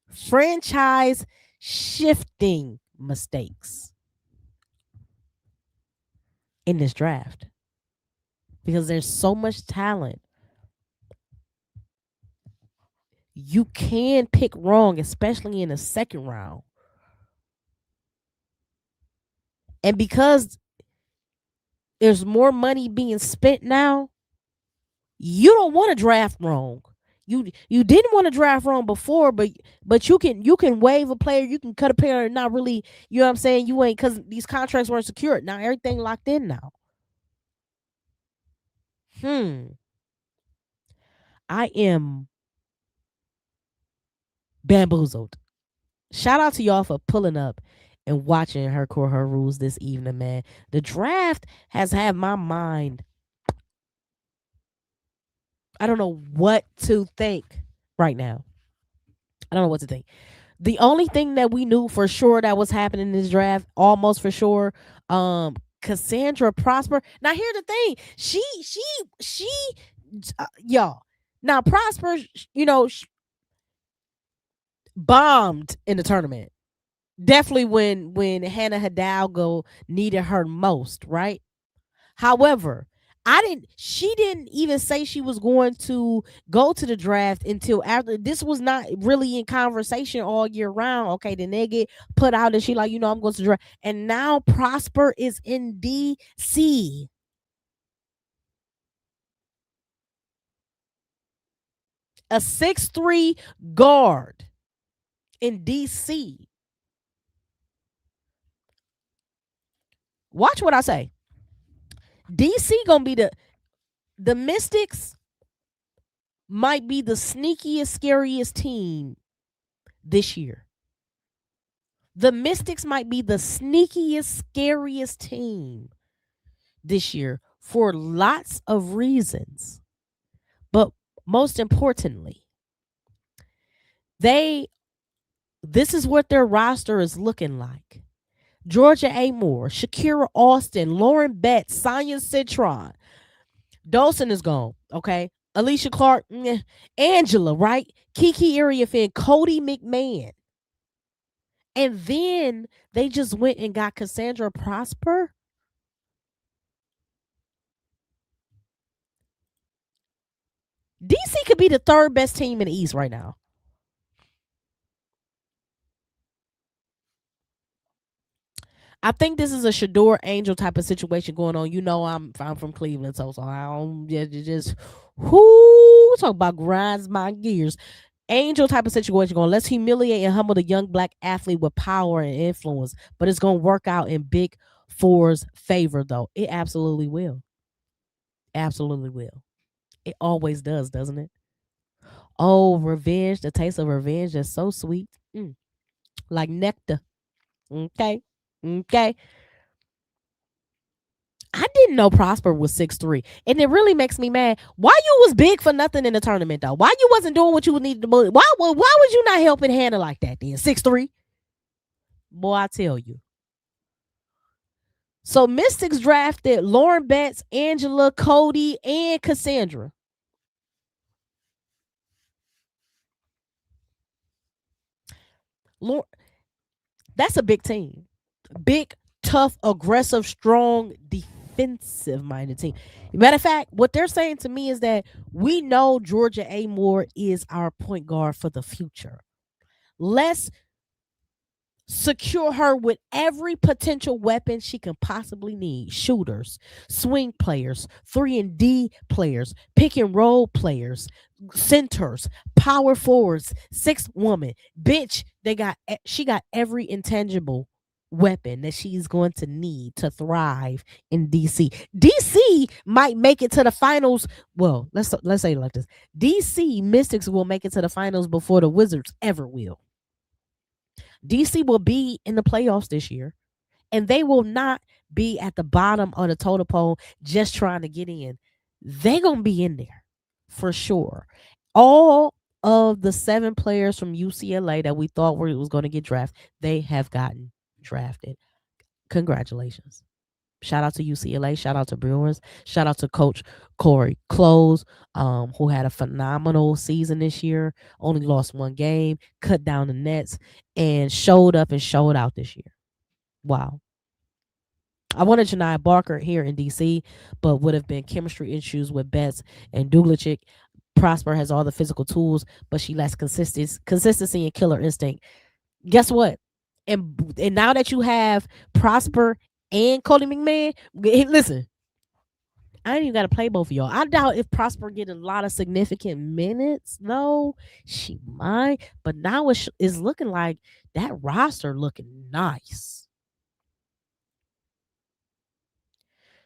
Speaker 1: Franchise shifting mistakes in this draft. Because there's so much talent. You can pick wrong, especially in the second round. And because there's more money being spent now, you don't want to draft wrong. You didn't want to draft wrong before, but you can waive a player, you can cut a player, and not really, you know what I'm saying? You ain't, because these contracts weren't secured. Now everything locked in now. I am bamboozled. Shout out to y'all for pulling up and watching her core her rules this evening, man. The draft has had my mind. I don't know what to think right now. I don't know what to think. The only thing that we knew for sure that was happening in this draft, almost for sure, Cassandra Prosper. Now here's the thing. She y'all. Now Prosper, bombed in the tournament. Definitely when Hannah Hidalgo needed her most, right? However, she didn't even say she was going to go to the draft until after. This was not really in conversation all year round. Okay, then they get put out and she like, I'm going to draft. And now Prosper is in DC. A 6'3" guard in DC. Watch what I say. DC gonna be the Mystics might be the sneakiest, scariest team this year. The Mystics might be the sneakiest, scariest team this year for lots of reasons. But most importantly, they This is what their roster is looking like. Georgia A. Moore, Shakira Austin, Lauren Betts, Sonia Citron. Dawson is gone. Okay. Alicia Clark, Angela, right? Kiki Iriafin, Cody McMahon. And then they just went and got Cassandra Prosper. DC could be the third best team in the East right now. I think this is a Shador Angel type of situation going on. You know, I'm from Cleveland, so I don't just whoo talk about grinds my gears. Angel type of situation going. Let's humiliate and humble the young black athlete with power and influence, but it's gonna work out in Big Four's favor, though. It absolutely will. Absolutely will. It always does, doesn't it? Oh, revenge! The taste of revenge is so sweet, like nectar. Okay, okay. I didn't know Prosper was 6'3", and it really makes me mad. Why you was big for nothing in the tournament though? Why you wasn't doing what you needed to do? Why was you not helping Hannah like that then? 6'3", boy, I tell you. So Mystics drafted Lauren Betts, Angela, Cody, and Cassandra. Lauren, that's a big team. Big, tough, aggressive, strong, defensive minded team. Matter of fact, what they're saying to me is that we know Georgia A. Moore is our point guard for the future. Let's secure her with every potential weapon she can possibly need: shooters, swing players, 3 and D players, pick and roll players, centers, power forwards, sixth woman, bench. She got every intangible weapon that she's going to need to thrive in DC. DC might make it to the finals. Well, let's say it like this. DC Mystics will make it to the finals before the Wizards ever will. DC will be in the playoffs this year, and they will not be at the bottom of the totem pole just trying to get in. They're going to be in there for sure. All of the 7 players from UCLA that we thought was going to get drafted, they have gotten drafted. Congratulations. Shout out to UCLA. Shout out to Brewers. Shout out to Coach Corey Close, who had a phenomenal season this year. Only lost 1 game, cut down the nets, and showed up and showed out this year. Wow. I wanted Janiyah Barker here in DC, but would have been chemistry issues with Betts and Duglicic. Prosper has all the physical tools, but she lacks consistency and killer instinct. Guess what? And now that you have Prosper and Cody McMahon, listen, I ain't even got to play both of y'all. I doubt if Prosper get a lot of significant minutes. No, she might, but now it's looking like that roster looking nice.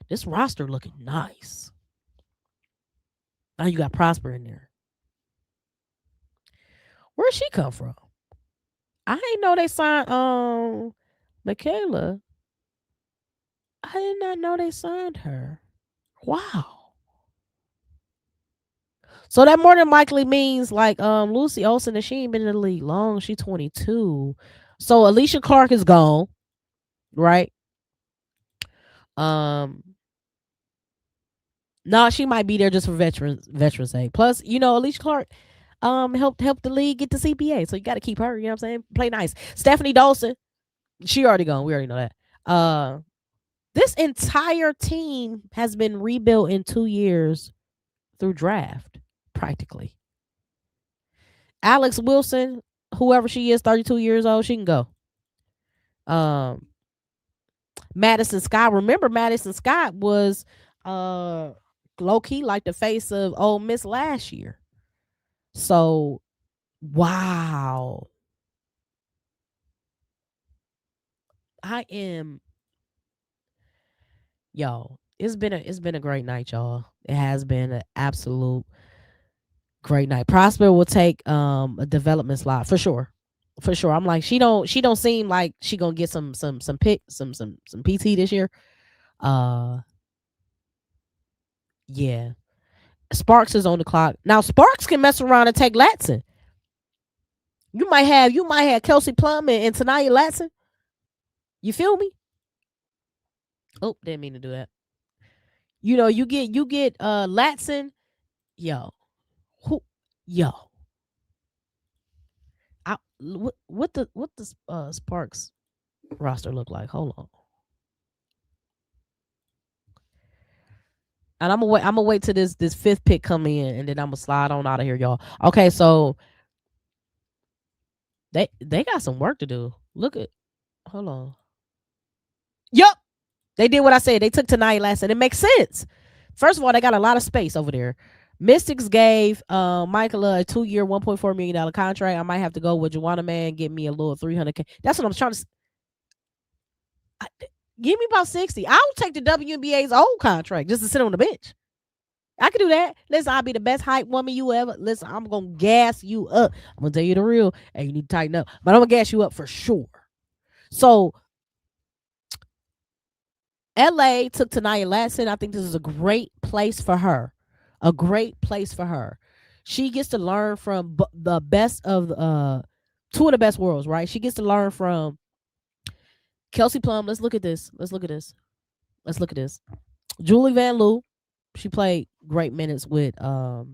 Speaker 1: This roster looking nice. Now you got Prosper in there. Where'd she come from? I didn't know they signed Michaela. I did not know they signed her. Wow. So that more than likely means like Lucy Olsen, and she ain't been in the league long. She 22. So Alicia Clark is gone, right? Um no, she might be there just for veterans sake. Plus, Alicia Clark helped the league get the CPA. So you gotta keep her, you know what I'm saying? Play nice. Stephanie Dawson, she already gone. We already know that. This entire team has been rebuilt in 2 years through draft, practically. Alex Wilson, whoever she is, 32 years old, she can go. Madison Scott. Remember, Madison Scott was low key like the face of Ole Miss last year. So, wow. I am Yo, it's been a great night, y'all. It has been an absolute great night. Prosper will take a development slot for sure. For sure. I'm like, she don't seem like she gonna get some pick some PT this year. Uh yeah. Sparks is on the clock. Now Sparks can mess around and take Latson. You might have Kelsey Plum and Tanaya Latson. You feel me? Oh, didn't mean to do that. You get Latson. Yo, who yo. What the Sparks roster look like? Hold on. And I'm gonna wait till this fifth pick come in, and then I'm gonna slide on out of here, y'all. Okay, so they got some work to do. Look at hold on. Yup, they did what I said. They took tonight last, and it makes sense. First of all, they got a lot of space over there. Mystics gave Michael a 2-year, $1.4 million contract. I might have to go with Juwanna Man, get me a little 300K. That's what I'm trying to. I, give me about 60. I'll take the WNBA's old contract just to sit on the bench. I can do that. Listen, I'll be the best hype woman you ever. Listen, I'm gonna gas you up. I'm gonna tell you the real. Hey, you need to tighten up, but I'm gonna gas you up for sure. So, LA took Tanaya Latson. I think this is a great place for her. A great place for her. She gets to learn from the best of two of the best worlds, right? She gets to learn from Kelsey Plum. Let's look at this. Let's look at this. Let's look at this. Julie Van Loo. She played great minutes with the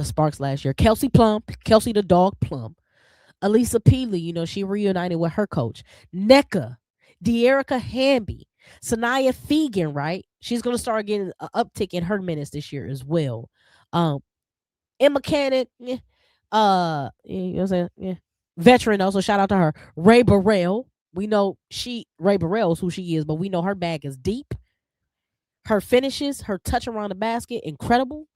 Speaker 1: Sparks last year. Kelsey Plum, Kelsey the dog Plum. Elisa Peely, she reunited with her coach. NECA, De'Erica Hamby, Sanaya Fegan, right? She's gonna start getting an uptick in her minutes this year as well. Emma Cannon, you know what I'm saying? Yeah. Veteran also, shout out to her. Ray Burrell. We know Ray Burrell is who she is, but we know her bag is deep. Her finishes, her touch around the basket, incredible.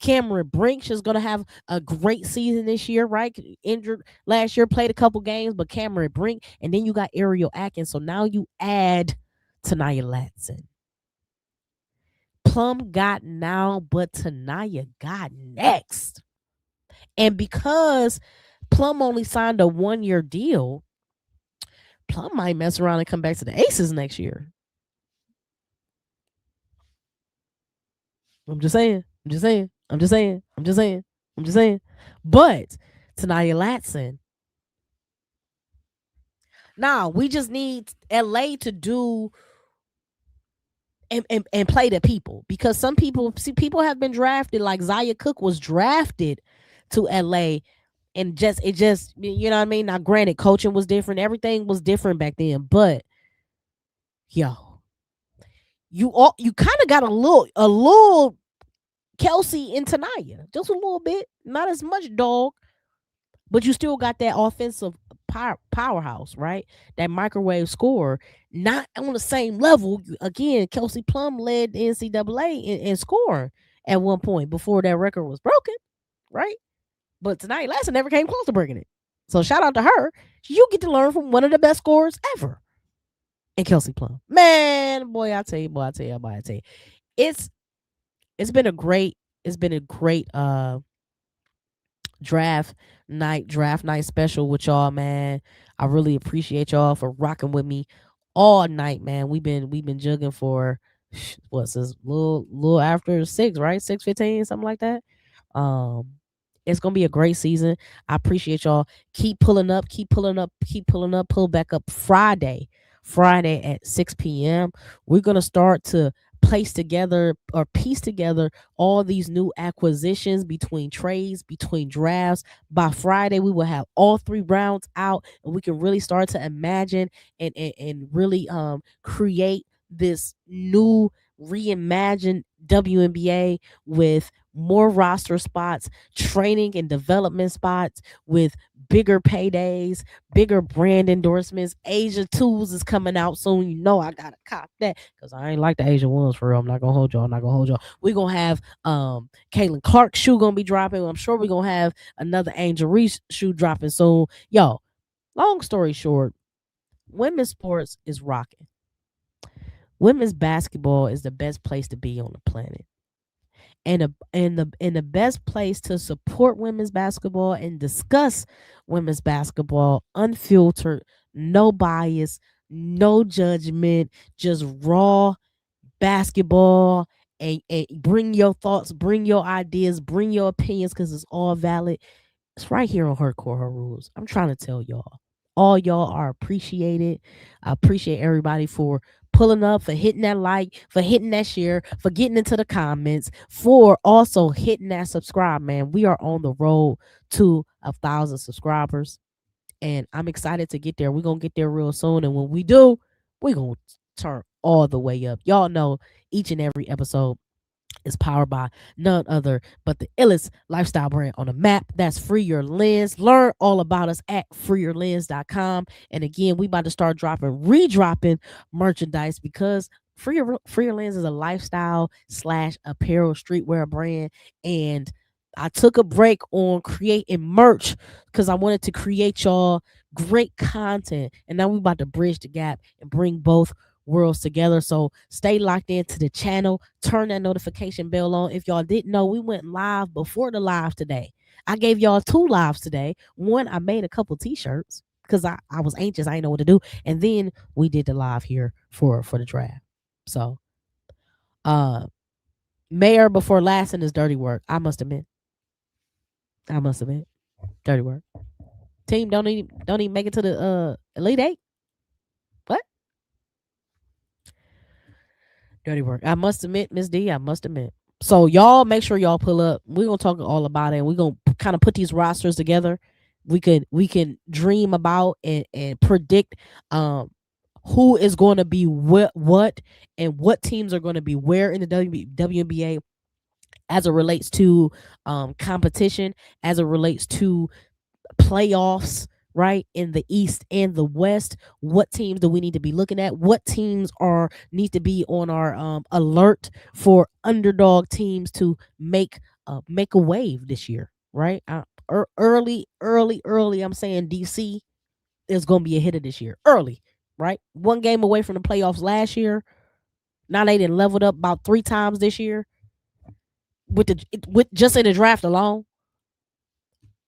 Speaker 1: Cameron Brink, she's going to have a great season this year, right? Injured last year, played a couple games, but Cameron Brink. And then you got Ariel Atkins. So now you add Tanaya Latson. Plum got now, but Tanaya got next. And because Plum only signed a 1-year deal, Plum might mess around and come back to the Aces next year. I'm just saying. I'm just saying. I'm just saying. I'm just saying. I'm just saying. But Tanaya Latson. Now we just need LA to do and play the people, because some people have been drafted, like Zaya Cook was drafted to LA, and it just you know what I mean. Now, granted, coaching was different, everything was different back then, but yo, you kind of got a little Kelsey and Tanaya, just a little bit, not as much, dog, but you still got that offensive powerhouse, right? That microwave scorer, not on the same level. Again, Kelsey Plum led the NCAA in scoring at one point before that record was broken, right? But tonight, Latson never came close to breaking it. So shout out to her. You get to learn from one of the best scorers ever, and Kelsey Plum. Man, boy, I tell you, it's been a great draft night special with y'all, man. I really appreciate y'all for rocking with me all night, man. We've been jugging for what's this little after 6, right? 6:15, something like that. Um it's gonna be a great season. I appreciate y'all. Keep pulling up, pull back up Friday at 6 p.m. We're gonna start to piece together all these new acquisitions, between trades, between drafts. By Friday, we will have all 3 rounds out, and we can really start to imagine and really create this new reimagined WNBA with more roster spots, training and development spots, with bigger paydays, bigger brand endorsements. Asia 2s is coming out soon. I gotta cop that, because I ain't like the Asia 1s for real. I'm not gonna hold y'all. We're gonna have Caitlin Clark's shoe gonna be dropping. I'm sure we're gonna have another Angel Reese shoe dropping soon. Yo, long story short, women's sports is rocking. Women's basketball is the best place to be on the planet. And the best place to support women's basketball and discuss women's basketball unfiltered, no bias, no judgment, just raw basketball, and bring your thoughts, bring your ideas, bring your opinions, because it's all valid. It's right here on Her Core, Her Rules. I'm trying to tell y'all. All y'all are appreciated. I appreciate everybody for pulling up, for hitting that like, for hitting that share, for getting into the comments, for also hitting that subscribe, man. We are on the road to 1,000 subscribers, and I'm excited to get there. We're going to get there real soon. And when we do, we're going to turn all the way up. Y'all know each and every episode is powered by none other but the illest lifestyle brand on the map. That's Free Your Lens. Learn all about us at freeyourlens.com. And again, we about to start redropping merchandise because Free Your Lens is a lifestyle / apparel streetwear brand. And I took a break on creating merch because I wanted to create y'all great content. And now we about to bridge the gap and bring both worlds together. So stay locked into the channel. Turn that notification bell on. If y'all didn't know, we went live before the live today. I gave y'all 2 lives today. One, I made a couple t-shirts because I was anxious. I didn't know what to do. And then we did the live here for the draft. So mayor before last in is dirty work. I must admit. Dirty work. Team don't even make it to the Elite Eight. What? Dirty work. I must admit, Miss D, I must admit. So y'all make sure y'all pull up. We're gonna talk all about it. We're gonna kind of put these rosters together. We can dream about and predict who is going to be what and what teams are going to be where in the WNBA as it relates to competition, as it relates to playoffs, right, in the East and the West. What teams do we need to be looking at? What teams need to be on our alert for underdog teams to make a wave this year, right? Early. I'm saying DC is going to be a hitter this year, early, right? One game away from the playoffs last year. Now they didn't leveled up about 3 times this year with just in the draft alone.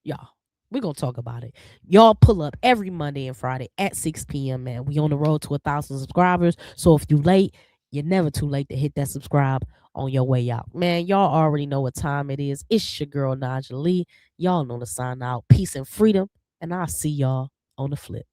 Speaker 1: Y'all, we're gonna talk about it. Y'all pull up every Monday and Friday at 6 p.m. Man, we on the road to 1,000 subscribers. So if you late, you're never too late to hit that subscribe on your way out. Man, y'all already know what time it is. It's your girl Naja Lee. Y'all know to sign out. Peace and freedom, and I'll see y'all on the flip.